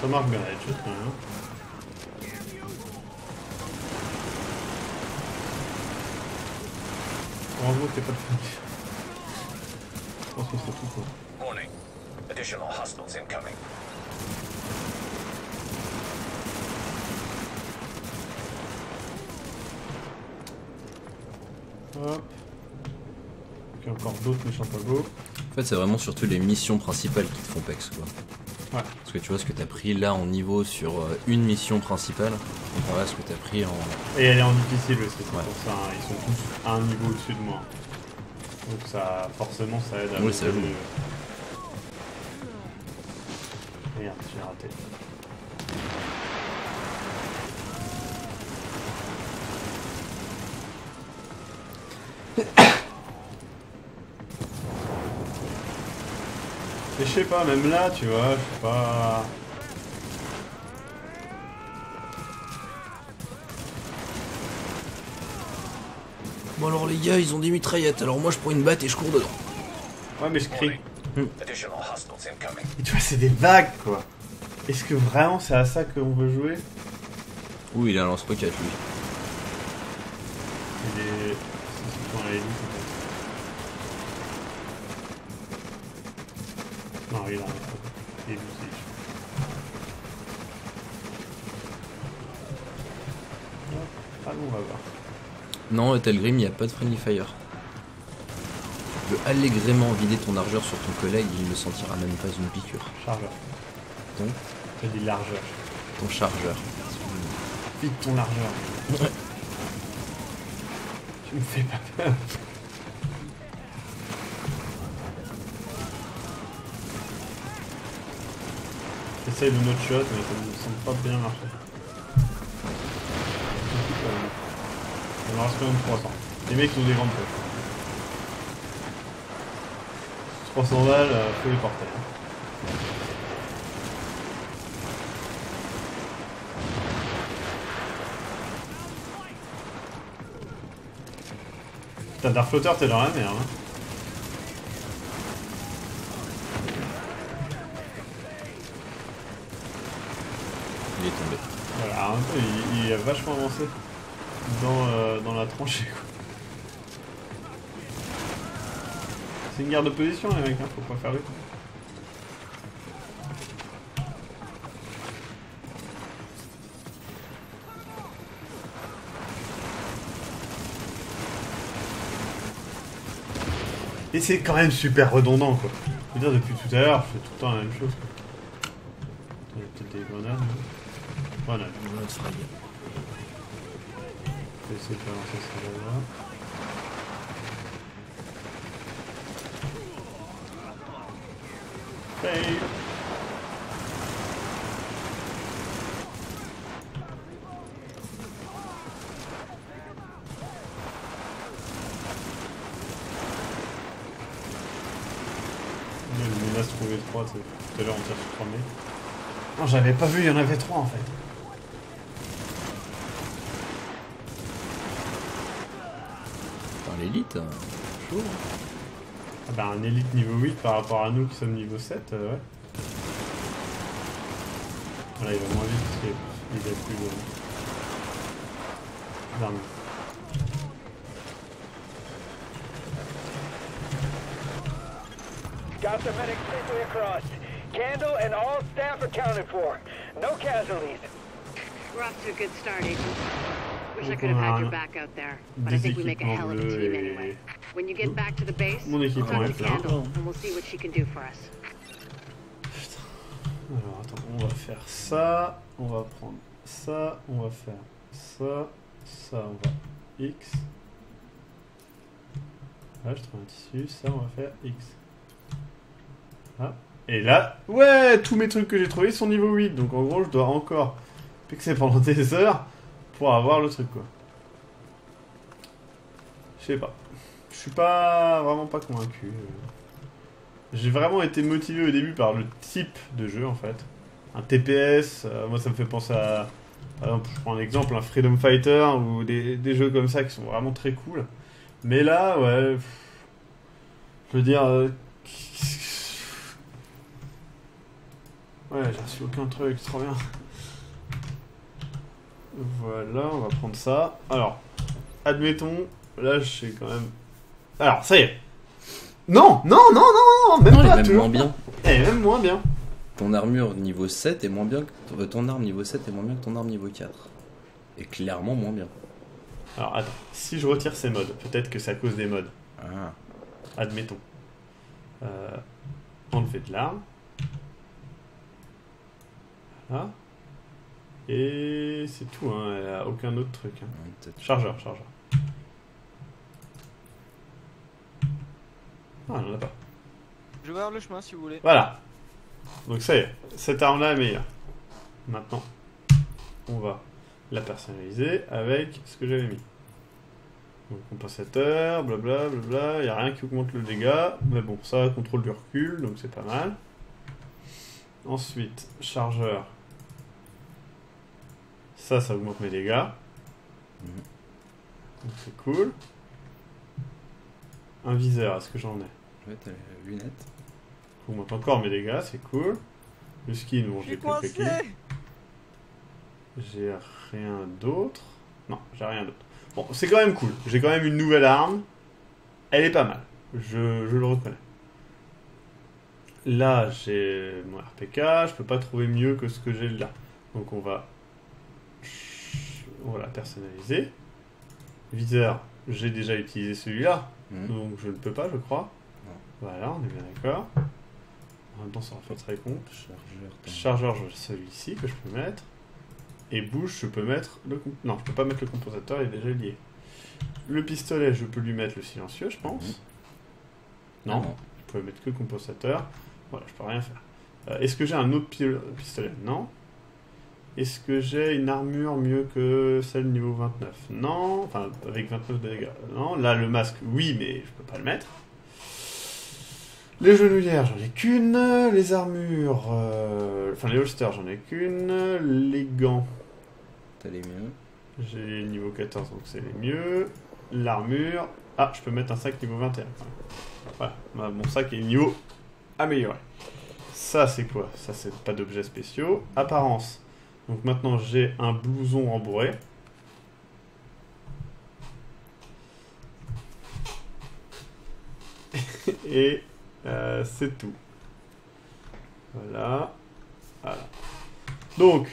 Speaker 1: Ça marque bien la headshot quand même. Heureusement que t'es pas de flic. Je pense que c'est tout quoi.
Speaker 6: Warning. Additional hostiles incoming.
Speaker 1: Hop. Il y a encore d'autres méchants pagos.
Speaker 2: En fait, c'est vraiment surtout les missions principales qui te font pex, quoi.
Speaker 1: Ouais.
Speaker 2: Parce que tu vois ce que t'as pris là en niveau sur une mission principale, comparé à ce que t'as pris en...
Speaker 1: Et elle est en difficile aussi, c'est
Speaker 2: Ouais.
Speaker 1: pour ça, hein. Ils sont tous un niveau au-dessus de moi. Donc ça, forcément, ça aide à...
Speaker 2: Oui, ça joue.
Speaker 1: Merde, j'ai raté. Mais je sais pas, même là, tu vois, je sais pas...
Speaker 2: Bon alors les gars, ils ont des mitraillettes, alors moi je prends une batte et je cours dedans.
Speaker 1: Ouais, mais je crie.
Speaker 6: Additional hostiles incoming.
Speaker 1: Et tu vois, c'est des vagues, quoi. Est-ce que vraiment c'est à ça qu'on veut jouer?
Speaker 2: Ouh, il a un lance-roquette lui.
Speaker 1: Il est... C'est dans la hélice, en fait. Non, il a un lance-roquette. Il est bousillé. Ah non, on va voir.
Speaker 2: Non, Telgrim, il n'y a pas de friendly fire. Tu peux allègrement vider ton largeur sur ton collègue, il ne sentira même pas une piqûre.
Speaker 1: Chargeur.
Speaker 2: Ton
Speaker 1: J'ai dit largeur.
Speaker 2: Ton chargeur.
Speaker 1: Vide ton largeur.
Speaker 2: Ouais.
Speaker 1: Tu me fais pas peur. J'essaye de notre shot, mais ça ne semble pas bien marcher. Il en reste quand même 300. Les mecs ont des grandes poches. 300 balles, faut les porter. Putain, Dark Flotter, t'es dans la merde. Hein.
Speaker 2: Il est tombé.
Speaker 1: Voilà, en même temps, il a vachement avancé dans la tranchée. Quoi. C'est une guerre de position, les mecs, hein, faut pas faire vite. Et c'est quand même super redondant, quoi. Je veux dire, depuis tout à l'heure, je fais tout le temps la même chose, quoi. Il y a peut-être des grenades. Grenades. Je vais essayer de faire lancer ça là-bas. Fail. Il y a une menace trouvée 3, tout à l'heure on tire sur 3 mecs. Non, j'avais pas vu, il y en avait 3 en fait.
Speaker 2: Enfin, l'élite, chaud.
Speaker 1: Ah bah un élite niveau 8 par rapport à nous qui sommes niveau 7, ouais. Voilà, il va moins vite parce qu'il a plus d'armes.
Speaker 5: Got the medic safely across. Candle and all staff accounted for. No casualties.
Speaker 9: We're off to a good start, Agent. Wish I could have had your back out there, but I think we make a hell of a team anyway. When you get back to the base,
Speaker 1: Mon
Speaker 9: talk
Speaker 1: équipement
Speaker 9: to
Speaker 1: est plein.
Speaker 9: Candle, and we'll see what she can do for us.
Speaker 1: Alors attends, on va faire ça, on va prendre ça, on va faire ça, ça on va X. Là je trouve un tissu, ça on va faire X. Ah. Et là, ouais, tous mes trucs que j'ai trouvés sont niveau 8, donc en gros je dois encore pixer pendant des heures pour avoir le truc quoi. Je sais pas. Je suis pas vraiment pas convaincu. J'ai vraiment été motivé au début par le type de jeu en fait. Un TPS, moi ça me fait penser à... Par exemple, je prends un exemple, un Freedom Fighter ou des jeux comme ça qui sont vraiment très cool. Mais là, ouais... Je veux dire... Ouais, j'ai reçu aucun truc, c'est trop bien. Voilà, on va prendre ça. Alors, admettons, là je sais quand même... Alors, ça y est. Non, non, non, non, même
Speaker 2: Non, elle
Speaker 1: pas,
Speaker 2: est même
Speaker 1: tu
Speaker 2: moins
Speaker 1: vois.
Speaker 2: bien.
Speaker 1: Elle est même moins bien.
Speaker 2: Ton armure niveau 7 est moins bien que... ton arme niveau 7 est moins bien que ton arme niveau 4. Et clairement moins bien.
Speaker 1: Alors, attends. Si je retire ces modes, peut-être que c'est à cause des modes.
Speaker 2: Ah.
Speaker 1: Admettons. Enlever de l'arme. Voilà. Et c'est tout, hein. Elle a aucun autre truc. Hein.
Speaker 2: Ouais,
Speaker 1: Chargeur, chargeur. Ah, elle en a pas.
Speaker 4: Je vais voir le chemin si vous voulez.
Speaker 1: Voilà. Donc ça y est, cette arme-là est meilleure. Maintenant, on va la personnaliser avec ce que j'avais mis. Donc compensateur, blabla, blabla, il n'y a rien qui augmente le dégât, mais bon, ça contrôle du recul, donc c'est pas mal. Ensuite, chargeur. Ça augmente mes dégâts. Donc c'est cool. Un viseur, est-ce que j'en ai?
Speaker 2: Ouais, t'as les lunettes.
Speaker 1: Augmente encore mes dégâts, c'est cool. Le skin, bon, j'ai
Speaker 4: coincé.
Speaker 1: cliqué. J'ai rien d'autre. Non, j'ai rien d'autre. Bon, c'est quand même cool. J'ai quand même une nouvelle arme. Elle est pas mal. Je le reconnais. Là, j'ai mon RPK. Je peux pas trouver mieux que ce que j'ai là. Donc on va la personnaliser. Viseur, j'ai déjà utilisé celui-là. Donc je ne peux pas, je crois. Voilà, on est bien d'accord. En même temps, ça en fait très compte. Chargeur, j'ai celui-ci que je peux mettre. Et bouche, je peux mettre le... Non, je peux pas mettre le compensateur, il est déjà lié. Le pistolet, je peux lui mettre le silencieux, je pense. Non, je peux mettre que le compensateur. Voilà, je peux rien faire. Est-ce que j'ai un autre pistolet? Non. Est-ce que j'ai une armure mieux que celle niveau 29? Non. Enfin, avec 29 de dégâts. Non. Là, le masque, oui, mais je peux pas le mettre. Les genouillères, j'en ai qu'une. Les armures... Enfin, les holsters, j'en ai qu'une. Les gants...
Speaker 2: T'as les mieux.
Speaker 1: J'ai niveau 14, donc c'est les mieux. L'armure... Ah, je peux mettre un sac niveau 21. Voilà, mon sac est niveau amélioré. Ça, c'est quoi? Ça, c'est pas d'objets spéciaux. Apparence. Donc maintenant, j'ai un blouson rembourré. Et c'est tout. Voilà. Voilà. Donc...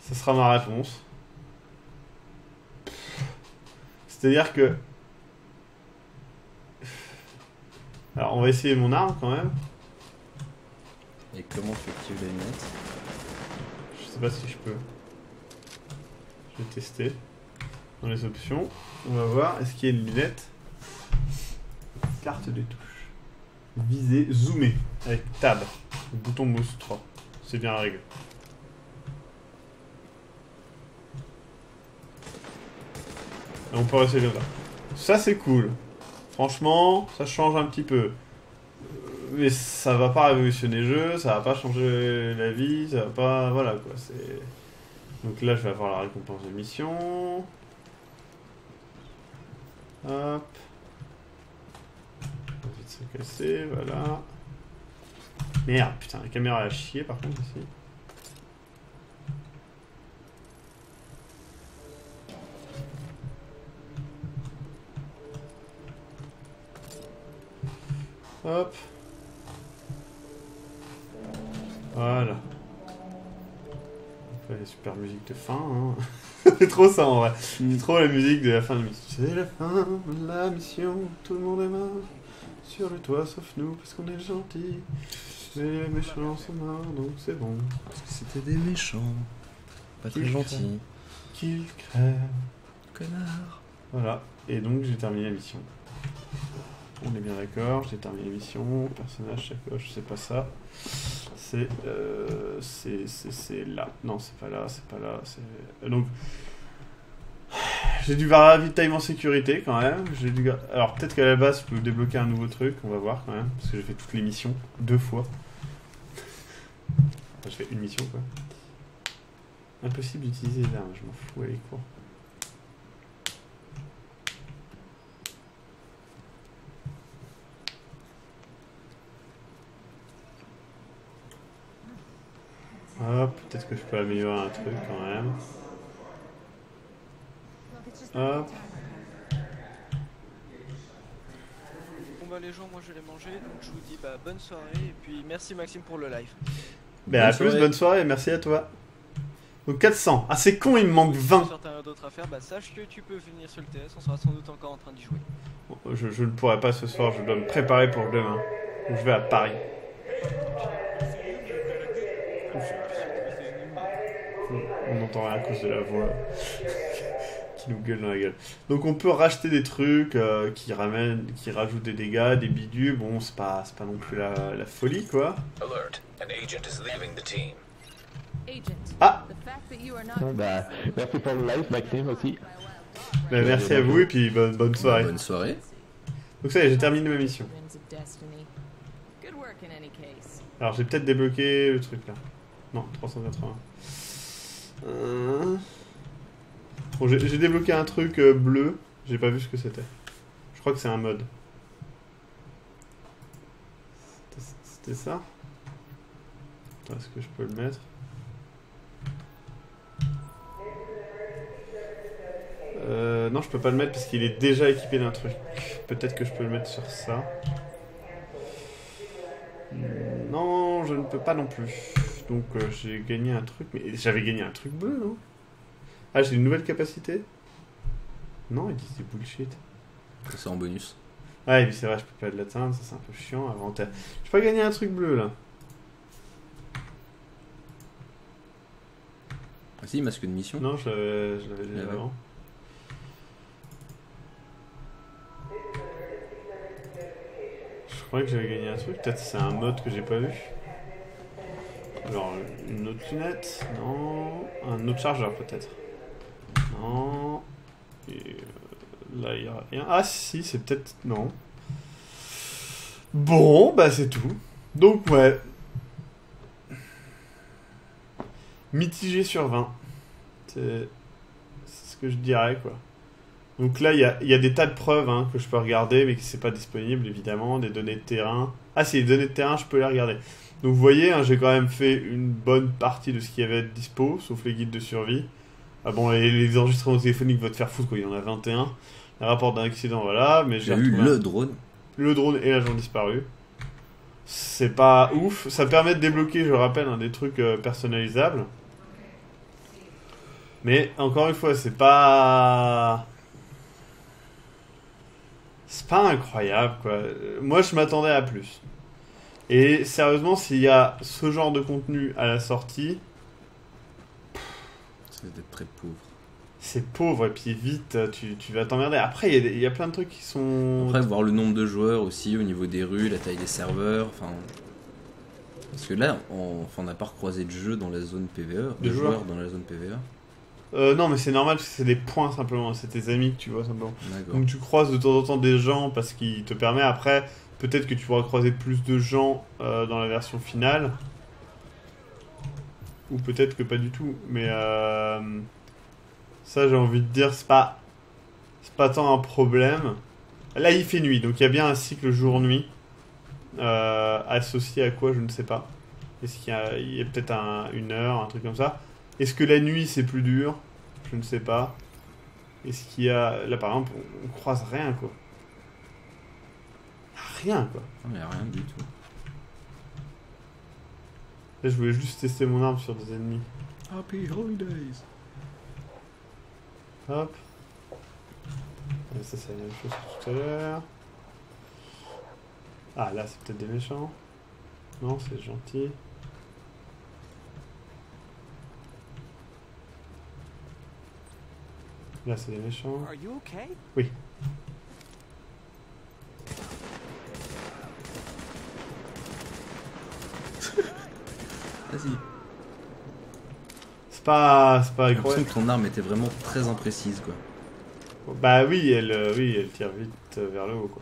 Speaker 1: ça sera ma réponse. C'est-à-dire que... Alors, on va essayer mon arme, quand même.
Speaker 2: Et comment tu actives la lunette?
Speaker 1: Je sais pas si je peux. Je vais tester. Dans les options, on va voir. Est-ce qu'il y a une lunette? Carte des touches. Viser, zoomer. Avec tab. Le bouton mouse 3. C'est bien la règle. Et on peut rester comme ça. Ça c'est cool. Franchement, ça change un petit peu. Mais ça va pas révolutionner le jeu, ça va pas changer la vie, ça va pas... Voilà quoi, c'est... Donc là je vais avoir la récompense de mission. Hop. On va vite se casser, voilà. Merde, putain, la caméra a chier par contre ici. Hop. Voilà. On fait les super musiques de fin. Hein. C'est trop ça en vrai. C'est trop la musique de la fin de la mission. C'est la fin de la mission. Tout le monde est mort. Sur le toit sauf nous parce qu'on est gentils. Les méchants sont morts donc c'est bon.
Speaker 2: Parce que c'était des méchants. Pas très gentils.
Speaker 1: Qu'ils crèvent.
Speaker 2: Connard.
Speaker 1: Voilà. Et donc j'ai terminé la mission. On est bien d'accord, j'ai terminé l'émission, personnage, sacoche, c'est pas ça. C'est là. Non, c'est pas là, c'est pas là. Donc, j'ai du ravitaillement sécurité quand même. Alors peut-être qu'à la base, je peux débloquer un nouveau truc, on va voir quand même. Parce que j'ai fait toutes les missions, 2 fois. Enfin, je fais une mission quoi. Impossible d'utiliser les armes, je m'en fous, allez cours. Hop, peut-être que je peux améliorer un truc quand même. Hop.
Speaker 4: Bon bah les gens, moi je vais les manger, donc je vous dis bah bonne soirée et puis merci Maxime pour le live.
Speaker 1: Ben à plus, bonne soirée et merci à toi. Donc 400. Ah c'est con, il me manque 20.
Speaker 4: Si tu as d'autres à faire, bah sache que tu peux venir sur le TS, on sera sans doute encore en train d'y jouer.
Speaker 1: Bon, je ne pourrai pas ce soir, je dois me préparer pour demain. Donc je vais à Paris. On n'entend rien à cause de la voix qui nous gueule dans la gueule. Donc on peut racheter des trucs qui rajoutent des dégâts, des bidules. Bon, c'est pas non plus la folie quoi.
Speaker 6: Alert. An agent is leaving the team.
Speaker 1: Ah.
Speaker 8: Bon, bah, merci pour le live, Maxime aussi.
Speaker 1: Bah, merci à vous et puis bonne soirée.
Speaker 2: Bonne soirée.
Speaker 1: Donc ça y est, j'ai terminé ma mission. Alors j'ai peut-être débloqué le truc là. Non, 380. Bon, j'ai débloqué un truc bleu. J'ai pas vu ce que c'était. Je crois que c'est un mode. C'était ça? Attends, est-ce que je peux le mettre? Non, je peux pas le mettre parce qu'il est déjà équipé d'un truc. Peut-être que je peux le mettre sur ça. Non, je ne peux pas non plus. Donc j'ai gagné un truc. Mais j'avais gagné un truc bleu, non? Ah, j'ai une nouvelle capacité? Non, il dit c'est bullshit.
Speaker 2: C'est en bonus.
Speaker 1: Ouais, mais c'est vrai, je peux pas l'atteindre, ça c'est un peu chiant. Inventaire. Je peux pas gagner un truc bleu là.
Speaker 2: Ah si, masque de mission.
Speaker 1: Non, je l'avais déjà avant. Je croyais que j'avais gagné un truc, peut-être c'est un mode que j'ai pas vu. Alors, une autre lunette, non. Un autre chargeur peut-être. Non. Et là, il y a rien. Ah si, c'est peut-être... Non. Bon, bah c'est tout. Donc ouais. Mitigé sur 20. C'est ce que je dirais quoi. Donc là, il y a des tas de preuves hein, que je peux regarder, mais que c'est pas disponible, évidemment. Des données de terrain. Ah, si, les données de terrain, je peux les regarder. Donc vous voyez, hein, j'ai quand même fait une bonne partie de ce qu'il y avait de dispo, sauf les guides de survie. Ah bon, les enregistrements téléphoniques vont te faire foutre, quoi. Il y en a 21. Les rapports d'un accident, voilà. Mais j'ai
Speaker 2: eu le drone.
Speaker 1: Le drone et l'agent disparu. C'est pas ouf. Ça permet de débloquer, je rappelle, hein, des trucs personnalisables. Mais, encore une fois, c'est pas... c'est pas incroyable, quoi. Moi, je m'attendais à plus. Et sérieusement, s'il y a ce genre de contenu à la sortie...
Speaker 2: Ça va être très pauvre.
Speaker 1: C'est pauvre, et puis vite, tu vas t'emmerder. Après, il y a plein de trucs qui sont...
Speaker 2: Après, voir le nombre de joueurs aussi, au niveau des rues, la taille des serveurs, enfin... Parce que là, on n'a pas recroisé de jeu dans la zone PvE, de joueurs dans la zone PvE.
Speaker 1: Non, mais c'est normal, parce que c'est des points, simplement. C'est tes amis que tu vois, simplement.
Speaker 2: D'accord.
Speaker 1: Donc tu croises de temps en temps des gens, parce qu'il te permet, après, peut-être que tu pourras croiser plus de gens dans la version finale. Ou peut-être que pas du tout, mais... Ça, j'ai envie de dire, c'est pas tant un problème. Là, il fait nuit, donc il y a bien un cycle jour-nuit. Associé à quoi, je ne sais pas. Est-ce qu'il y a peut-être une heure, un truc comme ça. Est-ce que la nuit, c'est plus dur? Je ne sais pas. Est-ce qu'il y a... Là, par exemple, on croise rien, quoi. Rien, quoi.
Speaker 2: Non, il n'y a rien du tout.
Speaker 1: Là, je voulais juste tester mon arme sur des ennemis.
Speaker 2: Happy Holidays.
Speaker 1: Hop. Et ça, c'est la même chose que tout à l'heure. Ah, là, c'est peut-être des méchants. Non, c'est gentil. Là, c'est des méchants.
Speaker 12: Are you okay?
Speaker 1: Oui.
Speaker 2: Vas-y.
Speaker 1: C'est pas
Speaker 2: J'ai l'impression
Speaker 1: incroyable.
Speaker 2: que ton arme était vraiment très imprécise, quoi.
Speaker 1: Bah oui, elle tire vite vers le haut, quoi.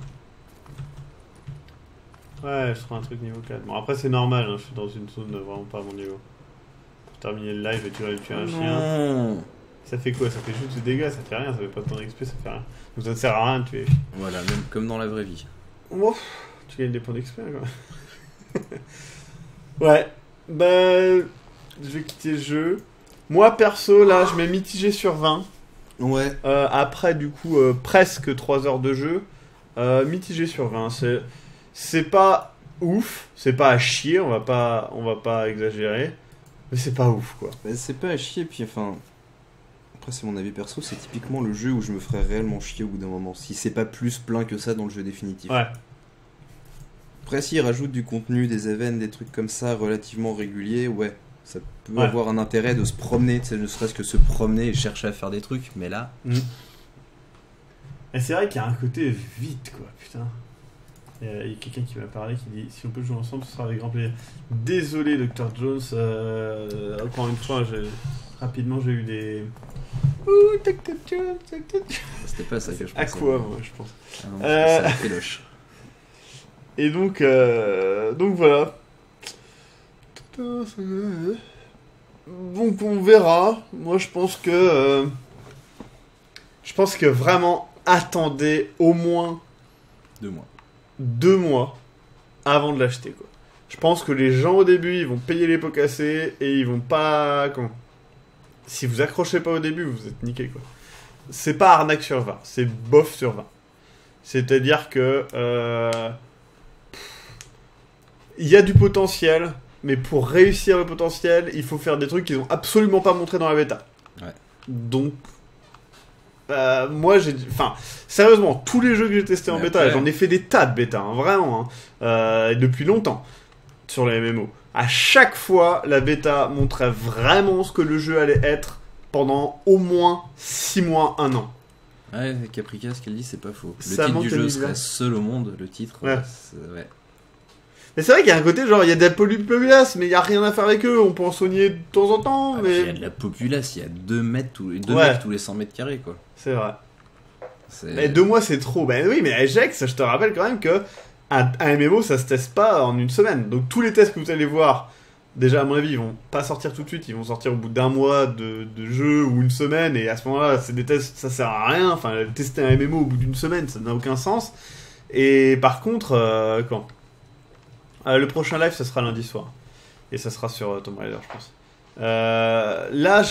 Speaker 1: Ouais, je trouve un truc niveau 4. Bon, après, c'est normal, hein, je suis dans une zone vraiment pas à mon niveau. Pour terminer le live, tu vas tuer un chien. Ça fait quoi? Ça fait juste du dégâts, ça fait rien, ça fait pas tant d'XP, ça fait rien. Donc ça ne sert à rien de tuer.
Speaker 2: Voilà, même comme dans la vraie vie.
Speaker 1: Ouf, tu gagnes des points d'XP, quoi. Ouais, bah... Je vais quitter le jeu. Moi, perso, là, je mets mitigé sur 20.
Speaker 2: Ouais.
Speaker 1: Après, du coup, presque 3 heures de jeu. Mitigé sur 20. C'est pas ouf, c'est pas à chier, on va pas exagérer. Mais c'est pas ouf, quoi.
Speaker 2: Bah, c'est pas à chier, puis enfin... Après, c'est mon avis perso, c'est typiquement le jeu où je me ferais réellement chier au bout d'un moment. Si c'est pas plus plein que ça dans le jeu définitif.
Speaker 1: Ouais.
Speaker 2: Après, s'ils rajoutent du contenu, des events, des trucs comme ça relativement réguliers, ouais. Ça peut
Speaker 1: Ouais.
Speaker 2: avoir un intérêt de se promener, tu sais, ne serait-ce que se promener et chercher à faire des trucs, mais là...
Speaker 1: Et c'est vrai qu'il y a un côté vite, quoi, putain. Il y a quelqu'un qui m'a parlé qui dit si on peut jouer ensemble, ce sera avec grand plaisir. Désolé, Dr. Jones. Encore une fois, rapidement, j'ai eu des. Ouh, Dr. Jones, Dr. Jones.
Speaker 2: C'était pas ça que je pensais.
Speaker 1: À quoi, moi, je pense.
Speaker 2: Ah non, c'est la péloche.
Speaker 1: Et donc voilà. Donc on verra. Moi, je pense que vraiment, attendez au moins 2 mois avant de l'acheter, quoi. Je pense que les gens au début ils vont payer les pots cassés et ils vont pas. Si vous accrochez pas au début, vous êtes niqué, quoi. C'est pas arnaque sur 20, c'est bof sur 20. C'est-à-dire que il y a du potentiel, mais pour réussir le potentiel, il faut faire des trucs qu'ils ont absolument pas montré dans la bêta.
Speaker 2: Ouais.
Speaker 1: Donc moi, sérieusement, tous les jeux que j'ai testés en
Speaker 2: Mais
Speaker 1: bêta,
Speaker 2: après...
Speaker 1: j'en ai fait des tas de bêta, hein, vraiment, hein, depuis longtemps, sur les MMO. À chaque fois, la bêta montrait vraiment ce que le jeu allait être pendant au moins 6 mois, 1 an.
Speaker 2: Ouais, Caprica, ce qu'elle dit, c'est pas faux. Le
Speaker 1: Ça
Speaker 2: titre du
Speaker 1: manque
Speaker 2: jeu
Speaker 1: de
Speaker 2: serait
Speaker 1: l'hiver.
Speaker 2: seul au monde, le titre.
Speaker 1: Ouais.
Speaker 2: Ouais.
Speaker 1: Mais c'est vrai qu'il y a un côté, genre, il y a des populaces, mais il y a rien à faire avec eux, on peut en soigner de temps en temps,
Speaker 2: Ah,
Speaker 1: mais...
Speaker 2: il y a de la populace, il y a 2 mecs tous les 100 mètres carrés, quoi.
Speaker 1: C'est vrai. Mais 2 mois, c'est trop. Ben oui, mais Ajax, je te rappelle quand même que un MMO, ça se teste pas en une semaine. Donc tous les tests que vous allez voir, déjà à mon avis, ils vont pas sortir tout de suite, ils vont sortir au bout d'1 mois de jeu ou une semaine, et à ce moment-là, c'est des tests, ça sert à rien. Enfin, tester un MMO au bout d'une semaine, ça n'a aucun sens. Et par contre, le prochain live, ça sera lundi soir. Et ça sera sur Tomb Raider, je pense. Là,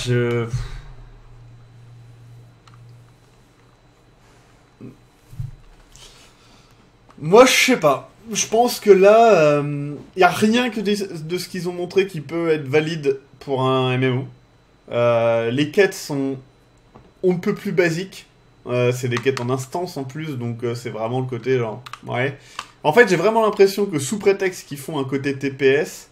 Speaker 1: moi, je sais pas. Je pense que là, y a rien que de ce qu'ils ont montré qui peut être valide pour un MMO. Les quêtes sont on ne peut plus basiques. C'est des quêtes en instance en plus, donc c'est vraiment le côté genre... Ouais. En fait, j'ai vraiment l'impression que sous prétexte qu'ils font un côté TPS,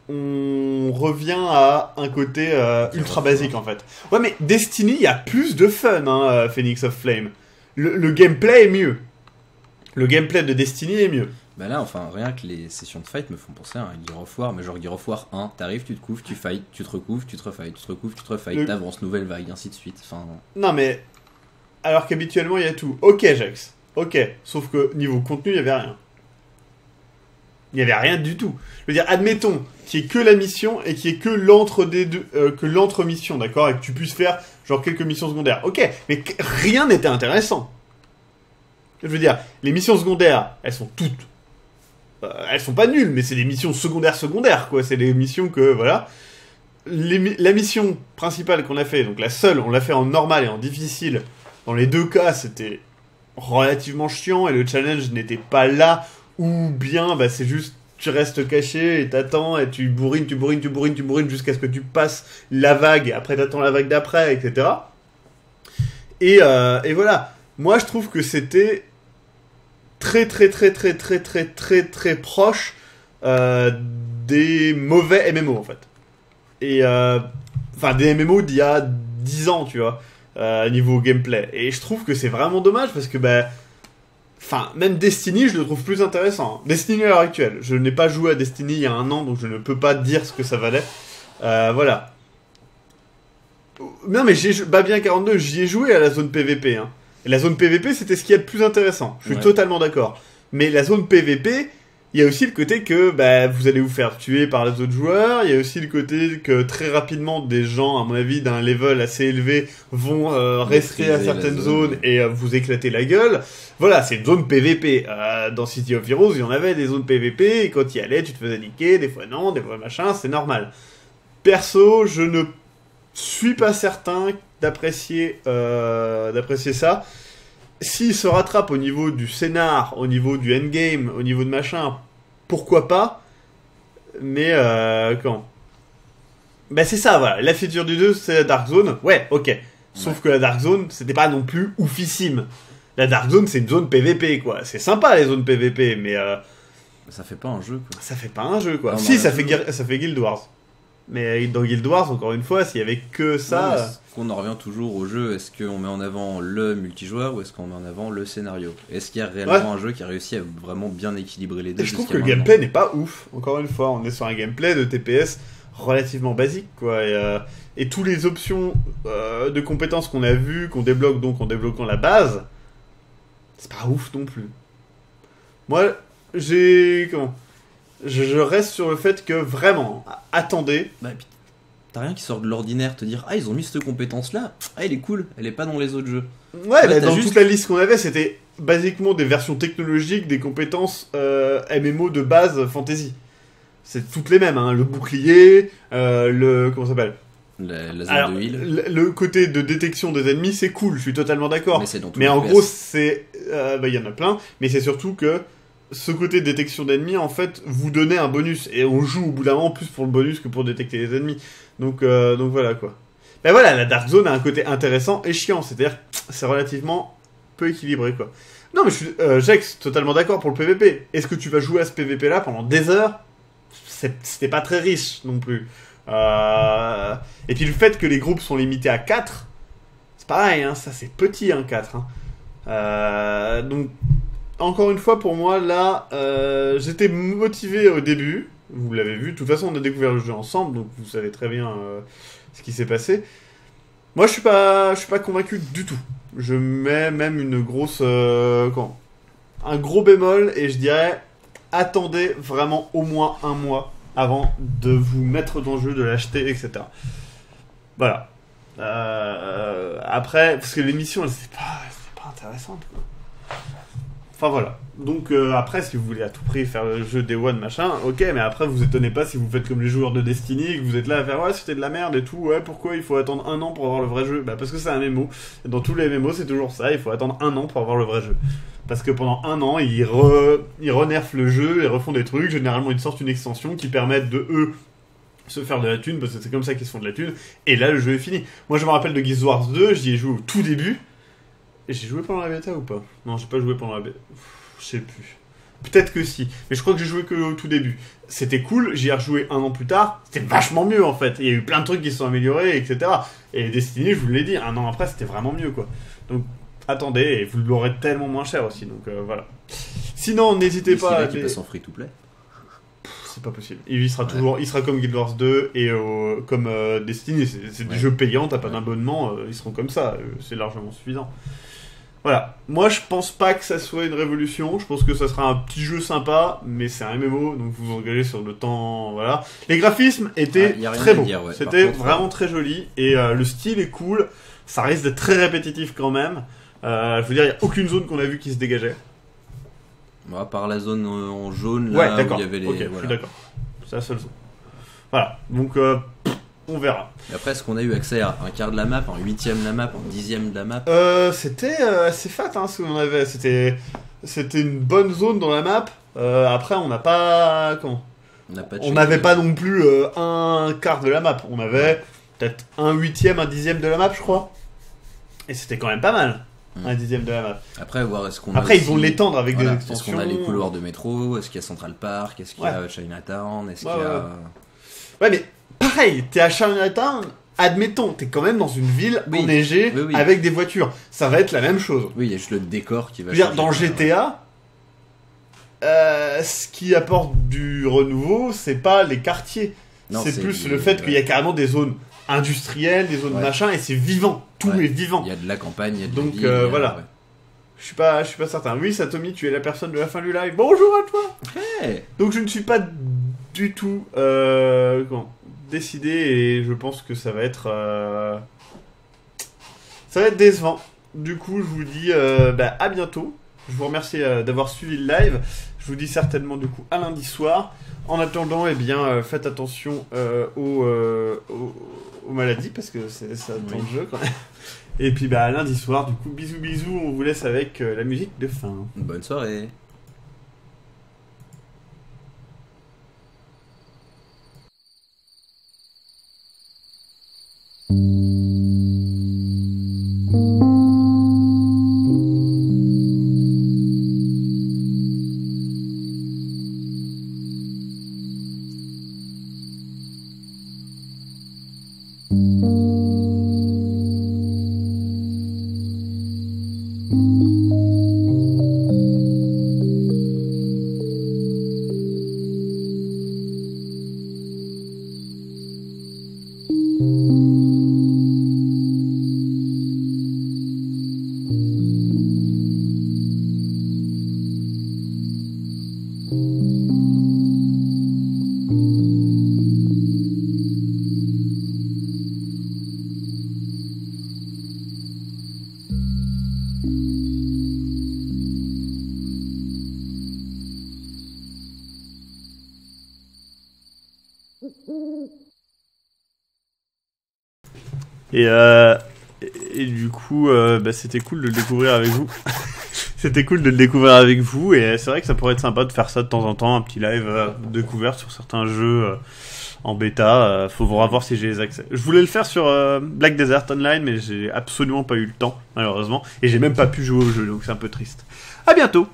Speaker 1: on revient à un côté ultra basique en fait. Ouais, mais Destiny, il y a plus de fun, hein, Phoenix of Flame. Le gameplay est mieux. Le gameplay de Destiny est mieux.
Speaker 2: Bah là, enfin, rien que les sessions de fight me font penser à un Gear of War, mais genre Gear of War 1, t'arrives, tu te couvres, tu fight, tu te recouvres, tu te refight, tu te recouvres, tu te refight, t'avances, nouvelle vague, ainsi de suite. Enfin...
Speaker 1: Non mais, alors qu'habituellement il y a tout. Ok Jax, ok, sauf que niveau contenu il y avait rien. Il y avait rien du tout. Je veux dire, admettons qu'il y ait que la mission et qu'il y ait que l'entre-mission, d'accord, et que tu puisses faire genre quelques missions secondaires. Ok, mais rien n'était intéressant. Je veux dire, les missions secondaires, elles sont toutes... elles sont pas nulles, mais c'est des missions secondaires, quoi. C'est des missions que, voilà. La mission principale qu'on a fait, donc la seule, on l'a fait en normal et en difficile. Dans les deux cas, c'était relativement chiant et le challenge n'était pas là. Ou bien, bah, c'est juste, tu restes caché et t'attends et tu bourrines jusqu'à ce que tu passes la vague. Après, t'attends la vague d'après, etc. Et voilà. Moi, je trouve que c'était très proche des mauvais MMO en fait. Et enfin des MMO d'il y a 10 ans, tu vois, niveau gameplay. Et je trouve que c'est vraiment dommage parce que enfin, même Destiny, je le trouve plus intéressant. Destiny à l'heure actuelle. Je n'ai pas joué à Destiny il y a un an, donc je ne peux pas dire ce que ça valait. Voilà. Non mais bien 42, j'y ai joué à la zone PVP, hein. Et la zone PVP, c'était ce qu'il y a de plus intéressant. Je suis totalement d'accord. Mais la zone PVP, il y a aussi le côté que vous allez vous faire tuer par les autres joueurs. Il y a aussi le côté que très rapidement, des gens, à mon avis, d'un level assez élevé, vont rester à certaines zones et vous éclater la gueule. Voilà, c'est une zone PVP. Dans City of Heroes, il y en avait des zones PVP. Et quand tu y allais, tu te faisais niquer. Des fois non, des fois machin, c'est normal. Perso, je ne suis pas certain d'apprécier ça. S'il se rattrape au niveau du scénar, au niveau du endgame, au niveau de machin, pourquoi pas. Mais c'est ça, voilà. La feature du 2, c'est la Dark Zone. Ouais, ok. Sauf que la Dark Zone, c'était pas non plus oufissime. La Dark Zone, c'est une zone PVP, quoi. C'est sympa, les zones PVP, mais...
Speaker 2: ça fait pas un jeu, quoi.
Speaker 1: Ça fait pas un jeu, quoi. Si, ça fait Guild Wars. Mais dans Guild Wars, encore une fois, s'il y avait que ça...
Speaker 2: On en revient toujours au jeu. Est-ce qu'on met en avant le multijoueur ou est-ce qu'on met en avant le scénario? Est-ce qu'il y a réellement un jeu qui a réussi à vraiment bien équilibrer les deux?
Speaker 1: Je trouve que le gameplay n'est pas ouf. Encore une fois, on est sur un gameplay de TPS relativement basique, quoi. Et toutes les options de compétences qu'on a vues, qu'on débloque donc en débloquant la base, c'est pas ouf non plus. Moi, je reste sur le fait que vraiment, attendez.
Speaker 2: T'as rien qui sort de l'ordinaire, te dire ils ont mis cette compétence là, elle est cool, elle est pas dans les autres jeux.
Speaker 1: Ouais, dans toute la liste qu'on avait, c'était basiquement des versions technologiques des compétences MMO de base fantasy. C'est toutes les mêmes, hein, le bouclier, comment ça s'appelle,
Speaker 2: la zone de heal.
Speaker 1: Le côté de détection des ennemis, c'est cool, je suis totalement d'accord. Mais en gros, c'est y en a plein, mais c'est surtout que ce côté détection d'ennemis, en fait, vous donnez un bonus. Et on joue au bout d'un moment plus pour le bonus que pour détecter les ennemis. Donc voilà, quoi. Ben voilà, la Dark Zone a un côté intéressant et chiant. C'est-à-dire, c'est relativement peu équilibré, quoi. Non, mais je suis Jax, totalement d'accord pour le PVP. Est-ce que tu vas jouer à ce PVP-là pendant des heures? C'était pas très riche, non plus. Et puis le fait que les groupes sont limités à 4, c'est pareil, hein, ça c'est petit, hein, 4. Hein. Donc... Encore une fois, pour moi, là, j'étais motivé au début. Vous l'avez vu. De toute façon, on a découvert le jeu ensemble, donc vous savez très bien ce qui s'est passé. Moi, je suis pas convaincu du tout. Je mets même une grosse, un gros bémol, et je dirais, attendez vraiment au moins un mois avant de vous mettre dans le jeu, de l'acheter, etc. Voilà. Après, parce que l'émission, elle, c'est pas intéressante, quoi. Enfin voilà. Donc après, si vous voulez à tout prix faire le jeu Day One, machin, ok, mais après vous étonnez pas si vous faites comme les joueurs de Destiny, que vous êtes là à faire ouais, c'était de la merde et tout, ouais, pourquoi il faut attendre un an pour avoir le vrai jeu? Bah parce que c'est un MMO. Dans tous les MMO, c'est toujours ça, il faut attendre un an pour avoir le vrai jeu. Parce que pendant un an, ils renerfent le jeu, ils refont des trucs, généralement ils sortent une extension qui permettent de se faire de la thune, parce que c'est comme ça qu'ils se font de la thune, et là le jeu est fini. Moi je me rappelle de Guild Wars 2, j'y ai joué au tout début. J'ai joué pendant la bêta ou pas? Non, j'ai pas joué pendant la bêta. Je sais plus. Peut-être que si. Mais je crois que j'ai joué que au tout début. C'était cool, j'y ai rejoué 1 an plus tard. C'était vachement mieux en fait. Il y a eu plein de trucs qui se sont améliorés, etc. Et Destiny, je vous l'ai dit, 1 an après, c'était vraiment mieux quoi. Donc attendez, et vous l'aurez tellement moins cher aussi. Donc voilà. Sinon, n'hésitez pas à.
Speaker 2: Qui passe en free to play.
Speaker 1: C'est pas possible. Il sera toujours, il sera comme Guild Wars 2 et comme Destiny. C'est des jeux payants, t'as pas d'abonnement, ils seront comme ça. C'est largement suffisant. Voilà. Moi, je pense pas que ça soit une révolution. Je pense que ça sera un petit jeu sympa, mais c'est un MMO, donc vous vous engagez sur le temps. Voilà. Les graphismes étaient très beaux. Ouais. C'était vraiment très joli et le style est cool. Ça risque d'être très répétitif quand même. Je veux dire, il y a aucune zone qu'on a vue qui se dégageait.
Speaker 2: À part la zone en jaune, là, où il y avait les...
Speaker 1: Ok, je suis d'accord. C'est la seule zone. Voilà, donc on verra.
Speaker 2: Et après, est-ce qu'on a eu accès à un quart de la map, un huitième de la map, un dixième de la map?
Speaker 1: C'était assez fat, hein, ce qu'on avait. C'était une bonne zone dans la map. Après, on n'a pas... Comment? On n'avait pas non plus un quart de la map. On avait peut-être un huitième, un dixième de la map, je crois. Et c'était quand même pas mal. Un dixième de la map.
Speaker 2: Après, voir est-ce qu'on
Speaker 1: Après, ils vont l'étendre avec des extensions.
Speaker 2: Est-ce qu'on a les couloirs de métro? Est-ce qu'il y a Central Park? Est-ce qu'il y a Chinatown? Est-ce qu'il y a...
Speaker 1: Ouais, mais pareil, t'es à Chinatown, admettons, t'es quand même dans une ville enneigée avec des voitures. Ça va être la même chose.
Speaker 2: Oui, il y a juste le décor qui va changer.
Speaker 1: Dans GTA, ce qui apporte du renouveau, c'est pas les quartiers. C'est plus le fait qu'il y a carrément des zones industrielles, des zones machin, et c'est vivant. Tout est vivant.
Speaker 2: Il y a de la campagne, il y a de
Speaker 1: donc,
Speaker 2: la ville.
Speaker 1: voilà. Je suis pas certain. Oui, Satomi, tu es la personne de la fin du live. Bonjour à toi.
Speaker 2: Hey.
Speaker 1: Donc je ne suis pas du tout décidé et je pense que ça va être décevant. Du coup, je vous dis à bientôt. Je vous remercie d'avoir suivi le live. Je vous dis certainement du coup à lundi soir. En attendant, faites attention aux maladies parce que c'est ça dans le jeu quand même. Et puis lundi soir, du coup, bisous, on vous laisse avec la musique de fin.
Speaker 2: Bonne soirée.
Speaker 1: Et du coup, c'était cool de le découvrir avec vous. C'était cool de le découvrir avec vous. Et c'est vrai que ça pourrait être sympa de faire ça de temps en temps, un petit live de découverte sur certains jeux en bêta. Faut voir si j'ai les accès. Je voulais le faire sur Black Desert Online, mais j'ai absolument pas eu le temps, malheureusement. Et j'ai même pas pu jouer au jeu, donc c'est un peu triste. À bientôt!